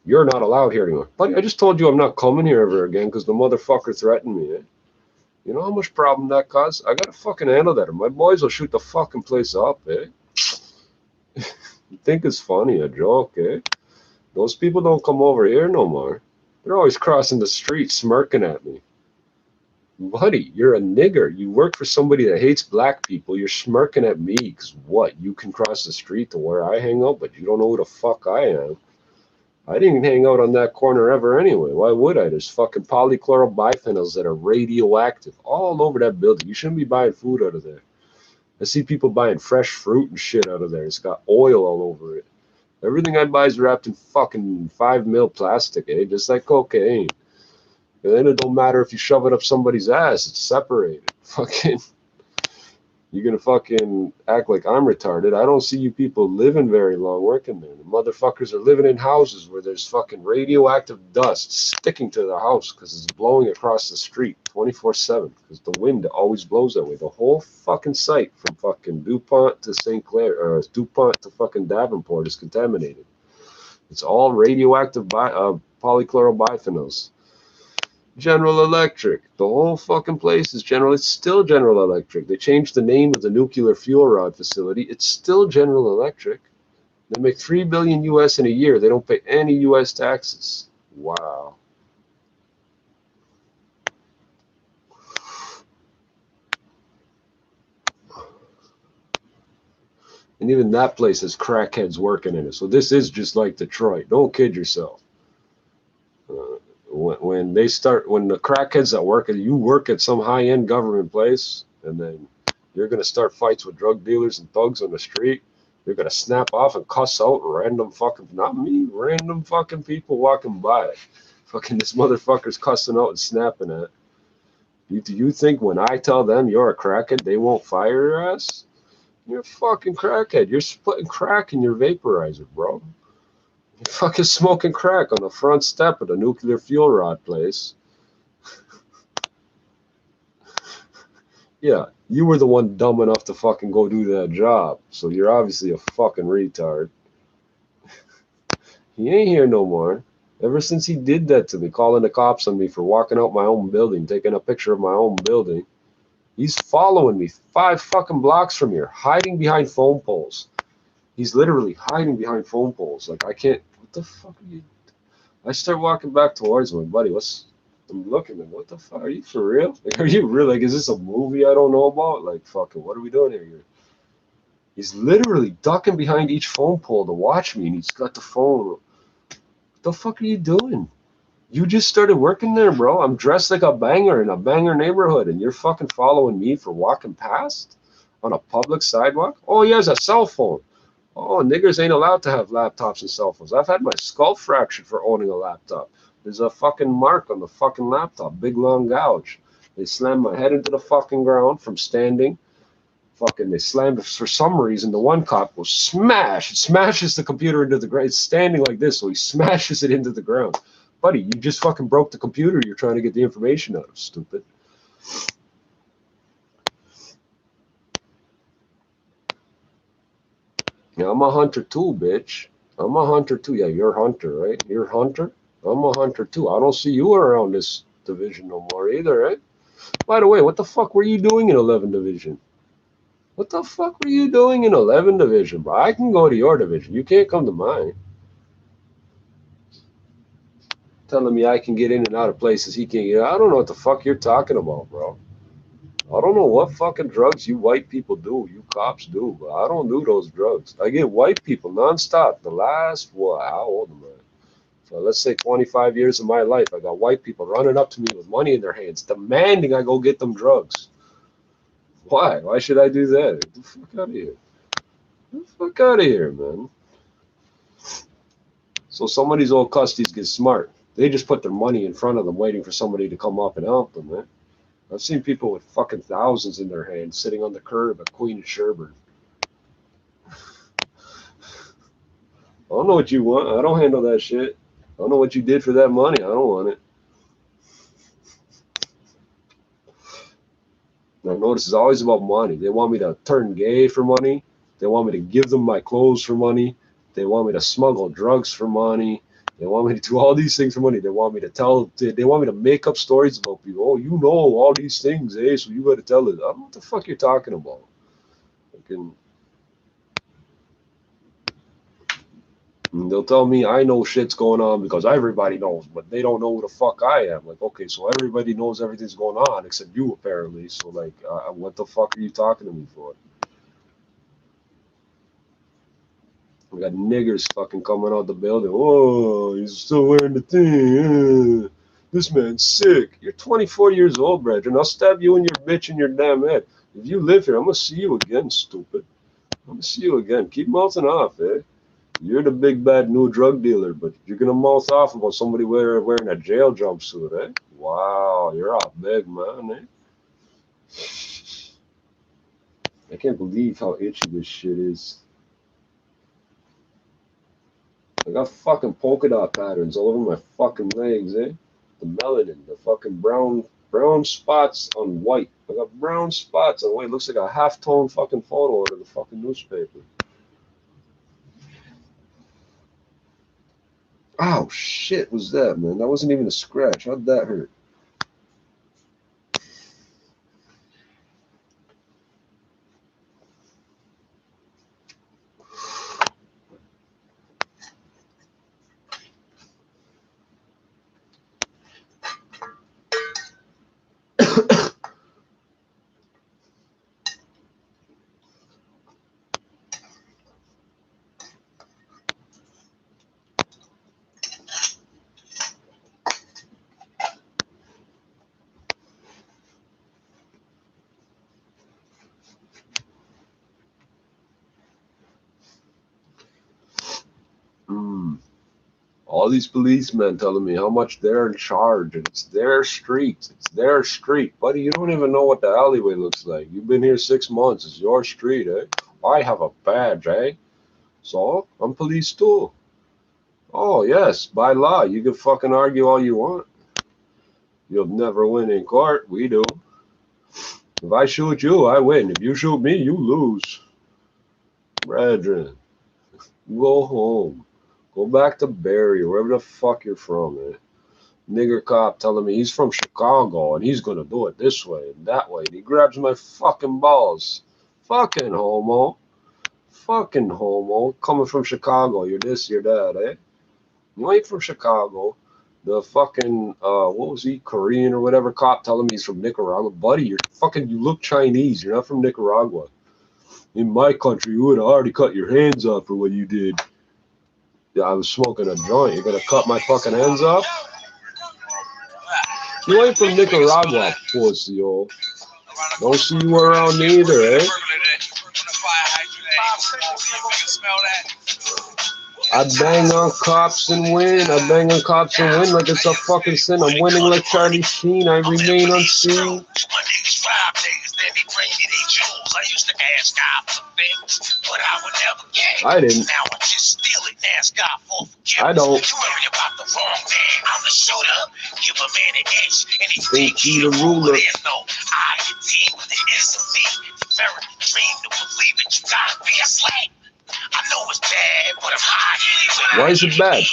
Speaker 1: you're not allowed here anymore. Buddy, I just told you I'm not coming here ever again because the motherfucker threatened me, eh? You know how much problem that caused? I gotta fucking handle that or my boys will shoot the fucking place up, eh? You think it's funny, a joke, eh? Those people don't come over here no more. They're always crossing the street smirking at me. Buddy, you're a nigger. You work for somebody that hates black people. You're smirking at me because what? You can cross the street to where I hang out, but you don't know who the fuck I am. I didn't hang out on that corner ever anyway. Why would I? There's fucking polychlorobiphenyls that are radioactive all over that building. You shouldn't be buying food out of there. I see people buying fresh fruit and shit out of there. It's got oil all over it. Everything I buy is wrapped in fucking 5 mil plastic, eh? Just like cocaine. And then it don't matter if you shove it up somebody's ass. It's separated. Fucking, you're gonna fucking act like I'm retarded. I don't see you people living very long working there. The motherfuckers are living in houses where there's fucking radioactive dust sticking to the house because it's blowing across the street 24/7 because the wind always blows that way. The whole fucking site from fucking DuPont to St. Clair, or DuPont to fucking Davenport is contaminated. It's all radioactive polychlorobiphenyls. General Electric. The whole fucking place is General. It's still General Electric. They changed the name of the nuclear fuel rod facility. It's still General Electric. They make $3 billion US in a year. They don't pay any US taxes. Wow. And even that place has crackheads working in it. So this is just like Detroit. Don't kid yourself. When the crackheads that work at, you work at some high-end government place, and then you're going to start fights with drug dealers and thugs on the street, you're going to snap off and cuss out random fucking, not me, random fucking people walking by. Fucking this motherfucker's cussing out and snapping at. Do you think when I tell them you're a crackhead, they won't fire your ass? You're a fucking crackhead. You're splitting crack in your vaporizer, bro. You're fucking smoking crack on the front step of the nuclear fuel rod place. Yeah, you were the one dumb enough to fucking go do that job. So you're obviously a fucking retard. He ain't here no more. Ever since he did that to me, calling the cops on me for walking out my own building, taking a picture of my own building, he's following me 5 fucking blocks from here, hiding behind phone poles. He's literally hiding behind phone poles. Like, I can't, what the fuck are you? I start walking back towards him, buddy. I'm looking at him. What the fuck? Are you for real? Like, are you really? Like, is this a movie I don't know about? Like, fucking, what are we doing here? He's literally ducking behind each phone pole to watch me, and he's got the phone. What the fuck are you doing? You just started working there, bro. I'm dressed like a banger in a banger neighborhood, and you're fucking following me for walking past on a public sidewalk? Oh, he has a cell phone. Oh, niggers ain't allowed to have laptops and cell phones. I've had my skull fractured for owning a laptop. There's a fucking mark on the fucking laptop, big long gouge. They slammed my head into the fucking ground from standing. Fucking, they slammed it for some reason. The one cop goes smash. It smashes the computer into the ground. It's standing like this, so he smashes it into the ground. Buddy, you just fucking broke the computer you're trying to get the information out of, stupid. Yeah, I'm a hunter too, bitch. I'm a hunter too. Yeah, you're a hunter, right? You're a hunter? I'm a hunter too. I don't see you around this division no more either, right? By the way, what the fuck were you doing in 11 Division? What the fuck were you doing in 11 Division, bro? I can go to your division. You can't come to mine. Telling me I can get in and out of places he can't get. I don't know what the fuck you're talking about, bro. I don't know what fucking drugs you white people do, you cops do, but I don't do those drugs. I get white people nonstop. The last, what, how old am I? So let's say 25 years of my life, I got white people running up to me with money in their hands, demanding I go get them drugs. Why? Why should I do that? Get the fuck out of here. Get the fuck out of here, man. So some of these old custies get smart. They just put their money in front of them, waiting for somebody to come up and help them, man. I've seen people with fucking thousands in their hands sitting on the curb at Queen and Sherburne. I don't know what you want. I don't handle that shit. I don't know what you did for that money. I don't want it. I notice it's always about money. They want me to turn gay for money. They want me to give them my clothes for money. They want me to smuggle drugs for money. They want me to do all these things for money. They want me to make up stories about people. Oh, you know all these things, eh? So you got to tell it. I don't know what the fuck you're talking about. And they'll tell me I know shit's going on because everybody knows, but they don't know who the fuck I am. Like, okay, so everybody knows everything's going on except you, apparently. So, like, what the fuck are you talking to me for? We got niggers fucking coming out the building. Oh, he's still wearing the thing. This man's sick. You're 24 years old, brethren. I'll stab you in your bitch in your damn head. If you live here, I'm gonna see you again, stupid. I'm gonna see you again. Keep mouthing off, eh? You're the big bad new drug dealer, but you're gonna mouth off about somebody wearing a jail jumpsuit, eh? Wow, you're a big man, eh? I can't believe how itchy this shit is. I got fucking polka dot patterns all over my fucking legs, eh? The melanin, the fucking brown spots on white. I got brown spots on white. It looks like a half-tone fucking photo out of the fucking newspaper. Ow, shit was that, man? That wasn't even a scratch. How'd that hurt? All these policemen telling me how much they're in charge, and it's their street. It's their street. Buddy, you don't even know what the alleyway looks like. You've been here 6 months. It's your street, eh? I have a badge, eh? So, I'm police too. Oh, yes, by law. You can fucking argue all you want. You'll never win in court. We do. If I shoot you, I win. If you shoot me, you lose. Brethren, go home. Go back to Barrie, or wherever the fuck you're from, man. Nigger cop telling me he's from Chicago and he's gonna do it this way and that way. And he grabs my fucking balls. Fucking homo. Fucking homo. Coming from Chicago, you're this, you're that, eh? You ain't from Chicago. The fucking, what was he, Korean or whatever cop telling me he's from Nicaragua. Buddy, you look Chinese. You're not from Nicaragua. In my country, you would have already cut your hands off for what you did. Yeah, I was smoking a joint. You're gonna cut my fucking hands off? You ain't from Nicaragua, pussy, yo. Don't see you around neither, eh? I bang on cops and win. I bang on cops and win like it's a fucking sin. I'm winning like Charlie Sheen. I remain unseen. I didn't. I don't. Think you the ruler. Why is it bad?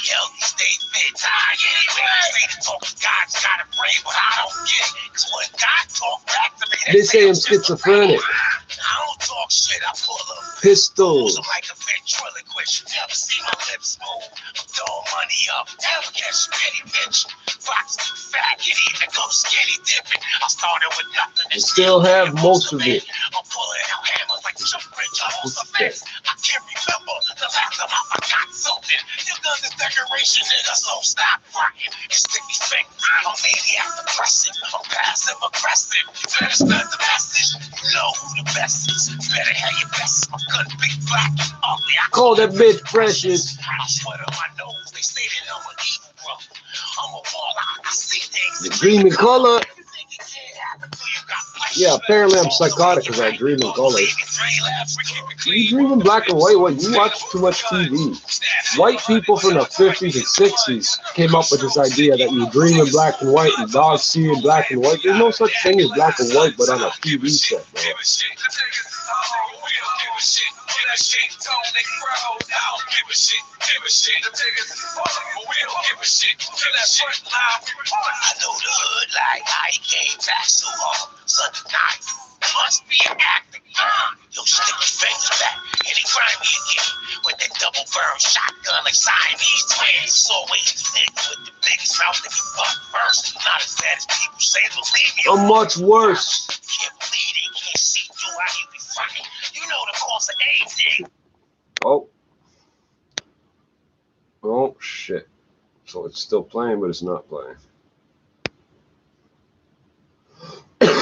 Speaker 1: They say I'm schizophrenic. Pistols. I still have most of it. I can't remember the last time I forgot something. Your gun is decoration, nigga, so stop fronting. It's sticky thing. I'm maniac depressive. I'm passive aggressive. You better spread the message. You know who the best is. You better have your best. My gun big, black, and ugly. I call that bitch Precious. I sweat on my nose. They say that I'm an evil, bro. I'm a wall. I see things. The dream in color. Yeah, apparently I'm psychotic because I dream in color. You dream in black and white? What? You watch too much TV. White people from the 50s and 60s came up with this idea that you dream in black and white and dogs see in black and white. There's no such thing as black and white, but on a TV set, bro. I know the hood like I came back so long. Such night must be an actor. Yo, stick your fingers back and he grind me again with that double burn shotgun like side I'm much worse.
Speaker 5: Can't believe they can't see through how you be fucking. You know the cause of everything.
Speaker 1: Oh. Oh, shit. So it's still playing, but it's not playing.
Speaker 5: Must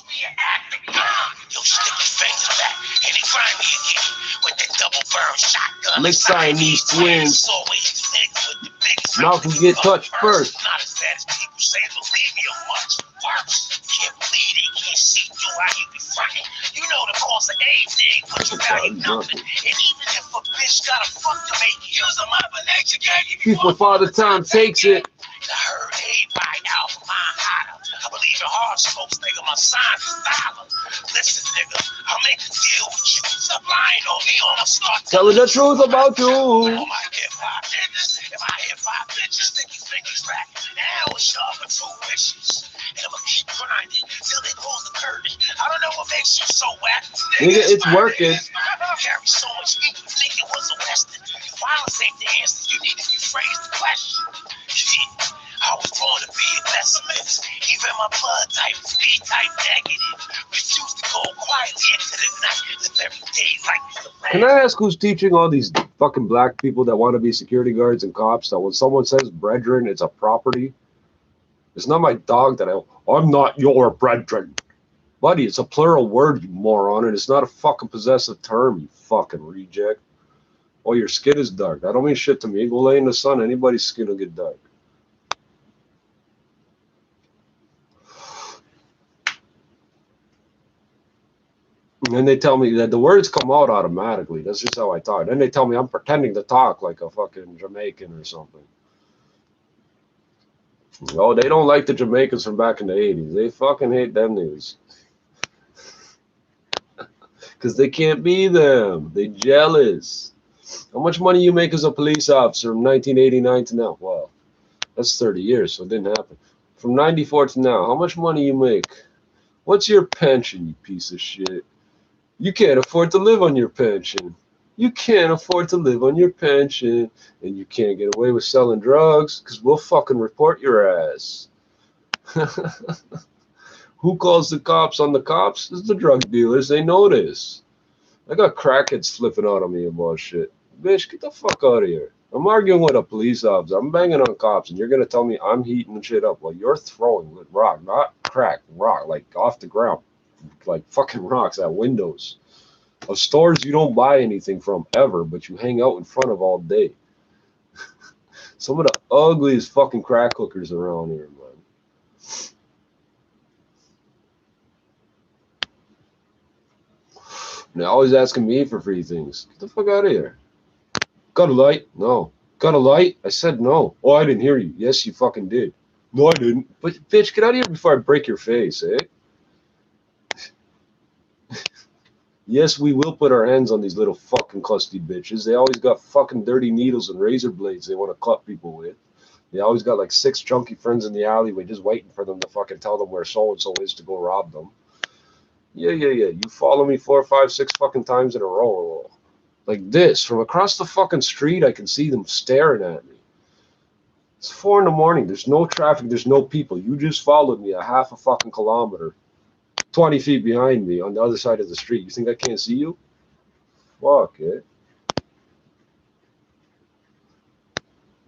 Speaker 5: be an actor. Yo, stick your finger back. And he grind me again with that double burn shotgun.
Speaker 1: Like Siamese twins.
Speaker 5: Always nigga with the biggest
Speaker 1: Mouth can get touched first.
Speaker 5: Not as bad as people say, believe me, or much worse. Can't believe they can't see through how you be fucking. You know the cause of everything, but you value nothing. And even if a bitch gotta fuck to make you, use a mother nature gang.
Speaker 1: People, Father Time takes it.
Speaker 5: I heard everybody out for my hotter. I believe in hard smokes, nigga. My sign is dollar. Listen, nigga, I'll make a deal with you. Stop lying on me on a start.
Speaker 1: Telling the truth about you.
Speaker 5: Oh my hip-hop niggas. If I hip-hop bitches, stick your fingers back. Now it's sharp and two wishes. And I'ma keep grinding till they close the curtain. I don't know what makes you so whack.
Speaker 1: Nigga, it's working.
Speaker 5: Carry so much heat, you think it was a Western. Violence ain't the answer. You need to rephrase the question. Shit. I was born to be a pessimist. Even my blood type is B-type negative. Refuse to go quietly into the night. Live every day like the
Speaker 1: Can I ask who's teaching all these fucking black people that want to be security guards and cops that when someone says brethren, it's a property? It's not my dog that I'm not your brethren. Buddy, it's a plural word, you moron, and it's not a fucking possessive term, you fucking reject. Oh, your skin is dark. That don't mean shit to me. Go lay in the sun. Anybody's skin will get dark. And then they tell me that the words come out automatically. That's just how I talk. Then they tell me I'm pretending to talk like a fucking Jamaican or something. Oh, they don't like the Jamaicans from back in the 80s. They fucking hate them niggas. Because they can't be them. They jealous. How much money you make as a police officer from 1989 to now? Well, that's 30 years, so it didn't happen. From 94 to now, how much money you make? What's your pension, you piece of shit? You can't afford to live on your pension. You can't afford to live on your pension. And you can't get away with selling drugs because we'll fucking report your ass. Who calls the cops on the cops? It's the drug dealers. They know this. I got crackheads flipping out on me about shit. Bitch, get the fuck out of here. I'm arguing with a police officer. I'm banging on cops, and you're going to tell me I'm heating shit up while you're throwing with rock, not crack, rock, like off the ground. Like fucking rocks at windows of stores you don't buy anything from ever, but you hang out in front of all day. Some of the ugliest fucking crack hookers around here, man. And they're always asking me for free things. Get the fuck out of here. Got a light? No. Got a light? I said no. Oh, I didn't hear you. Yes, you fucking did. No, I didn't. But bitch, get out of here before I break your face, eh? Yes, we will put our hands on these little fucking crusty bitches. They always got fucking dirty needles and razor blades they want to cut people with. They always got like 6 chunky friends in the alleyway just waiting for them to fucking tell them where so-and-so is to go rob them. Yeah. You follow me 4, 5, 6 fucking times in a row. Like this. From across the fucking street, I can see them staring at me. It's 4 in the morning. There's no traffic. There's no people. You just followed me a half a fucking kilometer. 20 feet behind me on the other side of the street. You think I can't see you? Fuck it.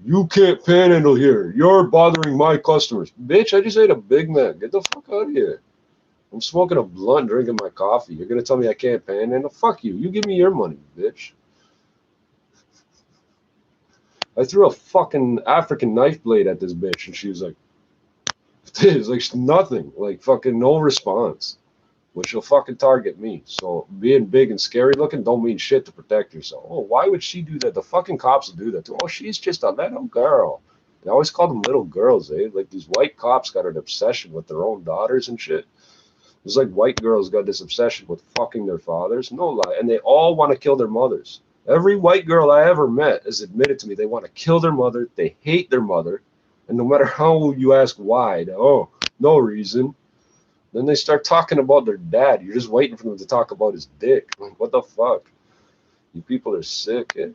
Speaker 1: You can't panhandle here. You're bothering my customers. Bitch, I just ate a Big Mac. Get the fuck out of here. I'm smoking a blunt, drinking my coffee. You're going to tell me I can't panhandle? Fuck you. You give me your money, bitch. I threw a fucking African knife blade at this bitch, and she was like, it's like nothing. Like fucking no response. But she'll fucking target me. So being big and scary looking don't mean shit to protect yourself. Oh, why would she do that? The fucking cops will do that too. Oh, she's just a little girl. They always call them little girls, eh? Like these white cops got an obsession with their own daughters and shit. It's like white girls got this obsession with fucking their fathers. No lie. And they all want to kill their mothers. Every white girl I ever met has admitted to me they want to kill their mother. They hate their mother. And no matter how you ask why, oh, no reason. Then they start talking about their dad. You're just waiting for them to talk about his dick. Like, what the fuck? You people are sick, eh?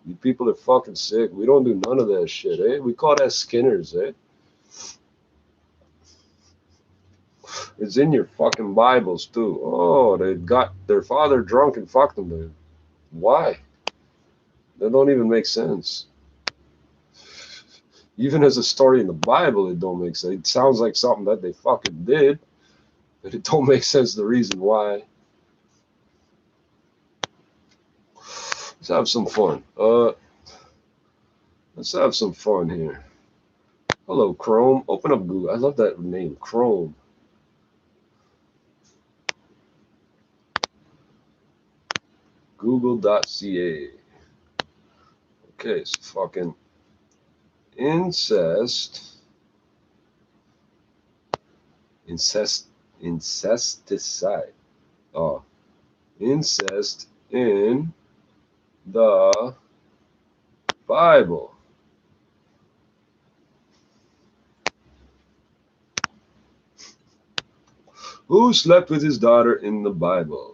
Speaker 1: You people are fucking sick. We don't do none of that shit, eh? We call that Skinners, eh? It's in your fucking Bibles, too. Oh, they got their father drunk and fucked them, dude. Why? That don't even make sense. Even as a story in the Bible, it don't make sense. It sounds like something that they fucking did, but it don't make sense the reason why. Let's have some fun. Let's have some fun here. Hello, Chrome. Open up Google. I love that name, Chrome. Google.ca. Okay, so fucking incesticide. Oh, incest in the Bible. Who slept with his daughter in the Bible?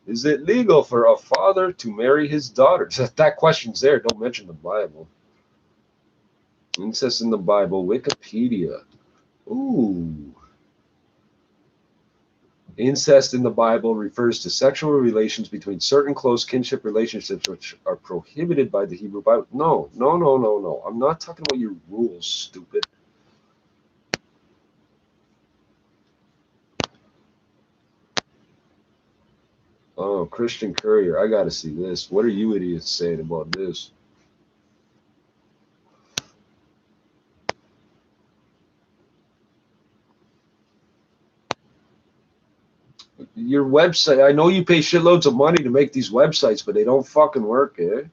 Speaker 1: Is it legal for a father to marry his daughter? That question's there. Don't mention the Bible. Incest in the Bible, Wikipedia. Ooh. Incest in the Bible refers to sexual relations between certain close kinship relationships which are prohibited by the Hebrew Bible. No. I'm not talking about your rules, stupid. Oh, Christian Courier, I gotta see this. What are you idiots saying about this? Your website, I know you pay shitloads of money to make these websites, but they don't fucking work, eh?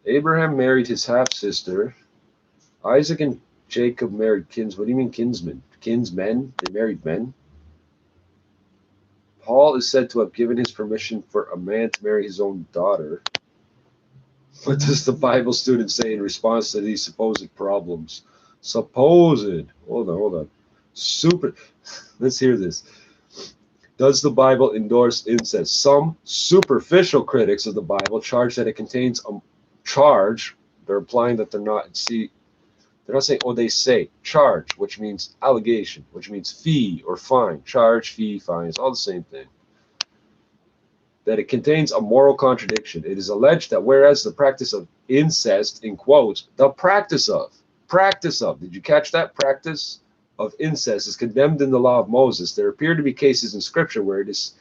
Speaker 1: Abraham married his half-sister. Isaac and Jacob married what do you mean kinsmen? Kinsmen? They married men? Paul is said to have given his permission for a man to marry his own daughter. What does the Bible student say in response to these supposed problems? Supposed. Hold on. Let's hear this. Does the Bible endorse incest? Some superficial critics of the Bible charge that it contains a charge. They're implying that they're not. See, they're not saying, oh, they say charge, which means allegation, which means fee or fine. Charge, fee, fine, it's all the same thing. That it contains a moral contradiction. It is alleged that whereas the practice of incest, in quotes, the practice of, did you catch that? Practice of incest is condemned in the law of Moses. There appear to be cases in Scripture where it is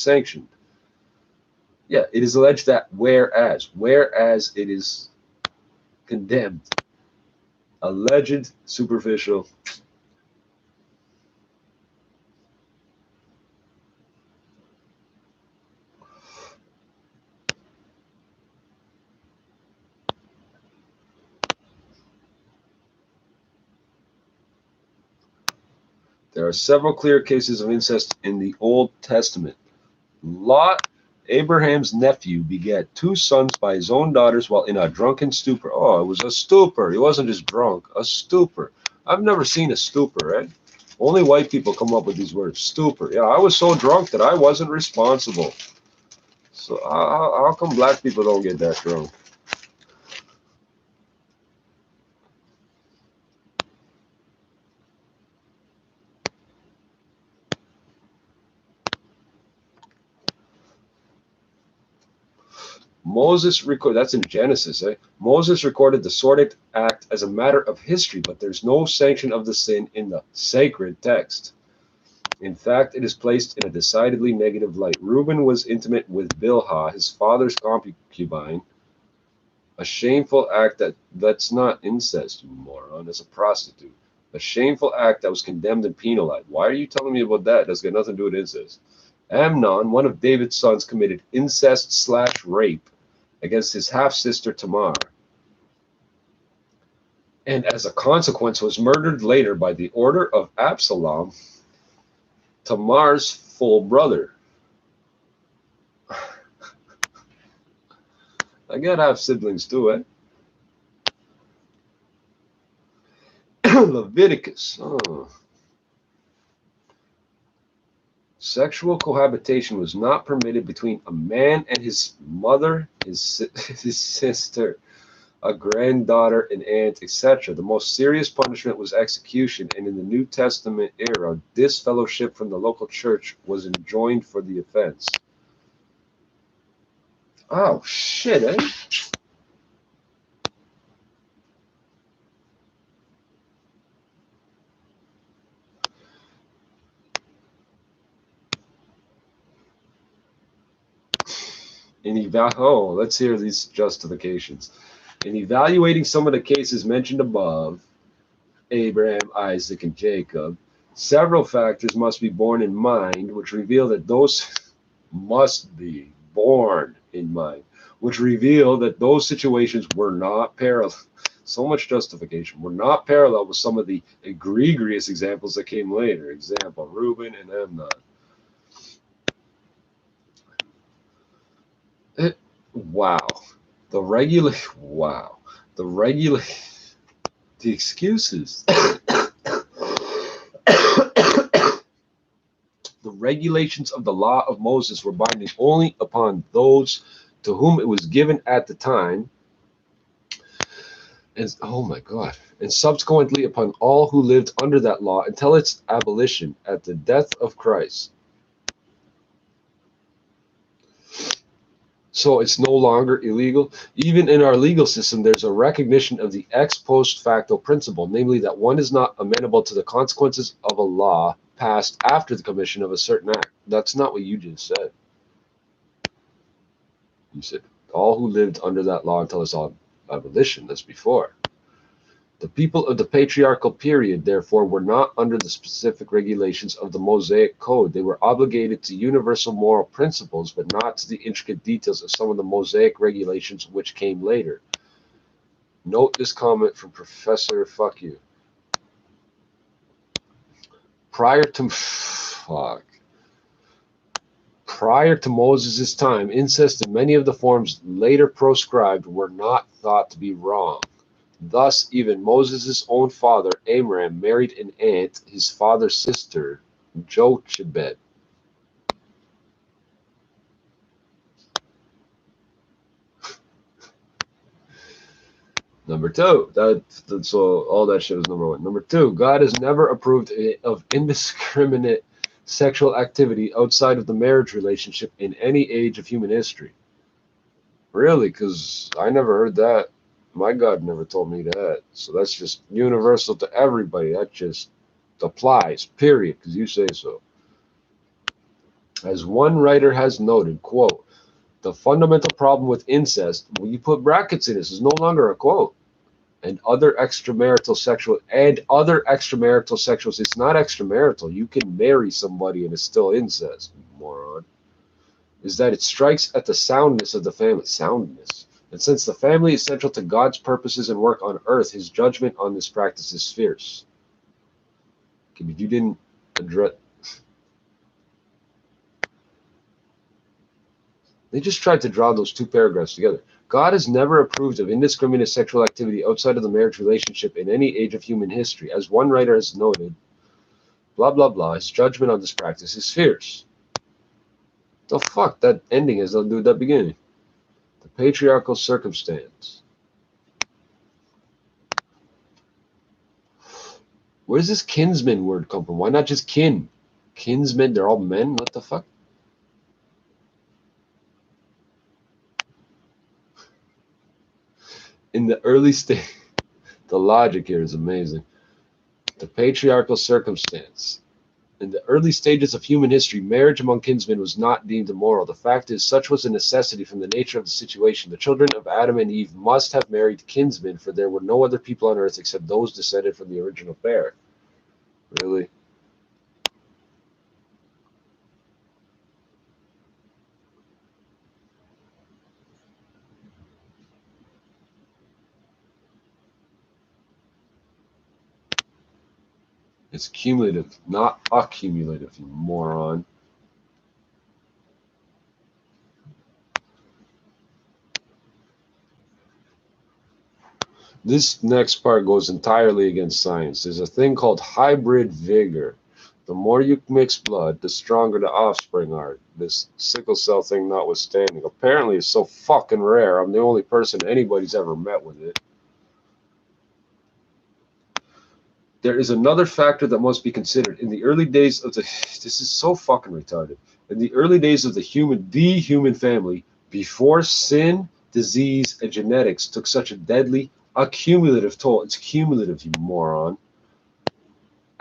Speaker 1: sanctioned. Yeah, it is alleged that whereas it is condemned. Alleged, superficial. There are several clear cases of incest in the Old Testament. Lot, Abraham's nephew, begat 2 sons by his own daughters while in a drunken stupor. Oh, it was a stupor. He wasn't just drunk, a stupor. I've never seen a stupor, right? Only white people come up with these words. Stupor. Yeah, I was so drunk that I wasn't responsible. So how come black people don't get that drunk? That's in Genesis, eh? Moses recorded the sordid act as a matter of history, but there's no sanction of the sin in the sacred text. In fact, it is placed in a decidedly negative light. Reuben was intimate with Bilhah, his father's concubine, a shameful act that's not incest, you moron, that's a prostitute. A shameful act that was condemned and penalized. Why are you telling me about that? That's got nothing to do with incest. Amnon, one of David's sons, committed incest/rape against his half-sister Tamar, and as a consequence was murdered later by the order of Absalom, Tamar's full brother. I gotta have siblings too, eh? Leviticus. Oh. Sexual cohabitation was not permitted between a man and his mother, his sister, a granddaughter, an aunt, etc. The most serious punishment was execution, and in the New Testament era, disfellowship from the local church was enjoined for the offense. Oh, shit, eh? Let's hear these justifications. In evaluating some of the cases mentioned above, Abraham, Isaac, and Jacob, several factors must be borne in mind, which reveal that those situations were not parallel. So much justification. Were not parallel with some of the egregious examples that came later. Example, Reuben and Amnon. Wow. The excuses. The regulations of the law of Moses were binding only upon those to whom it was given at the time, and subsequently upon all who lived under that law until its abolition at the death of Christ. So it's no longer illegal. Even in our legal system, there's a recognition of the ex post facto principle, namely that one is not amenable to the consequences of a law passed after the commission of a certain act. That's not what you just said. You said all who lived under that law until its abolition. That's before. The people of the patriarchal period, therefore, were not under the specific regulations of the Mosaic Code. They were obligated to universal moral principles, but not to the intricate details of some of the Mosaic regulations which came later. Note this comment from Professor Fuck You. Prior to Moses' time, incest in many of the forms later proscribed were not thought to be wrong. Thus, even Moses' own father, Amram, married an aunt, his father's sister, Jochebed. Number two, so all that shit was number one. Number two, God has never approved of indiscriminate sexual activity outside of the marriage relationship in any age of human history. Really? Because I never heard that. My God never told me that. So that's just universal to everybody. That just applies, period, because you say so. As one writer has noted, quote, the fundamental problem with incest, when you put brackets in this, is no longer a quote. And other extramarital sexuals, it's not extramarital. You can marry somebody and it's still incest, moron. Is that it strikes at the soundness of the family. Soundness. And since the family is central to God's purposes and work on earth, his judgment on this practice is fierce. Okay, but you didn't address. They just tried to draw those two paragraphs together. God has never approved of indiscriminate sexual activity outside of the marriage relationship in any age of human history. As one writer has noted, blah, blah, blah, his judgment on this practice is fierce. The fuck? That ending has nothing to do with that beginning. The patriarchal circumstance. Where does this kinsman word come from? Why not just kin? Kinsmen, they're all men? What the fuck? In the early stage, the logic here is amazing. The patriarchal circumstance. In the early stages of human history, marriage among kinsmen was not deemed immoral. The fact is, such was a necessity from the nature of the situation. The children of Adam and Eve must have married kinsmen, for there were no other people on earth except those descended from the original pair. Really? It's cumulative, not accumulative, you moron. This next part goes entirely against science. There's a thing called hybrid vigor. The more you mix blood, the stronger the offspring are. This sickle cell thing notwithstanding. Apparently it's so fucking rare. I'm the only person anybody's ever met with it. There is another factor that must be considered. In the early days of the... This is so fucking retarded. In the early days of the human family, before sin, disease, and genetics took such a deadly, accumulative toll. It's cumulative, you moron.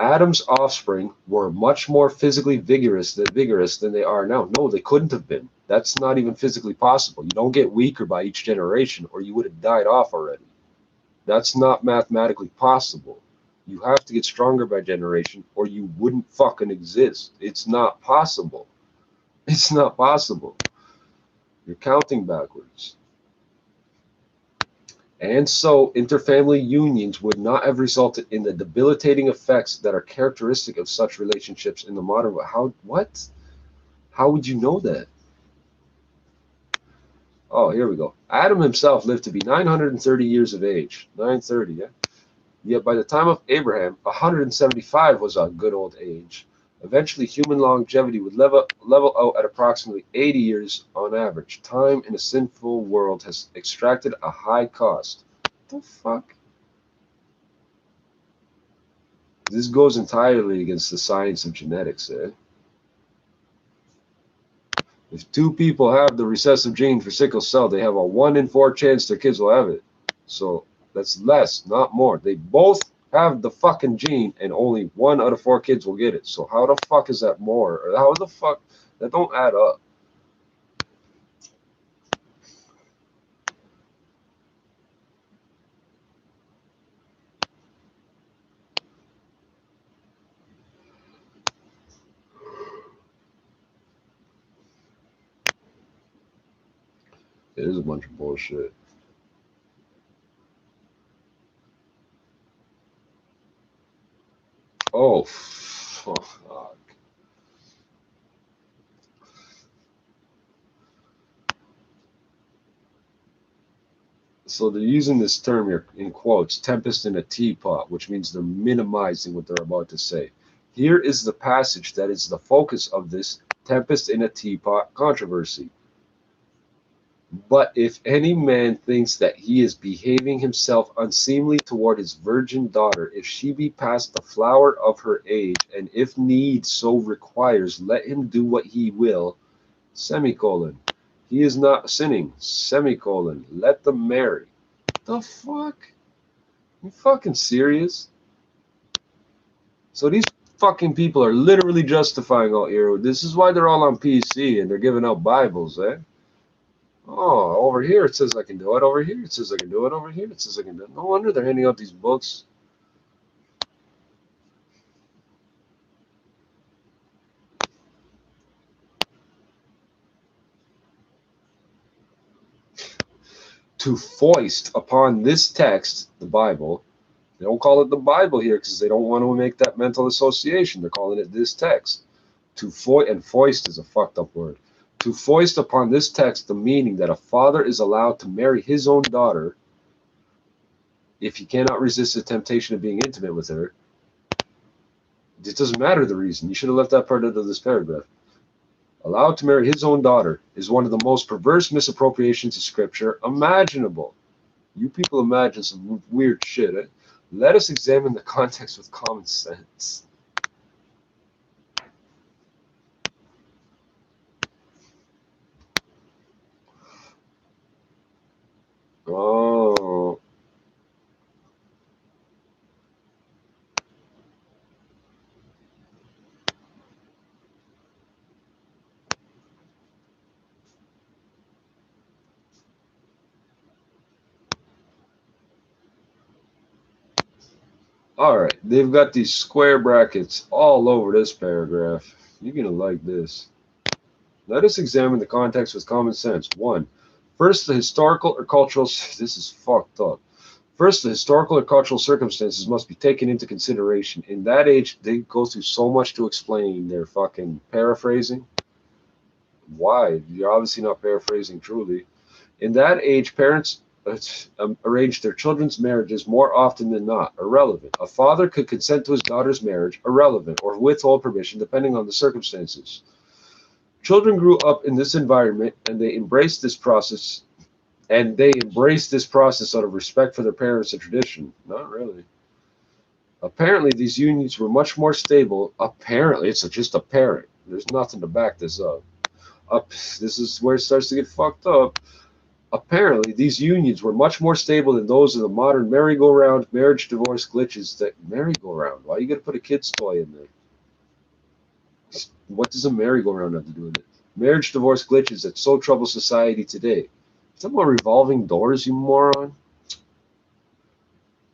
Speaker 1: Adam's offspring were much more physically vigorous than they are now. No, they couldn't have been. That's not even physically possible. You don't get weaker by each generation, or you would have died off already. That's not mathematically possible. You have to get stronger by generation, or you wouldn't fucking exist. It's not possible. It's not possible. You're counting backwards. And so, interfamily unions would not have resulted in the debilitating effects that are characteristic of such relationships in the modern world. How? What? How would you know that? Oh, here we go. Adam himself lived to be 930 years of age. 930, yeah? Yet by the time of Abraham, 175 was a good old age. Eventually, human longevity would level out at approximately 80 years on average. Time in a sinful world has extracted a high cost. What the fuck? This goes entirely against the science of genetics, eh? If two people have the recessive gene for sickle cell, they have a 1 in 4 chance their kids will have it. So that's less, not more. They both have the fucking gene, and only 1 out of 4 kids will get it. So how the fuck is that more? Or how the fuck? That don't add up. It is a bunch of bullshit. Oh, fuck. So they're using this term here in quotes, tempest in a teapot, which means they're minimizing what they're about to say. Here is the passage that is the focus of this tempest in a teapot controversy. But if any man thinks that he is behaving himself unseemly toward his virgin daughter, if she be past the flower of her age, and if need so requires, let him do what he will, semicolon. He is not sinning, semicolon. Let them marry. The fuck? You fucking serious? So these fucking people are literally justifying all here. This is why they're all on PC and they're giving out Bibles, eh? Oh, over here it says I can do it. Over here it says I can do it. Over here it says I can do it. No wonder they're handing out these books. To foist upon this text, the Bible, they don't call it the Bible here because they don't want to make that mental association. They're calling it this text. To foist is a fucked up word. To foist upon this text the meaning that a father is allowed to marry his own daughter if he cannot resist the temptation of being intimate with her. It doesn't matter the reason. You should have left that part out of this paragraph. Allowed to marry his own daughter is one of the most perverse misappropriations of scripture imaginable. You people imagine some weird shit, eh? Let us examine the context with common sense. Oh. All right, they've got these square brackets all over this paragraph. You're going to like this. Let us examine the context with common sense. 1. First, the historical or cultural... This is fucked up. First, the historical or cultural circumstances must be taken into consideration. In that age, they go through so much to explain their fucking paraphrasing. Why? You're obviously not paraphrasing truly. In that age, parents arrange their children's marriages more often than not. Irrelevant. A father could consent to his daughter's marriage. Irrelevant. Or withhold permission depending on the circumstances. Children grew up in this environment and they embraced this process. And they embraced this process out of respect for their parents and tradition. Not really. Apparently, these unions were much more stable. Apparently, it's just apparent. There's nothing to back this up. This is where it starts to get fucked up. Apparently, these unions were much more stable than those of the modern merry-go-round marriage divorce glitches. That merry-go-round? Why are you gonna put a kid's toy in there? What does a merry-go-round have to do with it? Marriage divorce glitches that so trouble society today. Talking about revolving doors, you moron.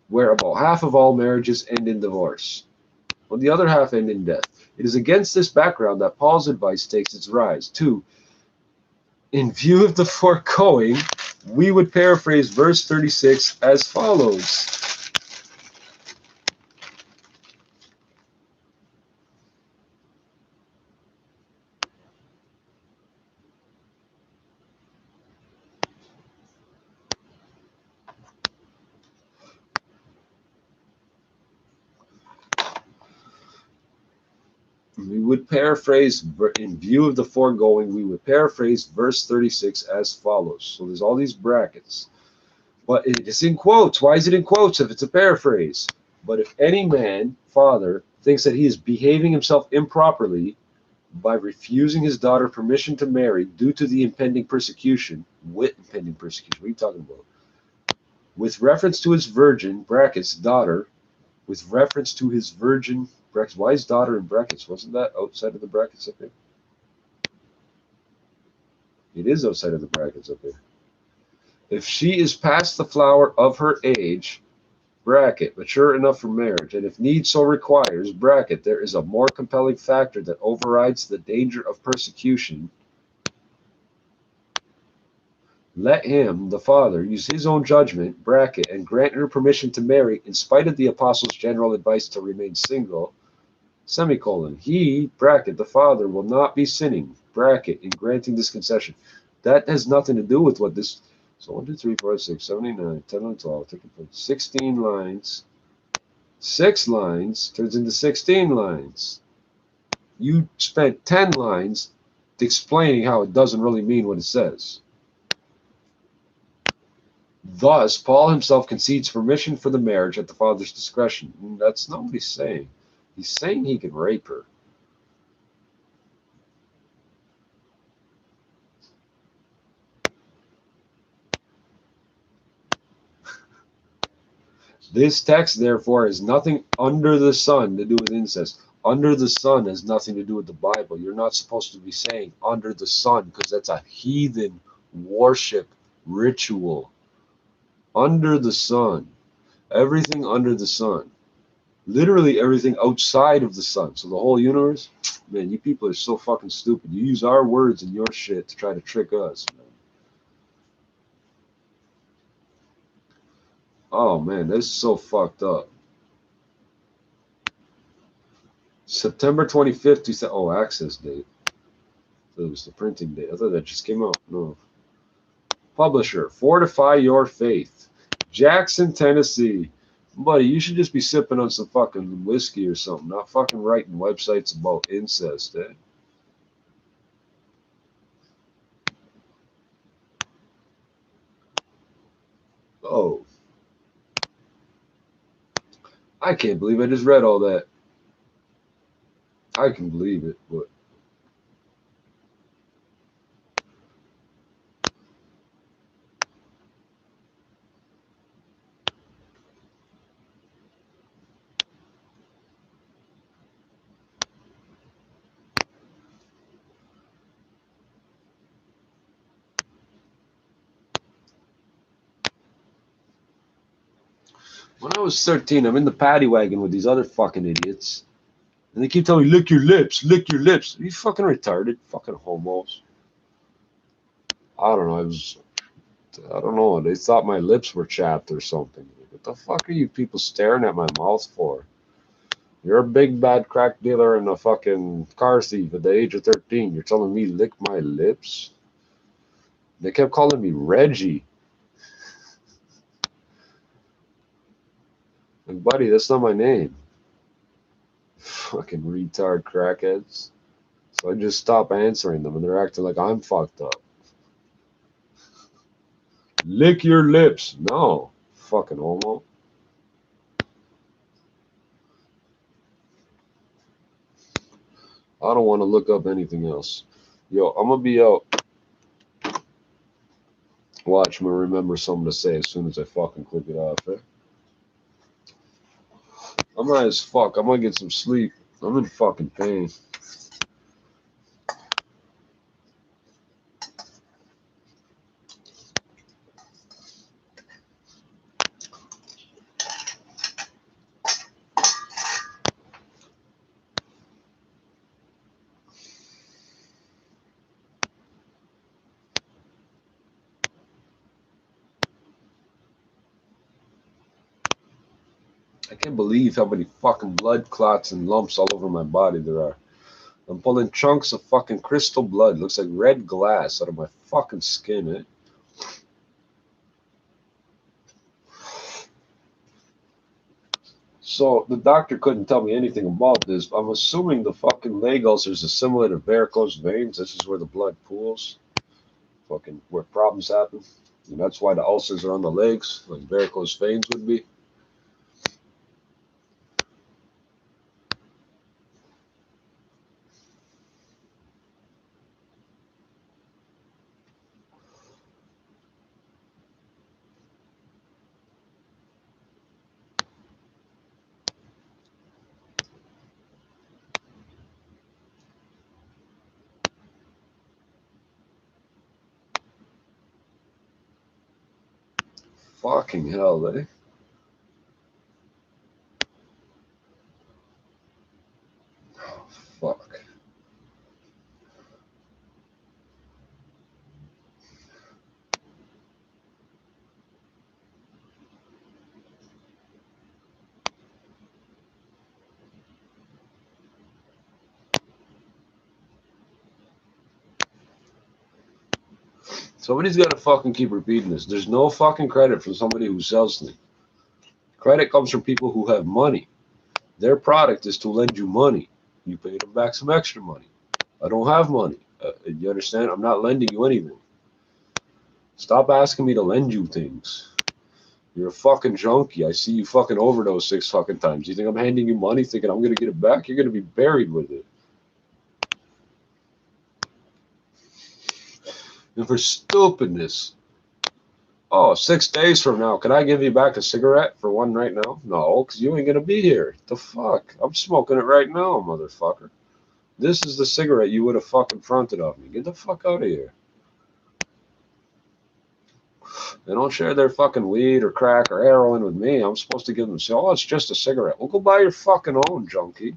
Speaker 1: Where about half of all marriages end in divorce, while the other half end in death. It is against this background that Paul's advice takes its rise. 2. In view of the foregoing, we would paraphrase verse 36 as follows. We would paraphrase, in view of the foregoing, we would paraphrase verse 36 as follows. So there's all these brackets. But it is in quotes. Why is it in quotes if it's a paraphrase? But if any man, father, thinks that he is behaving himself improperly by refusing his daughter permission to marry due to the impending persecution, what are you talking about? With reference to his virgin, brackets, daughter, with reference to his virgin, brackets, why is daughter in brackets? Wasn't that outside of the brackets up here? It is outside of the brackets up here. If she is past the flower of her age, bracket, mature enough for marriage, and if need so requires, bracket, there is a more compelling factor that overrides the danger of persecution, let him, the father, use his own judgment, bracket, and grant her permission to marry in spite of the apostles' general advice to remain single, semicolon. He, bracket, the father, will not be sinning, bracket, in granting this concession. That has nothing to do with what this... So 1, 2, 3, 4, 5, 6, 7, 8, 9, 10, 11, 12, 13, 14, 16 lines. 6 lines turns into 16 lines. You spent 10 lines explaining how it doesn't really mean what it says. Thus, Paul himself concedes permission for the marriage at the father's discretion. That's not what he's saying. He's saying he can rape her. This text, therefore, has nothing under the sun to do with incest. Under the sun has nothing to do with the Bible. You're not supposed to be saying under the sun because that's a heathen worship ritual. Under the sun. Everything under the sun. Literally everything outside of the sun. So the whole universe, man, you people are so fucking stupid. You use our words and your shit to try to trick us, man. Oh, man, that's so fucked up. September 25th, you said, oh, access date. So it was the printing date. I thought that just came out. No. Publisher, Fortify Your Faith. Jackson, Tennessee. Buddy, you should just be sipping on some fucking whiskey or something, not fucking writing websites about incest, eh? Oh. I can't believe I just read all that. I can believe it, but when I was 13, I'm in the paddy wagon with these other fucking idiots. And they keep telling me, lick your lips, lick your lips. Are you fucking retarded? Fucking homos. I don't know. I don't know. They thought my lips were chapped or something. What the fuck are you people staring at my mouth for? You're a big bad crack dealer and a fucking car thief at the age of 13. You're telling me lick my lips? They kept calling me Reggie. Like, buddy, that's not my name. Fucking retard crackheads. So I just stop answering them, and they're acting like I'm fucked up. Lick your lips. No. Fucking homo. I don't want to look up anything else. Yo, I'm going to be out. Watch me remember something to say as soon as I fucking click it off, eh? I'm high as fuck. I'm going to get some sleep. I'm in fucking pain. I can't believe how many fucking blood clots and lumps all over my body there are. I'm pulling chunks of fucking crystal blood. Looks like red glass out of my fucking skin, eh? So the doctor couldn't tell me anything about this. I'm assuming the fucking leg ulcers are similar to varicose veins. This is where the blood pools. Fucking where problems happen. And that's why the ulcers are on the legs, like varicose veins would be. Fucking hell, eh? Oh, fuck. Somebody's got to fucking keep repeating this. There's no fucking credit for somebody who sells things. Credit comes from people who have money. Their product is to lend you money. You pay them back some extra money. I don't have money. You understand? I'm not lending you anything. Stop asking me to lend you things. You're a fucking junkie. I see you fucking overdose 6 fucking times. You think I'm handing you money thinking I'm gonna get it back? You're gonna be buried with it. And for stupidness. Oh, 6 days from now, can I give you back a cigarette for one right now? No, because you ain't gonna be here. The fuck? I'm smoking it right now, motherfucker. This is the cigarette you would have fucking fronted of me. Get the fuck out of here. They don't share their fucking weed or crack or heroin with me. I'm supposed to give them, oh, it's just a cigarette. Well, go buy your fucking own, junkie.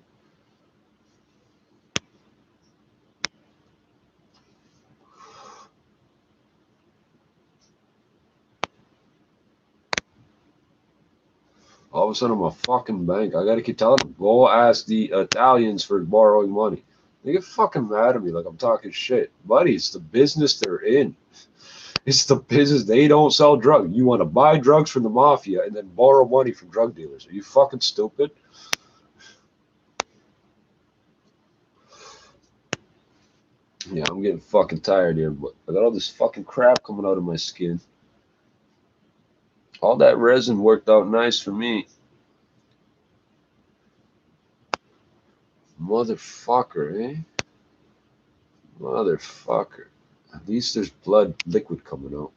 Speaker 1: All of a sudden, I'm a fucking bank. I gotta keep telling them, go ask the Italians for borrowing money. They get fucking mad at me like I'm talking shit. Buddy, it's the business they're in. It's the business. They don't sell drugs. You want to buy drugs from the mafia and then borrow money from drug dealers. Are you fucking stupid? Yeah, I'm getting fucking tired here, but I got all this fucking crap coming out of my skin. All that resin worked out nice for me. Motherfucker, eh? Motherfucker. At least there's blood liquid coming out.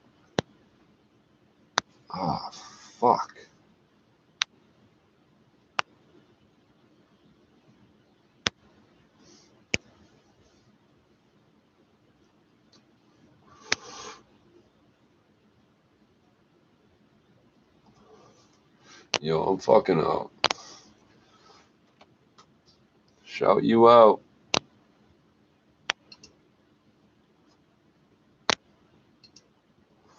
Speaker 1: Ah, fuck. Yo, I'm fucking out. Shout you out.